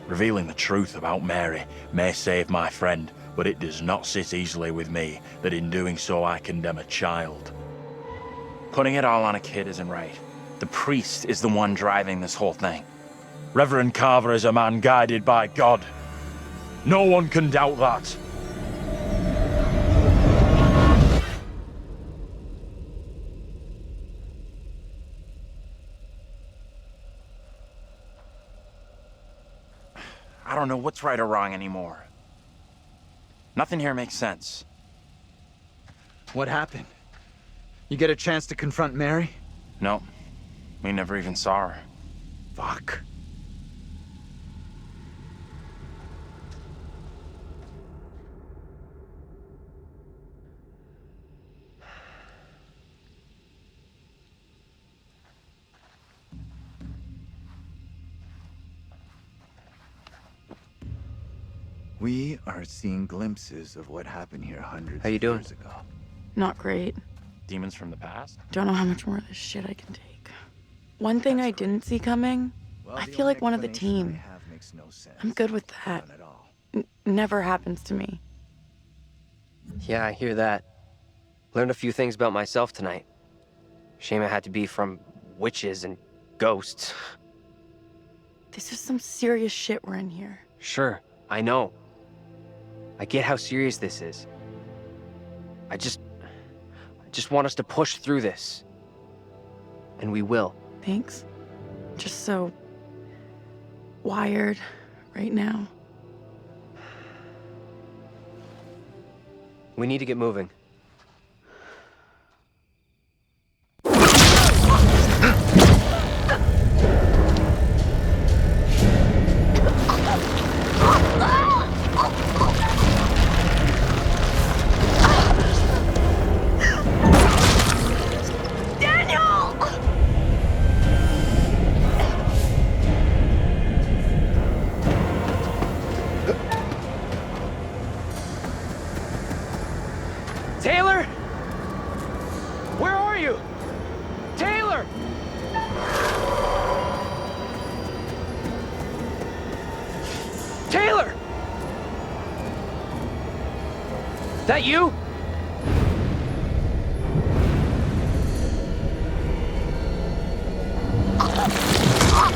S8: Revealing the truth about Mary may save my friend, but it does not sit easily with me that in doing so I condemn a child.
S14: Putting it all on a kid isn't right. The priest is the one driving this whole thing.
S8: Reverend Carver is a man guided by God. No one can doubt that.
S14: I don't know what's right or wrong anymore. Nothing here makes sense.
S4: What happened? You get a chance to confront Mary?
S14: No. We never even saw her.
S4: Fuck. We are seeing glimpses of what happened here hundreds of years ago.
S6: Not great.
S14: Demons from the past?
S6: Don't know how much more of this shit I can take. One thing I didn't see coming, I feel like one of the team. I'm good with that. Never happens to me.
S9: Yeah, I hear that. Learned a few things about myself tonight. Shame it had to be from witches and ghosts.
S6: This is some serious shit we're in here.
S9: Sure, I know. I get how serious this is. I just want us to push through this. And we will.
S6: Thanks. Just so wired right now.
S9: We need to get moving.
S19: Taylor? Where are you? Taylor! Taylor! That you?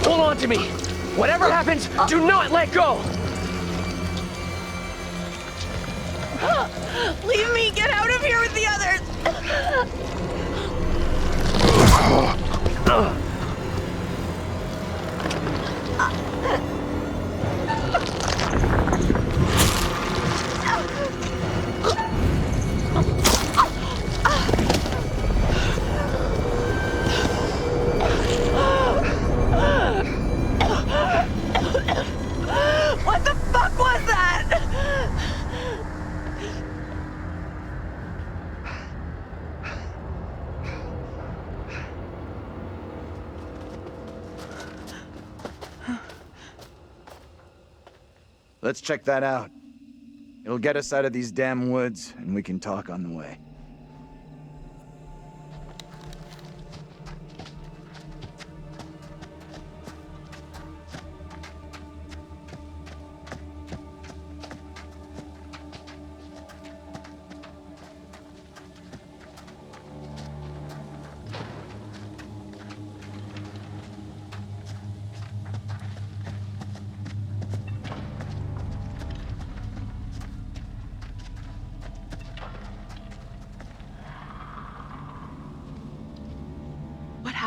S19: Hold on to me. Whatever happens, do not let go.
S6: Leave me! Get out of here with the others! What the fuck was that?
S4: Let's check that out. It'll get us out of these damn woods, and we can talk on the way.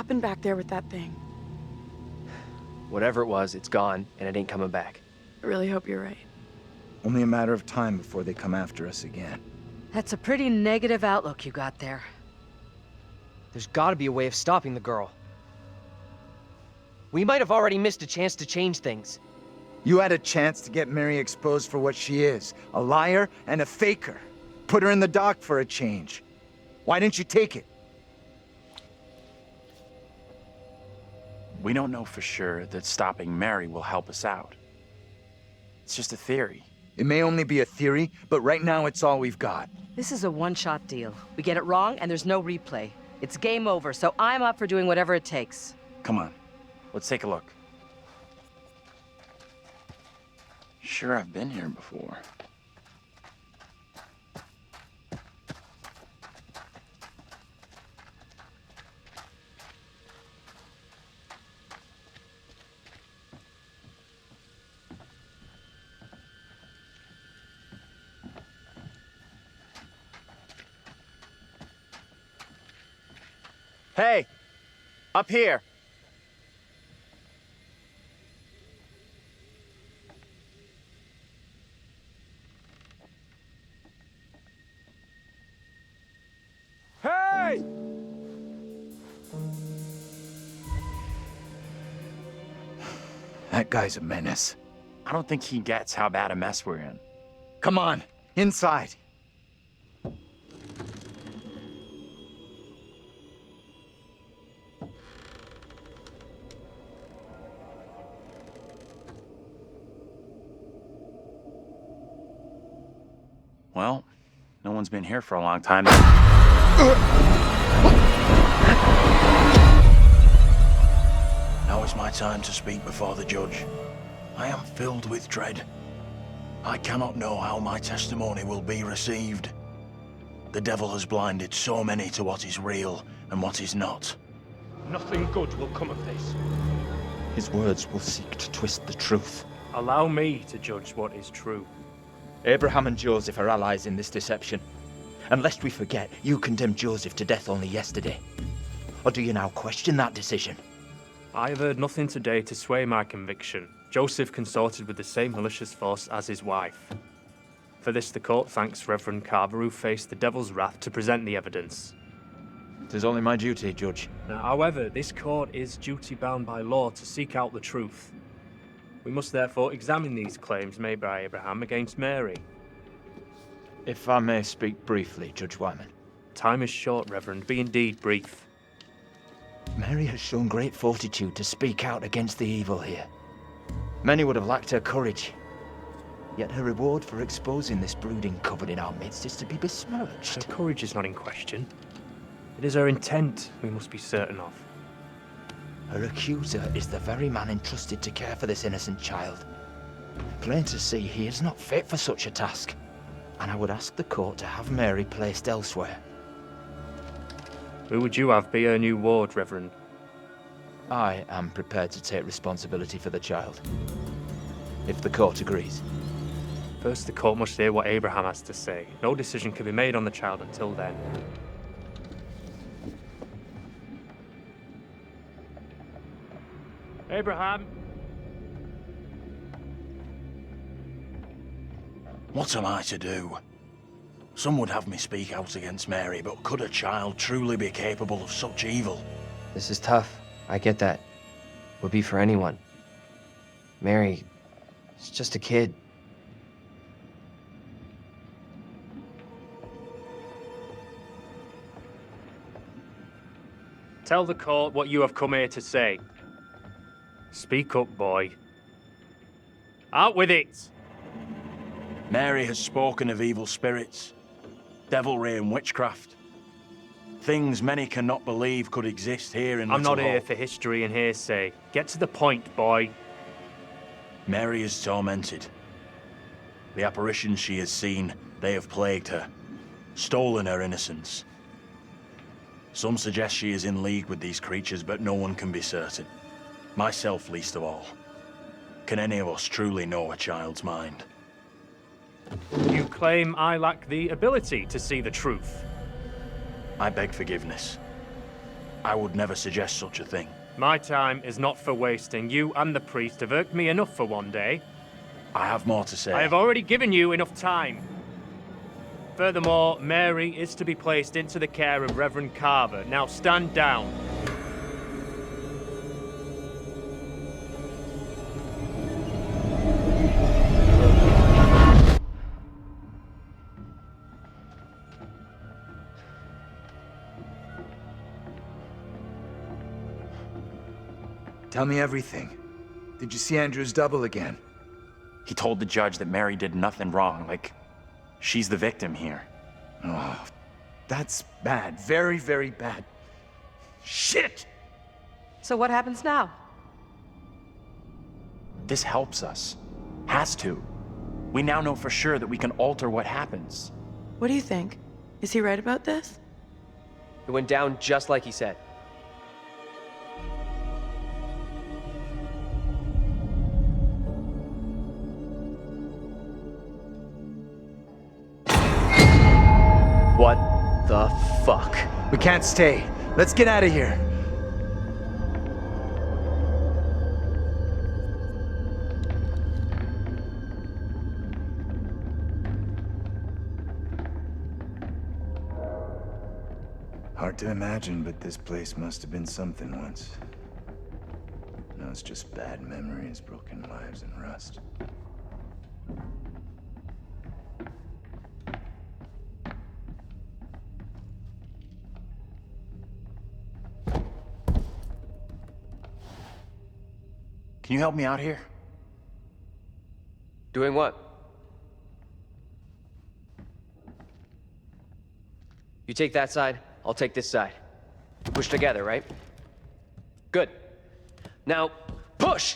S6: happened back there with that thing?
S9: Whatever it was, it's gone, and it ain't coming back.
S6: I really hope you're right.
S4: Only a matter of time before they come after us again.
S13: That's a pretty negative outlook you got there.
S9: There's gotta be a way of stopping the girl. We might have already missed a chance to change things.
S4: You had a chance to get Mary exposed for what she is, a liar and a faker. Put her in the dock for a change. Why didn't you take it?
S8: We don't know for sure that stopping Mary will help us out. It's just a theory.
S4: It may only be a theory, but right now it's all we've got.
S13: This is a one-shot deal. We get it wrong, and there's no replay. It's game over, so I'm up for doing whatever it takes.
S8: Come on, let's take a look. Sure, I've been here before.
S4: Hey! Up here!
S19: Hey!
S4: That guy's a menace.
S8: I don't think he gets how bad a mess we're in.
S4: Come on, inside.
S8: Well, no one's been here for a long time. Now is my time to speak before the judge. I am filled with dread. I cannot know how my testimony will be received. The devil has blinded so many to what is real and what is not.
S17: Nothing good will come of this.
S15: His words will seek to twist the truth.
S17: Allow me to judge what is true.
S15: Abraham and Joseph are allies in this deception. And lest we forget, you condemned Joseph to death only yesterday. Or do you now question that decision?
S17: I have heard nothing today to sway my conviction. Joseph consorted with the same malicious force as his wife. For this, the court thanks Reverend Carver, who faced the devil's wrath to present the evidence.
S14: It is only my duty, Judge.
S17: Now, however, this court is duty-bound by law to seek out the truth. We must therefore examine these claims made by Abraham against Mary.
S14: If I may speak briefly, Judge Wyman.
S17: Time is short, Reverend. Be indeed brief.
S15: Mary has shown great fortitude to speak out against the evil here. Many would have lacked her courage. Yet her reward for exposing this brooding coven in our midst is to be besmirched.
S17: Her courage is not in question. It is her intent we must be certain of.
S15: Her accuser is the very man entrusted to care for this innocent child. Plain to see, he is not fit for such a task. And I would ask the court to have Mary placed elsewhere.
S17: Who would you have be her new ward, Reverend?
S15: I am prepared to take responsibility for the child. If the court agrees.
S17: First, the court must hear what Abraham has to say. No decision can be made on the child until then. Abraham!
S8: What am I to do? Some would have me speak out against Mary, but could a child truly be capable of such evil?
S9: This is tough. I get that. Would be for anyone. Mary, is just a kid.
S17: Tell the court what you have come here to say. Speak up, boy. Out with it!
S8: Mary has spoken of evil spirits, devilry and witchcraft. Things many cannot believe could exist here in
S17: I'm not here
S8: Littlehope.
S17: for history and hearsay. Get to the point, boy.
S8: Mary is tormented. The apparitions she has seen, they have plagued her, stolen her innocence. Some suggest she is in league with these creatures, but no one can be certain. Myself least of all. Can any of us truly know a child's mind?
S17: You claim I lack the ability to see the truth.
S8: I beg forgiveness. I would never suggest such a thing.
S17: My time is not for wasting. You and the priest have irked me enough for one day.
S8: I have more to say.
S17: I have already given you enough time. Furthermore, Mary is to be placed into the care of Reverend Carver. Now stand down.
S4: Tell me everything. Did you see Andrew's double again?
S8: He told the judge that Mary did nothing wrong, like she's the victim here.
S4: Oh, that's bad. Very, very bad. Shit!
S10: So what happens now?
S8: This helps us. Has to. We now know for sure that we can alter what happens.
S6: What do you think? Is he right about this?
S9: It went down just like he said.
S4: What the fuck? We can't stay. Let's get out of here. Hard to imagine, but this place must have been something once. Now it's just bad memories, broken lives, and rust.
S8: Can you help me out here?
S9: Doing what? You take that side, I'll take this side. We push together, right? Good. Now, push!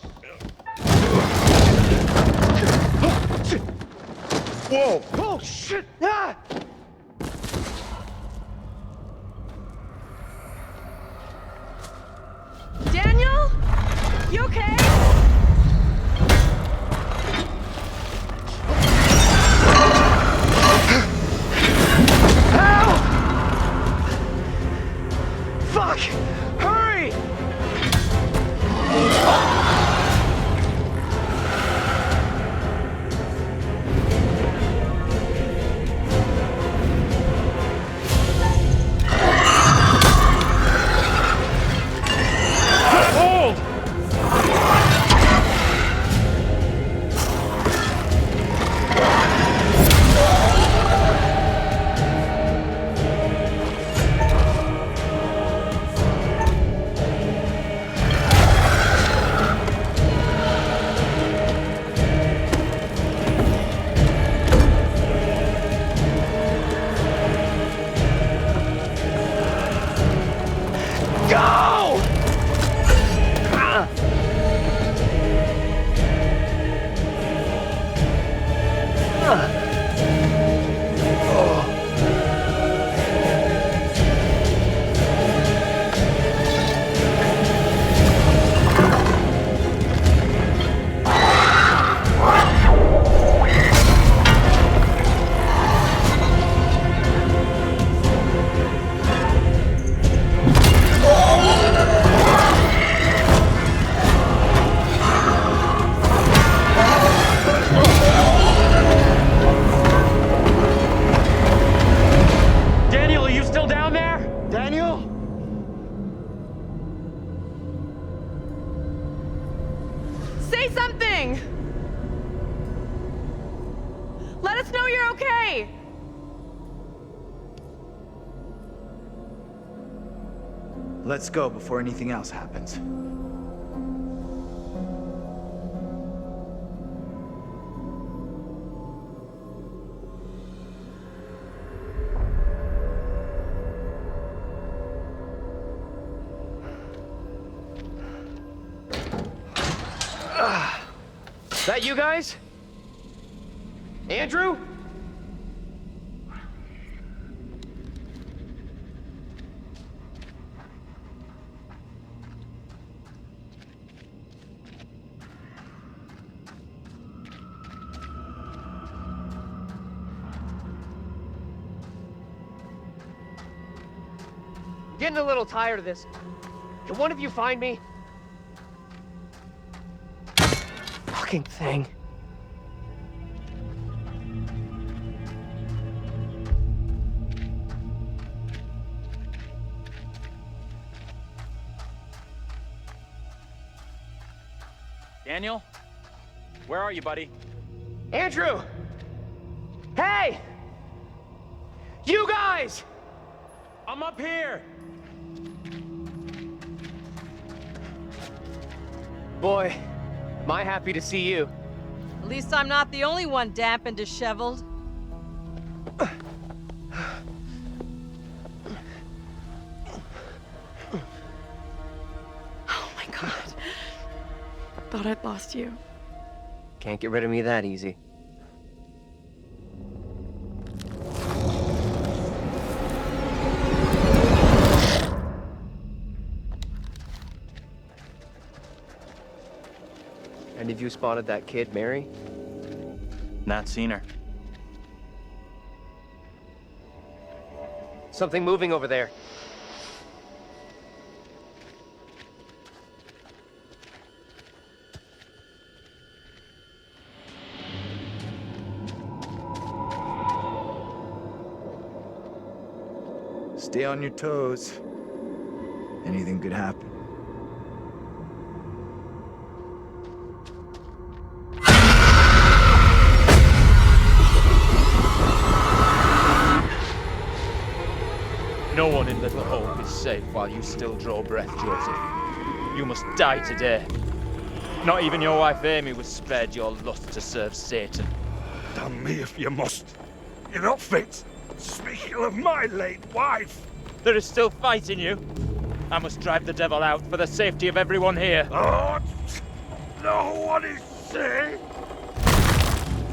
S4: Whoa! Oh, shit! Ah!
S10: Daniel? You okay?
S4: Fuck! Hurry! Hold! Go!
S8: Daniel, are you still down there?
S4: Daniel?
S10: Say something! Let us know you're okay!
S4: Let's go before anything else happens.
S9: That you guys? Andrew?
S21: Getting a little tired of this. Can one of you find me? Fucking thing.
S14: Daniel? Where are you, buddy?
S21: Andrew! Hey! You guys!
S14: I'm up here!
S21: Boy, am I happy to see you.
S13: At least I'm not the only one damp and disheveled.
S6: Oh my god. Thought I'd lost you.
S9: Can't get rid of me that easy. Any of you spotted that kid, Mary?
S8: Not seen her.
S21: Something moving over there.
S4: Stay on your toes. Anything could happen.
S14: No one in Littlehope is safe while you still draw breath, Joseph. You must die today. Not even your wife Amy was spared your lust to serve Satan.
S7: Damn me if you must. You're not fit. Speaking of my late wife.
S14: There is still fight in you. I must drive the devil out for the safety of everyone here.
S7: Oh, no one is safe.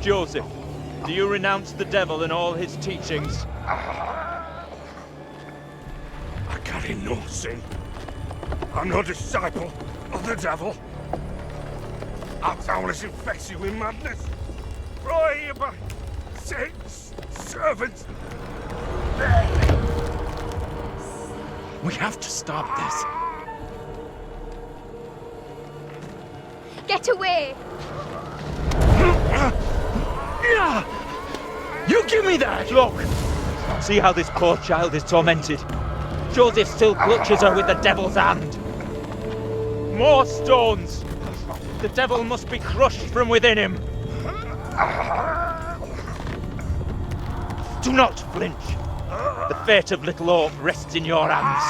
S14: Joseph, do you renounce the devil and all his teachings?
S7: I carry no sin. I'm no disciple of the devil. Our town is infected with madness. Brought here by Satan's servants.
S15: We have to stop this.
S5: Get away!
S14: You give me that! Look! See how this poor child is tormented. Joseph still clutches her with the devil's hand. More stones! The devil must be crushed from within him. Do not flinch. The fate of Littlehope rests in your hands.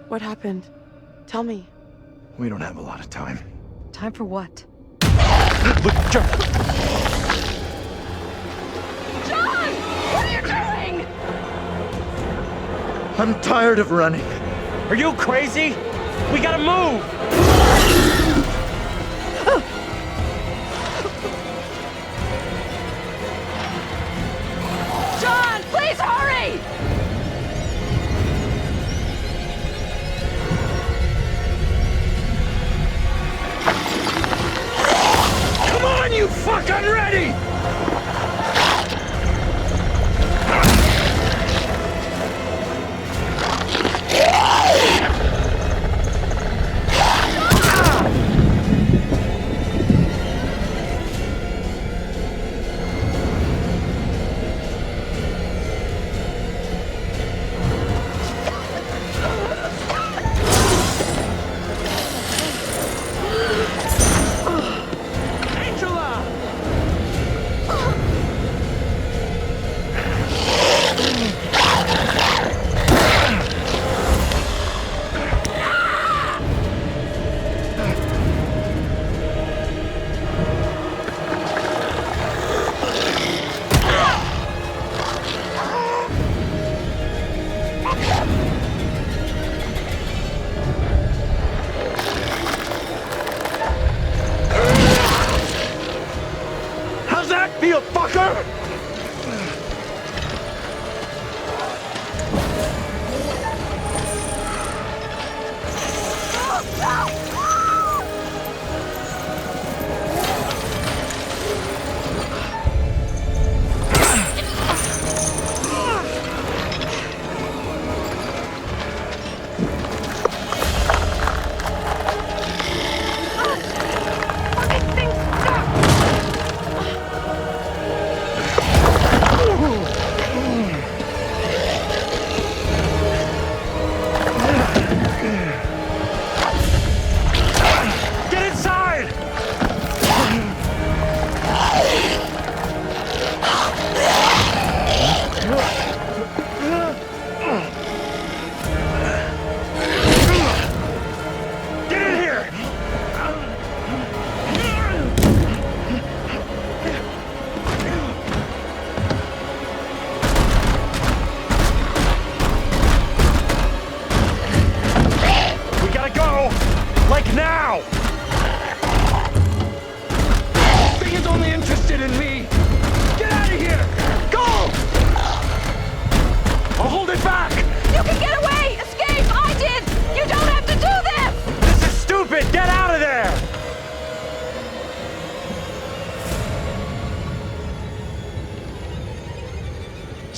S6: What happened? Tell me.
S4: We don't have a lot of time.
S13: Time for what?
S10: John! What are you doing?
S4: I'm tired of running.
S14: Are you crazy? We gotta move!
S10: John, please hurry!
S7: Come on, you fucking ready!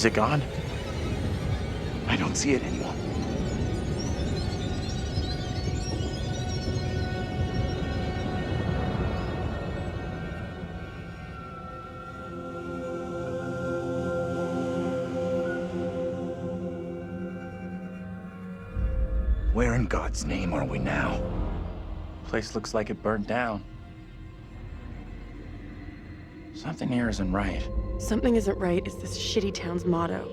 S8: Is it gone? I don't see it anymore.
S15: Where in God's name are we now?
S8: Place looks like it burned down. Something here isn't right.
S6: Something isn't right is this shitty town's motto.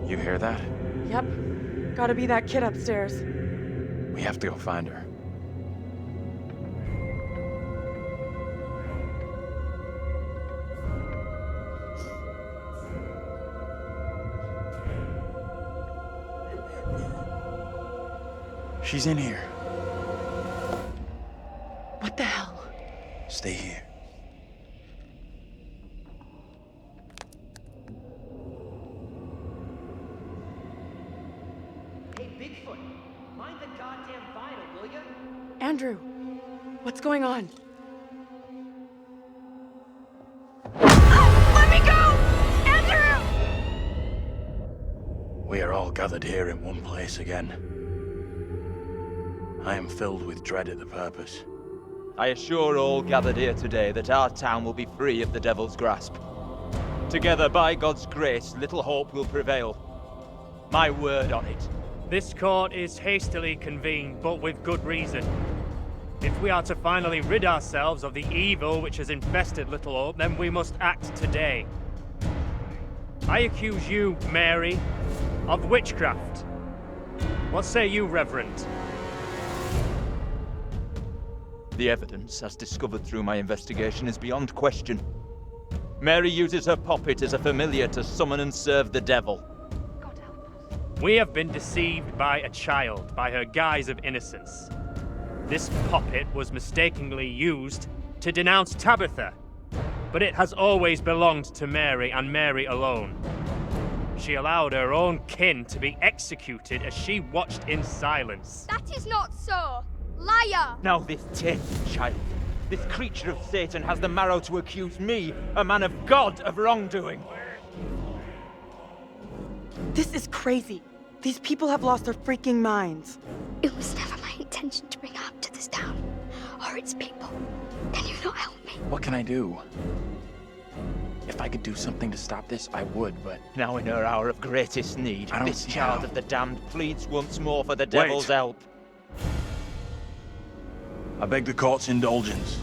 S8: You hear that?
S6: Yep. Gotta be that kid upstairs.
S8: We have to go find her. She's in here.
S6: What the hell?
S8: Stay here.
S6: Andrew, what's going on?
S5: Let me go! Andrew!
S8: We are all gathered here in one place again. I am filled with dread at the purpose.
S14: I assure all gathered here today that our town will be free of the devil's grasp. Together, by God's grace, little hope will prevail. My word on it.
S17: This court is hastily convened, but with good reason. If we are to finally rid ourselves of the evil which has infested Littlehope, then we must act today. I accuse you, Mary, of witchcraft. What say you, Reverend?
S14: The evidence, as discovered through my investigation, is beyond question. Mary uses her puppet as a familiar to summon and serve the devil.
S17: We have been deceived by a child, by her guise of innocence. This puppet was mistakenly used to denounce Tabitha, but it has always belonged to Mary and Mary alone. She allowed her own kin to be executed as she watched in silence.
S5: That is not so. Liar!
S14: Now this tainted child, this creature of Satan, has the marrow to accuse me, a man of God, of wrongdoing.
S6: This is crazy. These people have lost their freaking minds.
S5: It was never my intention to bring harm to this town, or its people. Can you not help me?
S8: What can I do? If I could do something to stop this, I would, but...
S14: Now in her hour of greatest need,
S8: I don't
S14: this
S8: see
S14: child
S8: how.
S14: of the damned pleads once more for the devil's help.
S8: I beg the court's indulgence.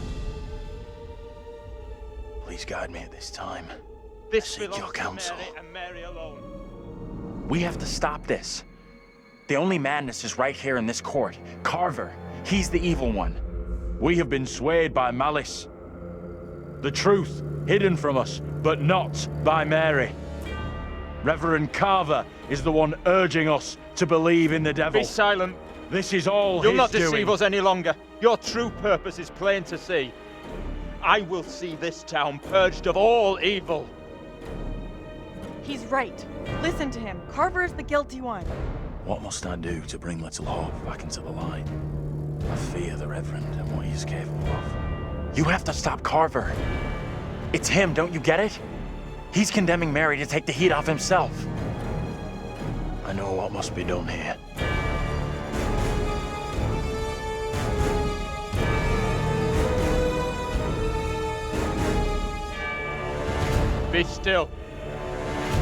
S8: Please guide me at this time.
S14: This
S8: I seek your
S14: belongs to
S8: counsel.
S14: Mary and Mary alone.
S8: We have to stop this. The only madness is right here in this court. Carver, he's the evil one. We have been swayed by malice. The truth hidden from us, but not by Mary. Reverend Carver is the one urging us to believe in the devil.
S14: Be silent.
S8: This is all
S14: You'll
S8: his
S14: not deceive
S8: doing.
S14: us any longer. Your true purpose is plain to see. I will see this town purged of all evil.
S6: He's right. Listen to him. Carver is the guilty one.
S8: What must I do to bring Little Hope back into the light? I fear the Reverend and what he's capable of. You have to stop Carver. It's him, don't you get it? He's condemning Mary to take the heat off himself. I know what must be done here.
S14: Be still.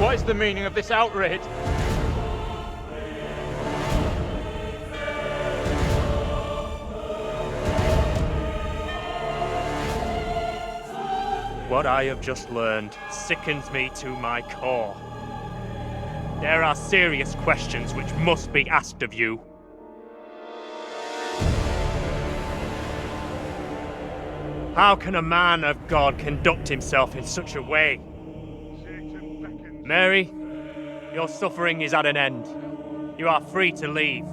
S14: What is the meaning of this outrage?
S17: What I have just learned sickens me to my core. There are serious questions which must be asked of you. How can a man of God conduct himself in such a way? Mary, your suffering is at an end. You are free to leave.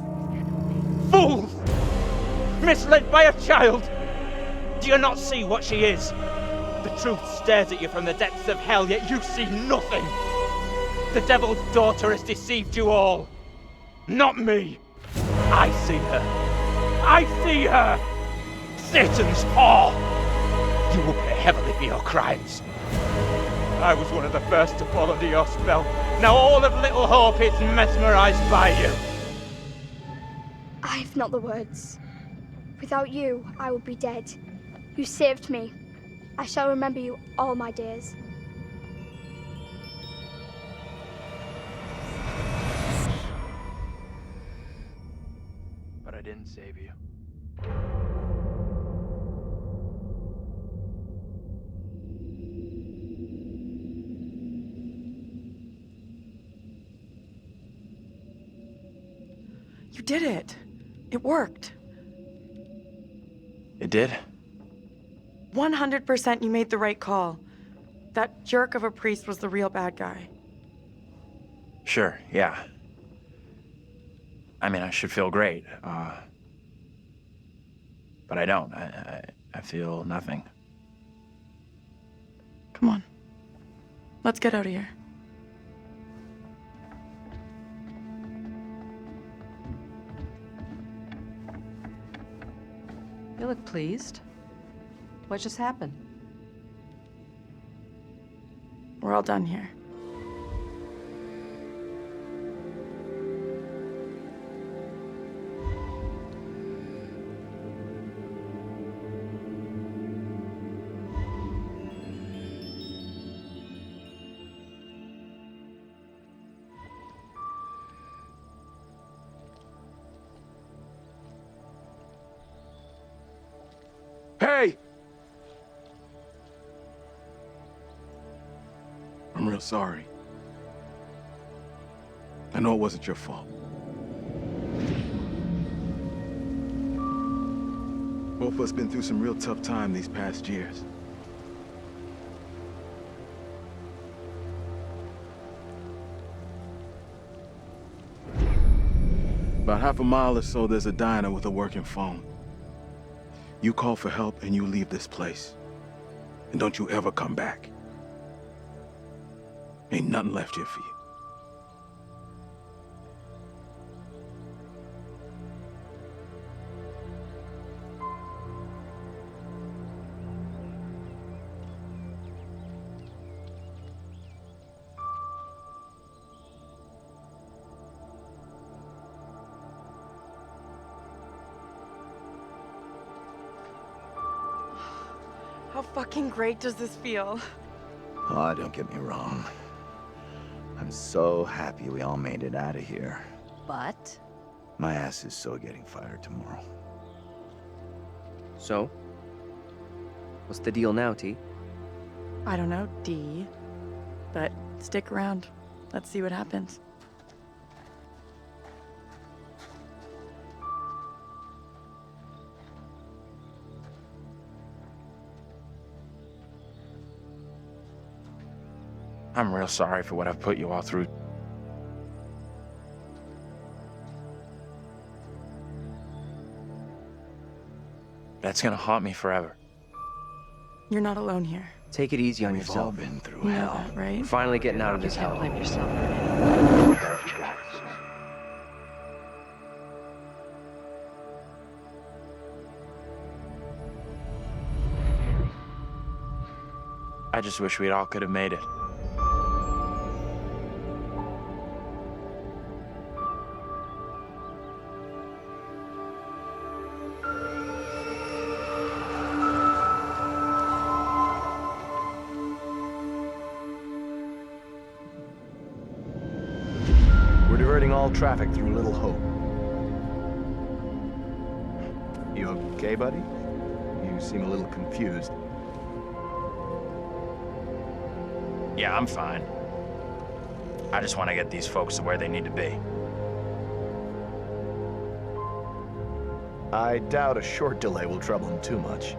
S15: Fools! Misled by a child! Do you not see what she is? The truth stares at you from the depths of hell, yet you see nothing! The devil's daughter has deceived you all! Not me! I see her! I see her! Satan's whore! You will pay heavily for your crimes. I was one of the first to fall under your spell. Now all of Littlehope is mesmerized by you.
S5: I have not the words. Without you, I would be dead. You saved me. I shall remember you all my days.
S15: But I didn't save you.
S6: You did it. It worked.
S8: It did?
S6: 100% you made the right call. That jerk of a priest was the real bad guy.
S8: Sure, yeah. I mean, I should feel great, but I don't. I feel nothing.
S6: Come on. Let's get out of here.
S13: You look pleased. What just happened?
S6: We're all done here.
S1: Hey! I'm real sorry. I know it wasn't your fault. Both of us been through some real tough time these past years. About half a mile or so, there's a diner with a working phone. You call for help and you leave this place. And don't you ever come back. Ain't nothing left here for you.
S6: How fucking great does this feel?
S15: Oh, don't get me wrong. I'm so happy we all made it out of here.
S13: But?
S15: My ass is so getting fired tomorrow.
S9: So? What's the deal now, T?
S6: I don't know, D. But stick around. Let's see what happens.
S8: I'm real sorry for what I've put you all through. That's gonna haunt me forever.
S6: You're not alone here.
S9: Take it easy on
S15: We've
S9: yourself.
S15: all been through
S6: You know
S15: hell.
S6: that, right?
S9: We're finally getting out of this hell.
S13: Blame yourself.
S8: I just wish we all could have made it.
S4: clearing all traffic through Littlehope. You okay, buddy? You seem a little confused.
S8: Yeah, I'm fine. I just want to get these folks to where they need to be.
S4: I doubt a short delay will trouble him too much.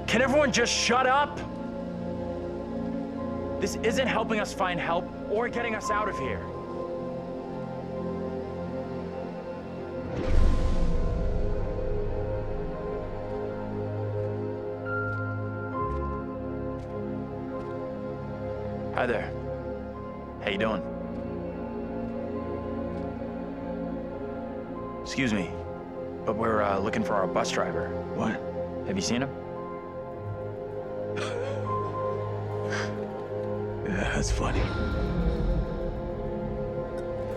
S8: Can everyone just shut up? This isn't helping us find help or getting us out of here. Hi there. How you doing? Excuse me, but we're looking for our bus driver. What? Have you seen him?
S1: Yeah, that's funny.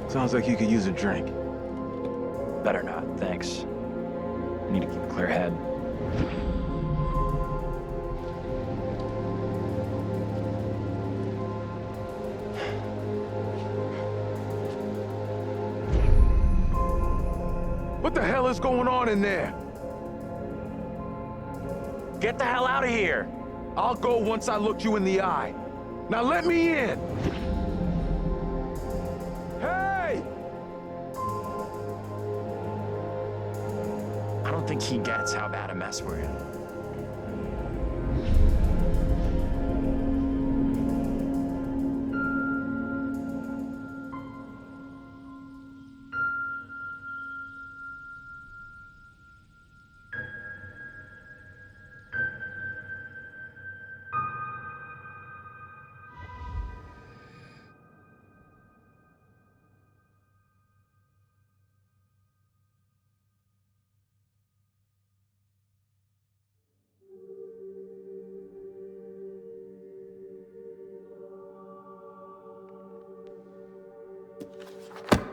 S1: Sounds like you could use a drink.
S8: Better not, thanks. I need to keep a clear head.
S1: What the hell is going on in there?
S8: Get the hell out of here!
S1: I'll go once I look you in the eye. Now let me in! Hey!
S8: I don't think he gets how bad a mess we're in.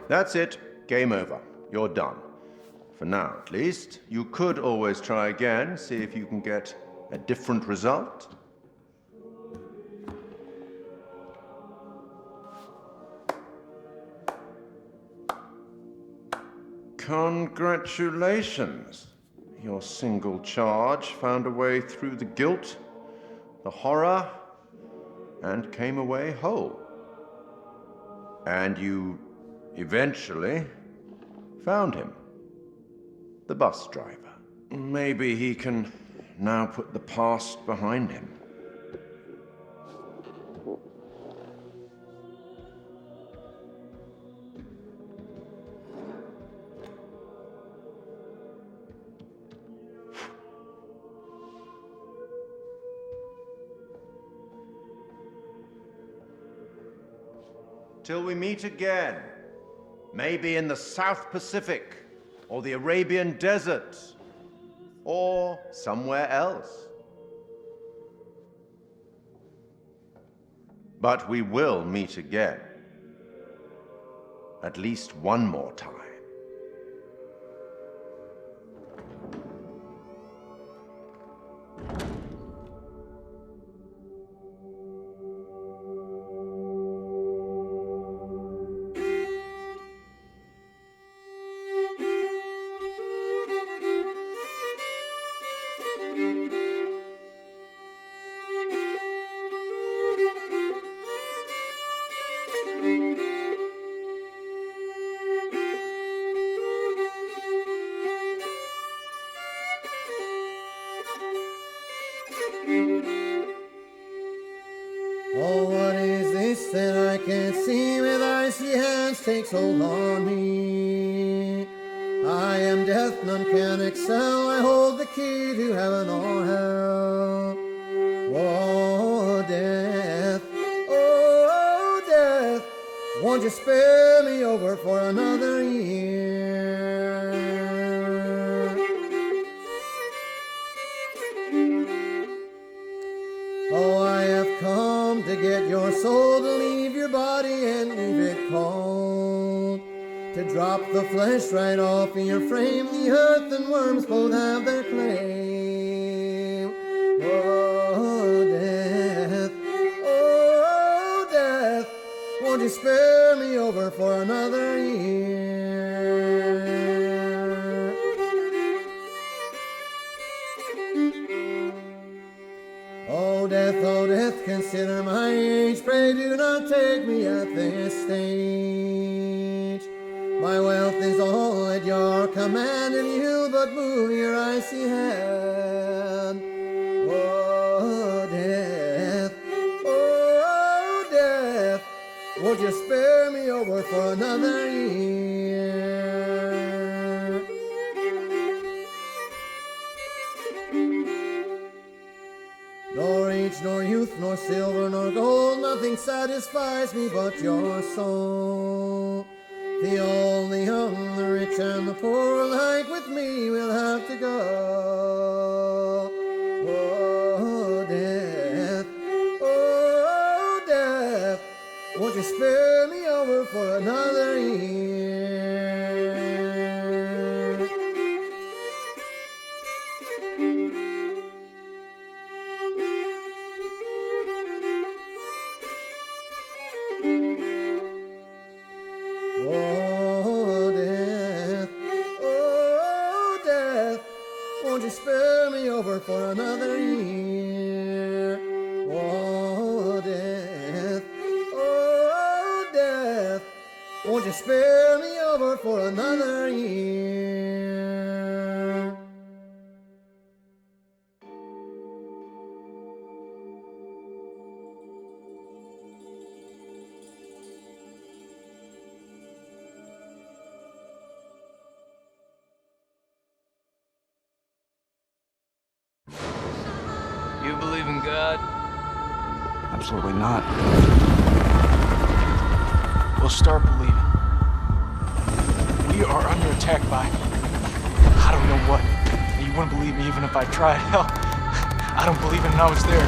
S12: That's it. Game over. You're done. For now, at least. You could always try again, see if you can get a different result. Congratulations. Your single charge found a way through the guilt, the horror, and came away whole. And you eventually found him. The bus driver. Maybe he can now put the past behind him. Till we meet again. Maybe in the South Pacific, or the Arabian Desert, or somewhere else. But we will meet again. At least one more time.
S16: Oh, what is this that I can't see with icy hands takes hold on me? I am death, none can excel. I hold the key to heaven or hell. Oh, death, oh, death, won't you spare me over for another year? Oh, I have come come to get your soul, to leave your body and leave it cold. To drop the flesh right off of your frame, the earth and worms both have their claim. Oh, death, oh, death, won't you spare me over for another year? Oh, death, consider my age, pray do not take me at this stage. My wealth is all at your command, and you but move your icy hand. Oh, death, won't you spare me over for another year? Nor age, nor youth, nor silver, nor gold, nothing satisfies me but your soul. The old, the young, the rich, and the poor alike with me will have to go. Oh, death, won't you spare me over for another year? Oh, death, won't you spare me over for another year? Oh, death, won't you spare me over for another year?
S3: You believe in God?
S1: Absolutely not. We'll start believing. We are under attack by I don't know what. You wouldn't believe me even if I tried. Hell, I don't believe it and I was there.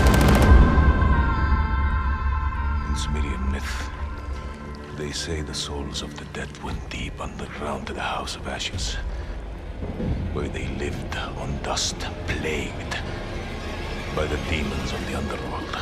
S22: In Sumerian myth, they say the souls of the dead went deep underground to the House of Ashes, where they lived on dust, plagued by the demons of the underworld.